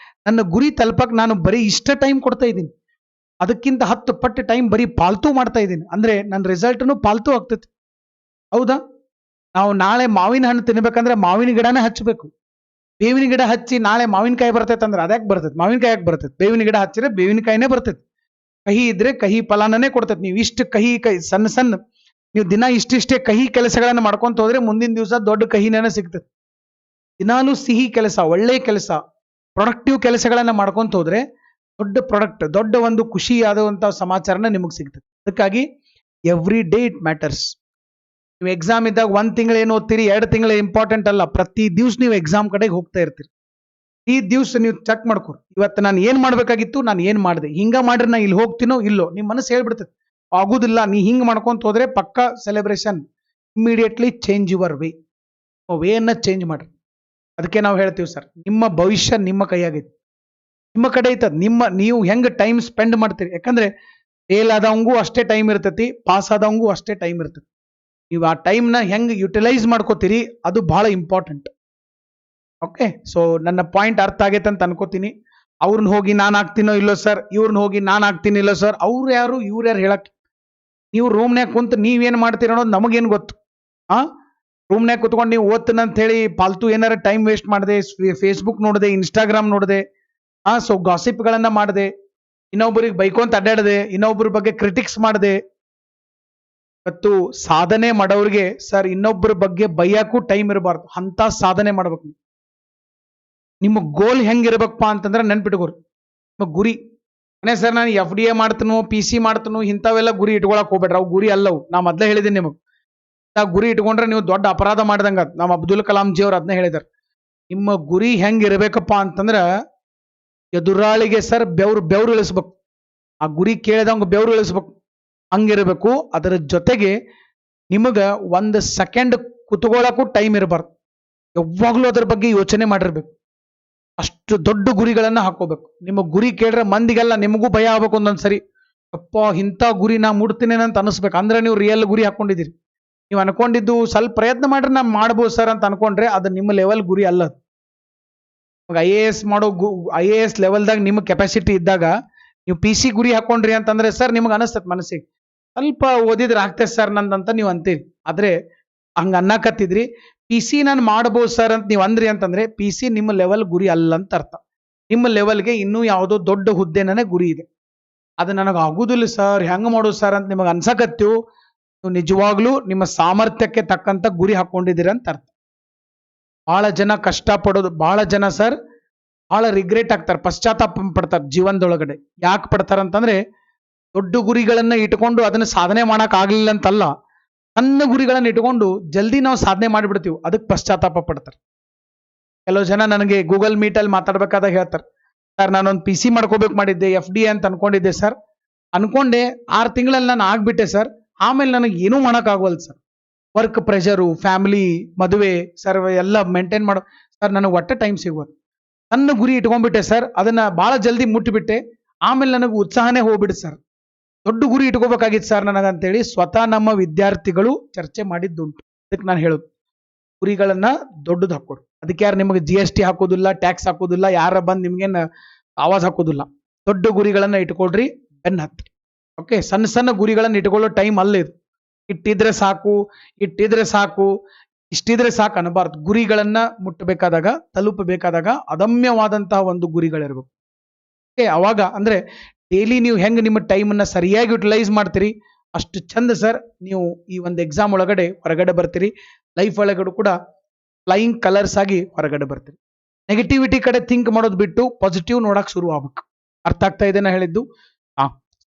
S1: ನನ್ನ ಗುರಿ ತಲುಪಕ್ ನಾನು ಬರೀ ಇಷ್ಟ ಟೈಮ್ ಕೊಡ್ತಾ ಇದ್ದೀನಿ, ಅದಕ್ಕಿಂತ 10 ಪಟ್ಟು ಟೈಮ್ ಬರೀ ಪಾಲ್ತು ಮಾಡ್ತಾ ಇದ್ದೀನಿ ಅಂದ್ರೆ ನನ್ನ ರಿಸಲ್ಟ್ನು ಪಾಲ್ತು ಆಗ್ತೈತಿ. ಹೌದಾ? ನಾವು ನಾಳೆ ಮಾವಿನ ಹಣ್ಣು ತಿನ್ಬೇಕಂದ್ರೆ ಮಾವಿನ ಗಿಡನೇ ಹಚ್ಚಬೇಕು. ಬೇವಿನ ಗಿಡ ಹಚ್ಚಿ ನಾಳೆ ಮಾವಿನಕಾಯಿ ಬರ್ತೈತೆ ಅಂದ್ರೆ ಅದ್ಯಾಕೆ ಬರ್ತೈತೆ? ಮಾವಿನಕಾಯಿ ಯಾಕೆ ಬರ್ತೈತೆ? ಬೇವಿನ ಗಿಡ ಹಚ್ಚಿದ್ರೆ ಬೇವಿನಕಾಯಿನೇ ಬರ್ತೈತೆ. ಕಹಿ ಇದ್ರೆ ಕಹಿ ಫಲಾನೇ ಕೊಡ್ತೈತೆ. ನೀವು ಇಷ್ಟು ಕಹಿ ಸಣ್ಣ ನೀವು ದಿನ ಇಷ್ಟಿಷ್ಟೇ ಕಹಿ ಕೆಲಸಗಳನ್ನ ಮಾಡ್ಕೊಂತ ಹೋದ್ರೆ ಮುಂದಿನ ದಿವಸ ದೊಡ್ಡ ಕಹಿನೇ ಸಿಗ್ತದೆ. ದಿನಾಲೂ ಸಿಹಿ ಕೆಲಸ, ಒಳ್ಳೆ ಕೆಲಸ, ಪ್ರೊಡಕ್ಟಿವ್ ಕೆಲಸಗಳನ್ನ ಮಾಡ್ಕೊಂತ ಹೋದ್ರೆ ದೊಡ್ಡ ಪ್ರಾಡಕ್ಟ್, ದೊಡ್ಡ ಒಂದು ಖುಷಿಯಾದಂತಹ ಸಮಾಚಾರನ ನಿಮಗೆ ಸಿಗ್ತದೆ. ಅದಕ್ಕಾಗಿ ಎವ್ರಿ ಡೇ ಇಟ್ ಮ್ಯಾಟರ್ಸ್. ನೀವು ಎಕ್ಸಾಮ್ ಇದ್ದಾಗ 1 ತಿಂಗಳು ಏನು ಓದ್ತೀರಿ, 2 ತಿಂಗಳು ಇಂಪಾರ್ಟೆಂಟ್ ಅಲ್ಲ. ಪ್ರತಿ ದಿವ್ಸ ನೀವು ಎಕ್ಸಾಮ್ ಕಡೆಗೆ ಹೋಗ್ತಾ ಇರ್ತೀರಿ. ಈ ದಿವ್ಸ ನೀವು ಚೆಕ್ ಮಾಡ್ಕೊರಿ, ಇವತ್ತು ನಾನು ಏನ್ ಮಾಡ್ಬೇಕಾಗಿತ್ತು, ನಾನು ಏನ್ ಮಾಡಿದೆ, ಹಿಂಗ ಮಾಡ್ರೆ ನಾ ಇಲ್ಲಿ ಹೋಗ್ತೀನೋ ಇಲ್ಲೋ. ನಿಮ್ಮ ಮನಸ್ಸು ಹೇಳ್ಬಿಡ್ತದೆ ಆಗುದಿಲ್ಲ, ನೀ ಹಿಂಗ್ ಮಾಡ್ಕೊಂತ ಹೋದ್ರೆ ಪಕ್ಕಾ celebration. Immediately change your Vena change ಮಾಡ್ರಿ. ಅದಕ್ಕೆ ನಾವು ಹೇಳ್ತೀವಿ ಸರ್, ನಿಮ್ಮ ಭವಿಷ್ಯ ನಿಮ್ಮ ಕೈಯಾಗೈತಿ, ನಿಮ್ಮ ಕಡೆ ಐತದ. ನೀವು ಹೆಂಗ್ ಟೈಮ್ ಸ್ಪೆಂಡ್ ಮಾಡ್ತೀರಿ. ಯಾಕಂದ್ರೆ ಫೇಲ್ ಆದವಂಗೂ ಅಷ್ಟೇ ಟೈಮ್ ಇರ್ತೈತಿ, ಪಾಸ್ ಆದವಂಗೂ ಅಷ್ಟೇ ಟೈಮ್ ಇರ್ತೈತಿ. ನೀವು ಆ ಟೈಮ್ನ ಹೆಂಗ್ ಯುಟಿಲೈಸ್ ಮಾಡ್ಕೋತೀರಿ ಅದು ಬಹಳ ಇಂಪಾರ್ಟೆಂಟ್. ಓಕೆ, ಸೊ ನನ್ನ ಪಾಯಿಂಟ್ ಅರ್ಥ ಆಗೈತೆ ಅಂತ ಅನ್ಕೋತೀನಿ. ಅವ್ರನ್ನ ಹೋಗಿ ನಾನು ಆಗ್ತೀನೋ ಇಲ್ಲೋ ಸರ್, ಇವ್ರನ್ನ ಹೋಗಿ ನಾನು ಆಗ್ತೀನಿ ಇಲ್ಲೋ ಸರ್, ಅವ್ರು ಯಾರು ಇವ್ರು ಯಾರು ಹೇಳಕ್? ನೀವು ರೂಮ್ನ್ಯಾಗ ಕುಂತ ನೀವೇನ್ ಮಾಡ್ತೀರ ಅನ್ನೋದು ನಮಗೇನು ಗೊತ್ತು? ಆ ರೂಮ್ನ್ಯಾಗ ಕುತ್ಕೊಂಡು ನೀವು ಓದ್ತೀನಂತ ಹೇಳಿ ಪಾಲ್ತು ಏನಾರ ಟೈಮ್ ವೇಸ್ಟ್ ಮಾಡಿದೆ, ಫೇಸ್ಬುಕ್ ನೋಡಿದೆ, ಇನ್ಸ್ಟಾಗ್ರಾಮ್ ನೋಡಿದೆ, ಸೊ ಗಾಸಿಪ್ಗಳನ್ನ ಮಾಡಿದೆ, ಇನ್ನೊಬ್ಬರಿಗೆ ಬೈಕೊಂತ ಅಡ್ಡಾಡದೆ, ಇನ್ನೊಬ್ಬರ ಬಗ್ಗೆ ಕ್ರಿಟಿಕ್ಸ್ ಮಾಡಿದೆ. ಮತ್ತು ಸಾಧನೆ ಮಾಡೋರಿಗೆ ಸರ್ ಇನ್ನೊಬ್ಬರ ಬಗ್ಗೆ ಬೈಯಕ್ಕೂ ಟೈಮ್ ಇರಬಾರ್ದು, ಅಂತ ಸಾಧನೆ ಮಾಡ್ಬೇಕು. ನಿಮ್ಮ ಗೋಲ್ ಹೆಂಗಿರ್ಬೇಕಪ್ಪ ಅಂತಂದ್ರೆ ನೆನ್ಪಿಟ್ಕೋರಿ, ನಿಮ್ಮ ಗುರಿ ಸರ್ ನಾನು FDA ಮಾಡ್ತನೋ PC ಮಾಡ್ತನೋ ಇಂಥವೆಲ್ಲ ಗುರಿ ಇಟ್ಕೊಳಕ್ ಹೋಗ್ಬೇಡ್ರಿ. ಅವು ಗುರಿ ಅಲ್ಲವು. ನಾ ಮೊದ್ಲೇ ಹೇಳಿದ್ದೀನಿ ನಿಮಗೆ, ಗುರಿ ಇಟ್ಕೊಂಡ್ರೆ ನೀವು ದೊಡ್ಡ ಅಪರಾಧ ಮಾಡ್ದಂಗ. ನಮ್ಮ ಅಬ್ದುಲ್ ಕಲಾಂ ಜಿ ಅವ್ರು ಅದನ್ನೇ ಹೇಳಿದಾರೆ. ನಿಮ್ಮ ಗುರಿ ಹೆಂಗಿರ್ಬೇಕಪ್ಪ ಅಂತಂದ್ರ ಎದುರಾಳಿಗೆ ಸರ್ ಬೆವ್ರು ಇಳಿಸ್ಬೇಕು. ಆ ಗುರಿ ಕೇಳಿದಂಗ ಬೆವ್ರು ಇಳಿಸ್ಬೇಕು, ಹಂಗಿರ್ಬೇಕು. ಅದರ ಜೊತೆಗೆ ನಿಮಗ 1 ಸೆಕೆಂಡ್ ಕುತ್ಕೊಳ್ಳಕ್ಕೂ ಟೈಮ್ ಇರಬಾರ್ದು. ಯಾವಾಗ್ಲೂ ಅದ್ರ ಬಗ್ಗೆ ಯೋಚನೆ ಮಾಡಿರ್ಬೇಕು. ಅಷ್ಟು ದೊಡ್ಡ ಗುರಿಗಳನ್ನ ಹಾಕೋಬೇಕು. ನಿಮ್ಮ ಗುರಿ ಕೇಳಿದ್ರೆ ಮಂದಿಗೆಲ್ಲ ನಿಮಗೂ ಭಯ ಆಗ್ಬೇಕು. ಒಂದೊಂದ್ಸರಿ ಅಪ್ಪ ಇಂಥ ಗುರಿ ನಾ ಮುಡ್ತೀನಿ ಅಂತ ಅನಿಸ್ಬೇಕು. ಅಂದ್ರೆ ನೀವು ರಿಯಲ್ ಗುರಿ ಹಾಕೊಂಡಿದ್ದೀರಿ. ನೀವು ಅನ್ಕೊಂಡಿದ್ದು ಸ್ವಲ್ಪ ಪ್ರಯತ್ನ ಮಾಡ್ರೆ ನಾ ಮಾಡ್ಬೋದು ಸರ್ ಅಂತ ಅನ್ಕೊಂಡ್ರೆ ಅದು ನಿಮ್ಮ ಲೆವೆಲ್ ಗುರಿ ಅಲ್ಲ. IAS ಮಾಡೋ IAS ಲೆವೆಲ್ದಾಗ ನಿಮ್ಮ ಕೆಪಾಸಿಟಿ ಇದ್ದಾಗ ನೀವು PC ಗುರಿ ಹಾಕೊಂಡ್ರಿ ಅಂತಂದ್ರೆ ಸರ್ ನಿಮ್ಗೆ ಅನಿಸ್ತದೆ ಮನಸ್ಸಿಗೆ ಸ್ವಲ್ಪ ಓದಿದ್ರೆ ಆಗ್ತದೆ ಸರ್ ನಂದಂತ ನೀವು ಅಂತೀರಿ. ಆದ್ರೆ ಹಂಗ ಅನ್ನಕತ್ತಿದ್ರಿ PC ನಾನು ಮಾಡ್ಬೋದು ಸರ್ ಅಂತ ನೀವು ಅಂದ್ರಿ ಅಂತಂದ್ರೆ PC ನಿಮ್ಮ ಲೆವೆಲ್ ಗುರಿ ಅಲ್ಲ ಅಂತ ಅರ್ಥ. ನಿಮ್ಮ ಲೆವೆಲ್ಗೆ ಇನ್ನೂ ಯಾವುದೋ ದೊಡ್ಡ ಹುದ್ದೆನೇ ಗುರಿ ಇದೆ. ಅದು ನನಗೆ ಆಗುದಿಲ್ಲ ಸರ್, ಹೆಂಗ ಮಾಡೋದು ಸರ್ ಅಂತ ನಿಮಗೆ ಅನ್ಸಕತ್ತೀವಿ. ನೀವು ನಿಜವಾಗ್ಲೂ ನಿಮ್ಮ ಸಾಮರ್ಥ್ಯಕ್ಕೆ ತಕ್ಕಂತ ಗುರಿ ಹಾಕೊಂಡಿದ್ದೀರ ಅಂತ ಅರ್ಥ. ಬಹಳ ಜನ ಕಷ್ಟಪಡೋದು, ಬಹಳ ಜನ ಸರ್ ಬಹಳ ರಿಗ್ರೆಟ್ ಆಗ್ತಾರೆ, ಪಶ್ಚಾತ್ತಾಪ ಪಡ್ತಾರೆ ಜೀವನದೊಳಗಡೆ. ಯಾಕೆ ಪಡ್ತಾರಂತಂದ್ರೆ ದೊಡ್ಡ ಗುರಿಗಳನ್ನ ಇಟ್ಕೊಂಡು ಅದನ್ನ ಸಾಧನೆ ಮಾಡಕ್ ಆಗ್ಲಿಲ್ಲ ಅಂತಲ್ಲ, ಸಣ್ಣ ಗುರಿಗಳನ್ನ ಇಟ್ಕೊಂಡು ಜಲ್ದಿ ನಾವು ಸಾಧನೆ ಮಾಡಿಬಿಡ್ತೀವಿ, ಅದಕ್ಕೆ ಪಶ್ಚಾತ್ತಾಪ ಪಡ್ತಾರೆ. ಕೆಲವು ಜನ ನನಗೆ ಗೂಗಲ್ ಮೀಟ್ ಅಲ್ಲಿ ಮಾತಾಡ್ಬೇಕಾದಾಗ ಹೇಳ್ತಾರೆ, ಸರ್ ನಾನೊಂದು PC ಮಾಡ್ಕೋಬೇಕು ಮಾಡಿದ್ದೆ, FDA ಅಂತ ಅನ್ಕೊಂಡಿದ್ದೆ ಸರ್, ಅನ್ಕೊಂಡೆ 6 ತಿಂಗಳಲ್ಲಿ ನಾನು ಆಗ್ಬಿಟ್ಟೆ ಸರ್, ಆಮೇಲೆ ನನಗೆ ಏನೂ ಮಾಡಕ್ ಆಗವಲ್ ಸರ್, ವರ್ಕ್ ಪ್ರೆಷರು, ಫ್ಯಾಮಿಲಿ, ಮದುವೆ ಸರ್ ಎಲ್ಲ ಮೇಂಟೈನ್ ಮಾಡೋ ಸರ್, ನನಗೆ ಒಟ್ಟೆ ಟೈಮ್ ಸಿಗೋದು. ಸಣ್ಣ ಗುರಿ ಇಟ್ಕೊಂಡ್ಬಿಟ್ಟೆ ಸರ್, ಅದನ್ನ ಬಹಳ ಜಲ್ದಿ ಮುಟ್ಟಿಬಿಟ್ಟೆ, ಆಮೇಲೆ ನನಗೆ ಉತ್ಸಾಹನೇ ಹೋಗ್ಬಿಡುತ್ತೆ ಸರ್. ದೊಡ್ಡ ಗುರಿ ಇಟ್ಕೋಬೇಕಾಗಿತ್ತು ಸರ್ ನನಗಂತೇಳಿ ಸ್ವತಃ ನಮ್ಮ ವಿದ್ಯಾರ್ಥಿಗಳು ಚರ್ಚೆ ಮಾಡಿದ್ದುಂಟು. ಅದಕ್ಕೆ ನಾನು ಹೇಳೋದು ಗುರಿಗಳನ್ನ ದೊಡ್ಡದು ಹಾಕೋರು. ಅದಕ್ಕೆ ಯಾರು ನಿಮಗೆ GST ಹಾಕೋದಿಲ್ಲ, ಟ್ಯಾಕ್ಸ್ ಹಾಕೋದಿಲ್ಲ, ಯಾರ ಬಂದು ನಿಮ್ಗೇನು ಆವಾಜ್ ಹಾಕೋದಿಲ್ಲ. ದೊಡ್ಡ ಗುರಿಗಳನ್ನ ಇಟ್ಕೊಳ್ರಿ, ಬೆನ್ನ ಹತ್ತಿ. ಓಕೆ, ಸಣ್ಣ ಸಣ್ಣ ಗುರಿಗಳನ್ನ ಇಟ್ಕೊಳ್ಳೋ ಟೈಮ್ ಅಲ್ಲ ಇದು. ಇಟ್ಟಿದ್ರೆ ಸಾಕು ಇಷ್ಟಿದ್ರೆ ಸಾಕು ಅನ್ನಬಾರ್ದು. ಗುರಿಗಳನ್ನ ಮುಟ್ಟಬೇಕಾದಾಗ, ತಲುಪಬೇಕಾದಾಗ ಅದಮ್ಯವಾದಂತಹ ಒಂದು ಗುರಿಗಳಿರ್ಬೇಕು. ಓಕೆ, ಅವಾಗ ಅಂದ್ರೆ ಡೈಲಿ ನೀವು ಹೆಂಗ್ ನಿಮ್ಮ ಟೈಮನ್ನ ಸರಿಯಾಗಿ ಯುಟಿಲೈಸ್ ಮಾಡ್ತೀರಿ ಅಷ್ಟು ಚಂದ ಸರ್ ನೀವು ಈ ಒಂದು ಎಕ್ಸಾಮ್ ಒಳಗಡೆ ಹೊರಗಡೆ ಬರ್ತೀರಿ. ಲೈಫ್ ಒಳಗಡೆ ಕೂಡ ಫ್ಲೈಯಿಂಗ್ ಕಲರ್ಸ್ ಆಗಿ ಹೊರಗಡೆ ಬರ್ತೀರಿ. ನೆಗೆಟಿವಿಟಿ ಕಡೆ ಥಿಂಕ್ ಮಾಡೋದು ಬಿಟ್ಟು ಪಾಸಿಟಿವ್ ನೋಡಕ್ ಶುರು ಆಗ್ಬೇಕು. ಅರ್ಥ ಆಗ್ತಾ ಇದೆ ನಾ ಹೇಳಿದ್ದು?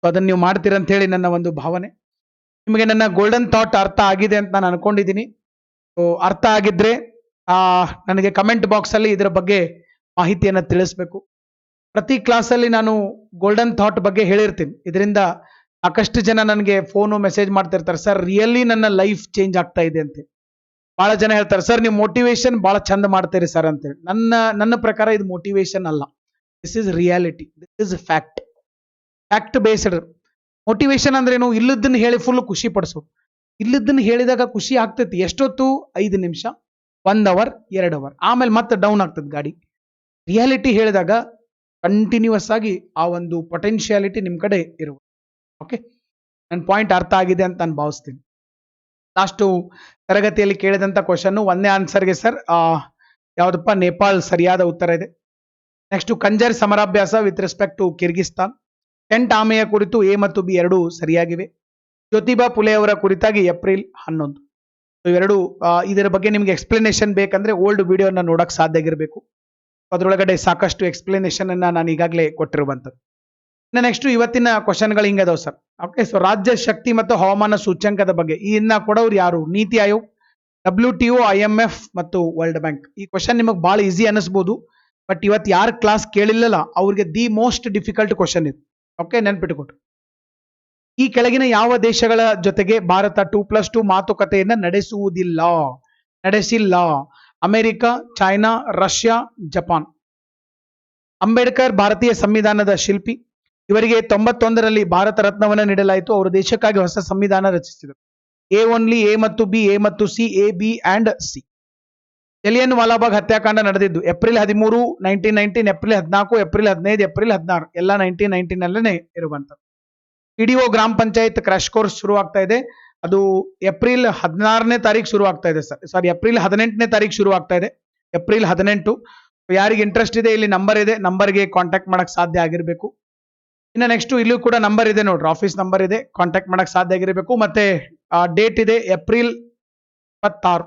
S1: ಅದನ್ನ ನೀವು ಮಾಡ್ತೀರಂತ ಹೇಳಿ ನನ್ನ ಒಂದು ಭಾವನೆ. ನಿಮಗೆ ನನ್ನ ಗೋಲ್ಡನ್ ಥಾಟ್ ಅರ್ಥ ಆಗಿದೆ ಅಂತ ನಾನು ಅನ್ಕೊಂಡಿದ್ದೀನಿ. ಅರ್ಥ ಆಗಿದ್ರೆ ನನಗೆ ಕಮೆಂಟ್ ಬಾಕ್ಸ್ ಅಲ್ಲಿ ಇದರ ಬಗ್ಗೆ ಮಾಹಿತಿಯನ್ನ ತಿಳಿಸ್ಬೇಕು. ಪ್ರತಿ ಕ್ಲಾಸಲ್ಲಿ ನಾನು ಗೋಲ್ಡನ್ ಥಾಟ್ ಬಗ್ಗೆ ಹೇಳಿರ್ತೀನಿ. ಇದರಿಂದ ಸಾಕಷ್ಟು ಜನ ನನಗೆ ಫೋನು ಮೆಸೇಜ್ ಮಾಡ್ತಿರ್ತಾರೆ, ಸರ್ ರಿಯಲಿ ನನ್ನ ಲೈಫ್ ಚೇಂಜ್ ಆಗ್ತಾ ಇದೆ ಅಂತ. ಬಹಳ ಜನ ಹೇಳ್ತಾರೆ, ಸರ್ ನೀವು ಮೋಟಿವೇಶನ್ ಬಹಳ ಚಂದ ಮಾಡ್ತೀರಿ ಸರ್ ಅಂತೇಳಿ. ನನ್ನ ಪ್ರಕಾರ ಇದು ಮೋಟಿವೇಶನ್ ಅಲ್ಲ, this is reality, this is fact based. Motivation ಅಂದ್ರೆ ಏನು? ಇಲ್ಲದನ್ನ ಹೇಳಿ ಫುಲ್ ಖುಷಿ ಪಡಿಸು. ಇಲ್ಲದನ್ನ ಹೇಳಿದಾಗ ಖುಷಿ ಆಗ್ತೈತಿ ಎಷ್ಟೊತ್ತು? 5 ನಿಮಿಷ, 1 ಅವರ್, 2 ಅವರ್, ಆಮೇಲೆ ಮತ್ತೆ ಡೌನ್ ಆಗ್ತದೆ ಗಾಡಿ. ರಿಯಾಲಿಟಿ ಹೇಳಿದಾಗ ಕಂಟಿನ್ಯೂಸ್ ಆಗಿ ಆ ಒಂದು ಪೊಟೆನ್ಶಿಯಾಲಿಟಿ ನಿಮ್ ಕಡೆ ಇರುವ. ಓಕೆ, ನನ್ನ ಪಾಯಿಂಟ್ ಅರ್ಥ ಆಗಿದೆ ಅಂತ ನಾನು ಭಾವಿಸ್ತೀನಿ. ಲಾಸ್ಟು ತರಗತಿಯಲ್ಲಿ ಕೇಳಿದಂತ ಕ್ವಶನ್ 1ನೇ ಆನ್ಸರ್ಗೆ ಸರ್ ಯಾವ್ದಪ್ಪ? ನೇಪಾಳ್ ಸರಿಯಾದ ಉತ್ತರ ಇದೆ. ನೆಕ್ಸ್ಟ್ ಕಂಜರ್ ಸಮರಾಭ್ಯಾಸ with respect to Kyrgyzstan. Tent ಆಮೆಯ ಕುರಿತು A ಮತ್ತು B ಎರಡೂ ಸರಿಯಾಗಿವೆ. ಜ್ಯೋತಿಬಾ ಫುಲೆ ಅವರ ಕುರಿತಾಗಿ ಏಪ್ರಿಲ್ 11. ಇವೆರಡು ಇದರ ಬಗ್ಗೆ ನಿಮ್ಗೆ ಎಕ್ಸ್ಪ್ಲನೇಷನ್ ಬೇಕಂದ್ರೆ ಓಲ್ಡ್ ವಿಡಿಯೋನ ನೋಡಕ್ ಸಾಧ್ಯ ಆಗಿರಬೇಕು. ಅದರೊಳಗಡೆ ಸಾಕಷ್ಟು ಎಕ್ಸ್ಪ್ಲನೇಷನ್ ಅನ್ನ ನಾನು ಈಗಾಗಲೇ ಕೊಟ್ಟಿರುವಂಥದ್ದು. ನೆಕ್ಸ್ಟ್ ಇವತ್ತಿನ ಕ್ವಶನ್ಗಳು ಹಿಂಗದಾವ್ ಸರ್. ಓಕೆ, ಸೊ ರಾಜ್ಯ ಶಕ್ತಿ ಮತ್ತು ಹವಾಮಾನ ಸೂಚ್ಯಂಕದ ಬಗ್ಗೆ ಇನ್ನ ಕೊಡೋರು ಯಾರು? ನೀತಿ ಆಯೋಗ್, WTO, IMF ಮತ್ತು ವರ್ಲ್ಡ್ ಬ್ಯಾಂಕ್. ಈ ಕ್ವಶನ್ ನಿಮಗೆ ಬಹಳ ಈಸಿ ಅನಿಸ್ಬೋದು, ಬಟ್ ಇವತ್ತು ಯಾರು ಕ್ಲಾಸ್ ಕೇಳಿಲ್ಲಲ್ಲ ಅವ್ರಿಗೆ ದಿ ಮೋಸ್ಟ್ ಡಿಫಿಕಲ್ಟ್ ಕ್ವಶನ್ ಇದು. ಓಕೆ, ನೆನ್ಪಿಟ್ಟುಕೊಟ್ಟು. ಈ ಕೆಳಗಿನ ಯಾವ ದೇಶಗಳ ಜೊತೆಗೆ ಭಾರತ 2+2 ಮಾತುಕತೆಯನ್ನ ನಡೆಸಿಲ್ಲ? America, China, Russia, Japan. Ambedkar ಭಾರತೀಯ ಸಂವಿಧಾನದ ಶಿಲ್ಪಿ. ಇವರಿಗೆ 91ರಲ್ಲಿ ಭಾರತ ರತ್ನವನ್ನು ನೀಡಲಾಯಿತು. ಅವರು ದೇಶಕ್ಕಾಗಿ ಹೊಸ ಸಂವಿಧಾನ ರಚಿಸಿದರು. A ಓನ್ಲಿ, A ಮತ್ತು B, A ಮತ್ತು C, A, B and C. Jallianwala ವಾಲಾಬಾಗ್ ಹತ್ಯಾಕಾಂಡ ನಡೆದಿದ್ದು ಏಪ್ರಿಲ್ 13, 1919, ಏಪ್ರಿಲ್ 14, ಏಪ್ರಿಲ್ 15, ಏಪ್ರಿಲ್ 16 ಎಲ್ಲ 1919 ಅಲ್ಲೇ ಇರುವಂತದ್ದು. ಪಿಡಿಒ ಗ್ರಾಮ ಪಂಚಾಯತ್ ಕ್ರಾಶ್ ಕೋರ್ಸ್ ಶುರು ಆಗ್ತಾ ಇದೆ. ಅದು ಏಪ್ರಿಲ್ 16ನೇ ತಾರೀಕು ಶುರು ಆಗ್ತಾ ಇದೆ ಸರ್. ಸಾರಿ, ಏಪ್ರಿಲ್ 18ನೇ ತಾರೀಕು ಶುರು ಆಗ್ತಾ ಇದೆ. ಏಪ್ರಿಲ್ 18. ಯಾರಿಗೆ ಇಂಟ್ರೆಸ್ಟ್ ಇದೆ ಇಲ್ಲಿ ನಂಬರ್ ಇದೆ, ನಂಬರ್ಗೆ ಕಾಂಟ್ಯಾಕ್ಟ್ ಮಾಡಕ್ ಸಾಧ್ಯ ಆಗಿರಬೇಕು. ಇನ್ನು ನೆಕ್ಸ್ಟ್ ಇಲ್ಲೂ ಕೂಡ ನಂಬರ್ ಇದೆ ನೋಡ್ರಿ, ಆಫೀಸ್ ನಂಬರ್ ಇದೆ, ಕಾಂಟ್ಯಾಕ್ಟ್ ಮಾಡಕ್ ಸಾಧ್ಯ ಆಗಿರಬೇಕು. ಮತ್ತೆ ಡೇಟ್ ಇದೆ April 26.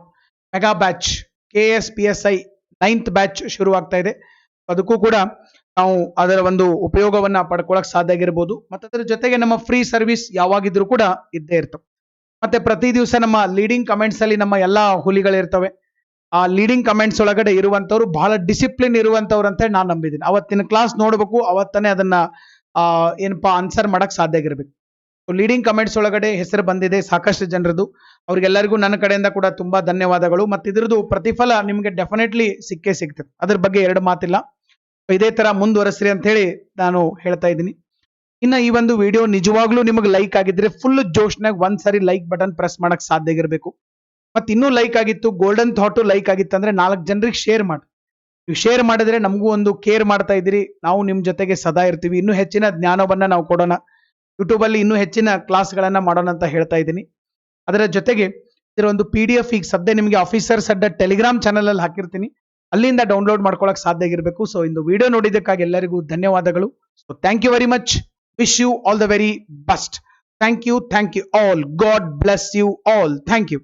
S1: Mega batch KSPSI 9th batch ಶುರು ಆಗ್ತಾ ಇದೆ. ಅದಕ್ಕೂ ಕೂಡ ನಾವು ಅದರ ಒಂದು ಉಪಯೋಗವನ್ನ ಪಡ್ಕೊಳಕ್ ಸಾಧ್ಯ ಆಗಿರ್ಬೋದು. ಮತ್ತೆ ಅದರ ಜೊತೆಗೆ ನಮ್ಮ ಫ್ರೀ ಸರ್ವಿಸ್ ಯಾವಾಗಿದ್ರು ಕೂಡ ಇದ್ದೇ ಇರ್ತವೆ. ಮತ್ತೆ ಪ್ರತಿ ದಿವಸ ನಮ್ಮ ಲೀಡಿಂಗ್ ಕಮೆಂಟ್ಸ್ ಅಲ್ಲಿ ನಮ್ಮ ಎಲ್ಲಾ ಹುಲಿಗಳಿರ್ತವೆ. ಆ ಲೀಡಿಂಗ್ ಕಮೆಂಟ್ಸ್ ಒಳಗಡೆ ಇರುವಂತವ್ರು ಬಹಳ ಡಿಸಿಪ್ಲಿನ್ ಇರುವಂತವ್ರು ಅಂತ ನಾನು ನಂಬಿದ್ದೀನಿ. ಅವತ್ತಿನ ಕ್ಲಾಸ್ ನೋಡ್ಬೇಕು, ಅವತ್ತನೇ ಅದನ್ನ ಏನಪ್ಪಾ ಆನ್ಸರ್ ಮಾಡಕ್ ಸಾಧ್ಯ ಆಗಿರ್ಬೇಕು. ಲೀಡಿಂಗ್ ಕಮೆಂಟ್ಸ್ ಒಳಗಡೆ ಹೆಸರು ಬಂದಿದೆ ಸಾಕಷ್ಟು ಜನರದು. ಅವ್ರಿಗೆಲ್ಲರಿಗೂ ನನ್ನ ಕಡೆಯಿಂದ ಕೂಡ ತುಂಬಾ ಧನ್ಯವಾದಗಳು. ಮತ್ತೆ ಇದ್ರದ್ದು ಪ್ರತಿಫಲ ನಿಮ್ಗೆ ಡೆಫಿನೆಟ್ಲಿ ಸಿಕ್ಕೇ ಸಿಗ್ತದೆ, ಅದ್ರ ಬಗ್ಗೆ ಎರಡು ಮಾತಿಲ್ಲ. ಇದೇ ತರ ಮುಂದುವರೆಸ್ರಿ ಅಂತ ಹೇಳಿ ನಾನು ಹೇಳ್ತಾ ಇದ್ದೀನಿ. ಇನ್ನ ಈ ಒಂದು ವಿಡಿಯೋ ನಿಜವಾಗ್ಲೂ ನಿಮಗೆ ಲೈಕ್ ಆಗಿದ್ರೆ ಫುಲ್ ಜೋಶ್ನಾಗ ಒಂದ್ಸರಿ ಲೈಕ್ ಬಟನ್ ಪ್ರೆಸ್ ಮಾಡಕ್ ಸಾಧ್ಯ ಆಗಿರ್ಬೇಕು. ಮತ್ತೆ ಇನ್ನೂ ಲೈಕ್ ಆಗಿತ್ತು, ಗೋಲ್ಡನ್ ಥಾಟು ಲೈಕ್ ಆಗಿತ್ತು ಅಂದ್ರೆ 4 ಜನರಿಗೆ ಶೇರ್ ಮಾಡಿ. ನೀವು ಶೇರ್ ಮಾಡಿದ್ರೆ ನಮಗೂ ಒಂದು ಕೇರ್ ಮಾಡ್ತಾ ಇದ್ದೀರಿ, ನಾವು ನಿಮ್ ಜೊತೆಗೆ ಸದಾ ಇರ್ತೀವಿ. ಇನ್ನೂ ಹೆಚ್ಚಿನ ಜ್ಞಾನವನ್ನ ನಾವು ಕೊಡೋಣ, ಯೂಟ್ಯೂಬ್ ಅಲ್ಲಿ ಇನ್ನೂ ಹೆಚ್ಚಿನ ಕ್ಲಾಸ್ಗಳನ್ನ ಮಾಡೋಣ ಅಂತ ಹೇಳ್ತಾ ಇದ್ದೀನಿ. ಅದರ ಜೊತೆಗೆ ಇದರ ಒಂದು PDF ಈಗ ಸದ್ಯ ನಿಮಗೆ ಆಫೀಸರ್ಸ್ ಅಡ್ಡ ಟೆಲಿಗ್ರಾಮ್ ಚಾನಲ್ ಅಲ್ಲಿ ಹಾಕಿರ್ತೀನಿ, ಅಲ್ಲಿಂದ ಡೌನ್ಲೋಡ್ ಮಾಡ್ಕೊಳಕ್ ಸಾಧ್ಯ ಆಗಿರ್ಬೇಕು. ಸೊ ಇಂದು ವಿಡಿಯೋ ನೋಡಿದ್ದಕ್ಕಾಗಿ ಎಲ್ಲರಿಗೂ ಧನ್ಯವಾದಗಳು. So thank you very much. Wish you all the very best. Thank you all. God bless you all. Thank you.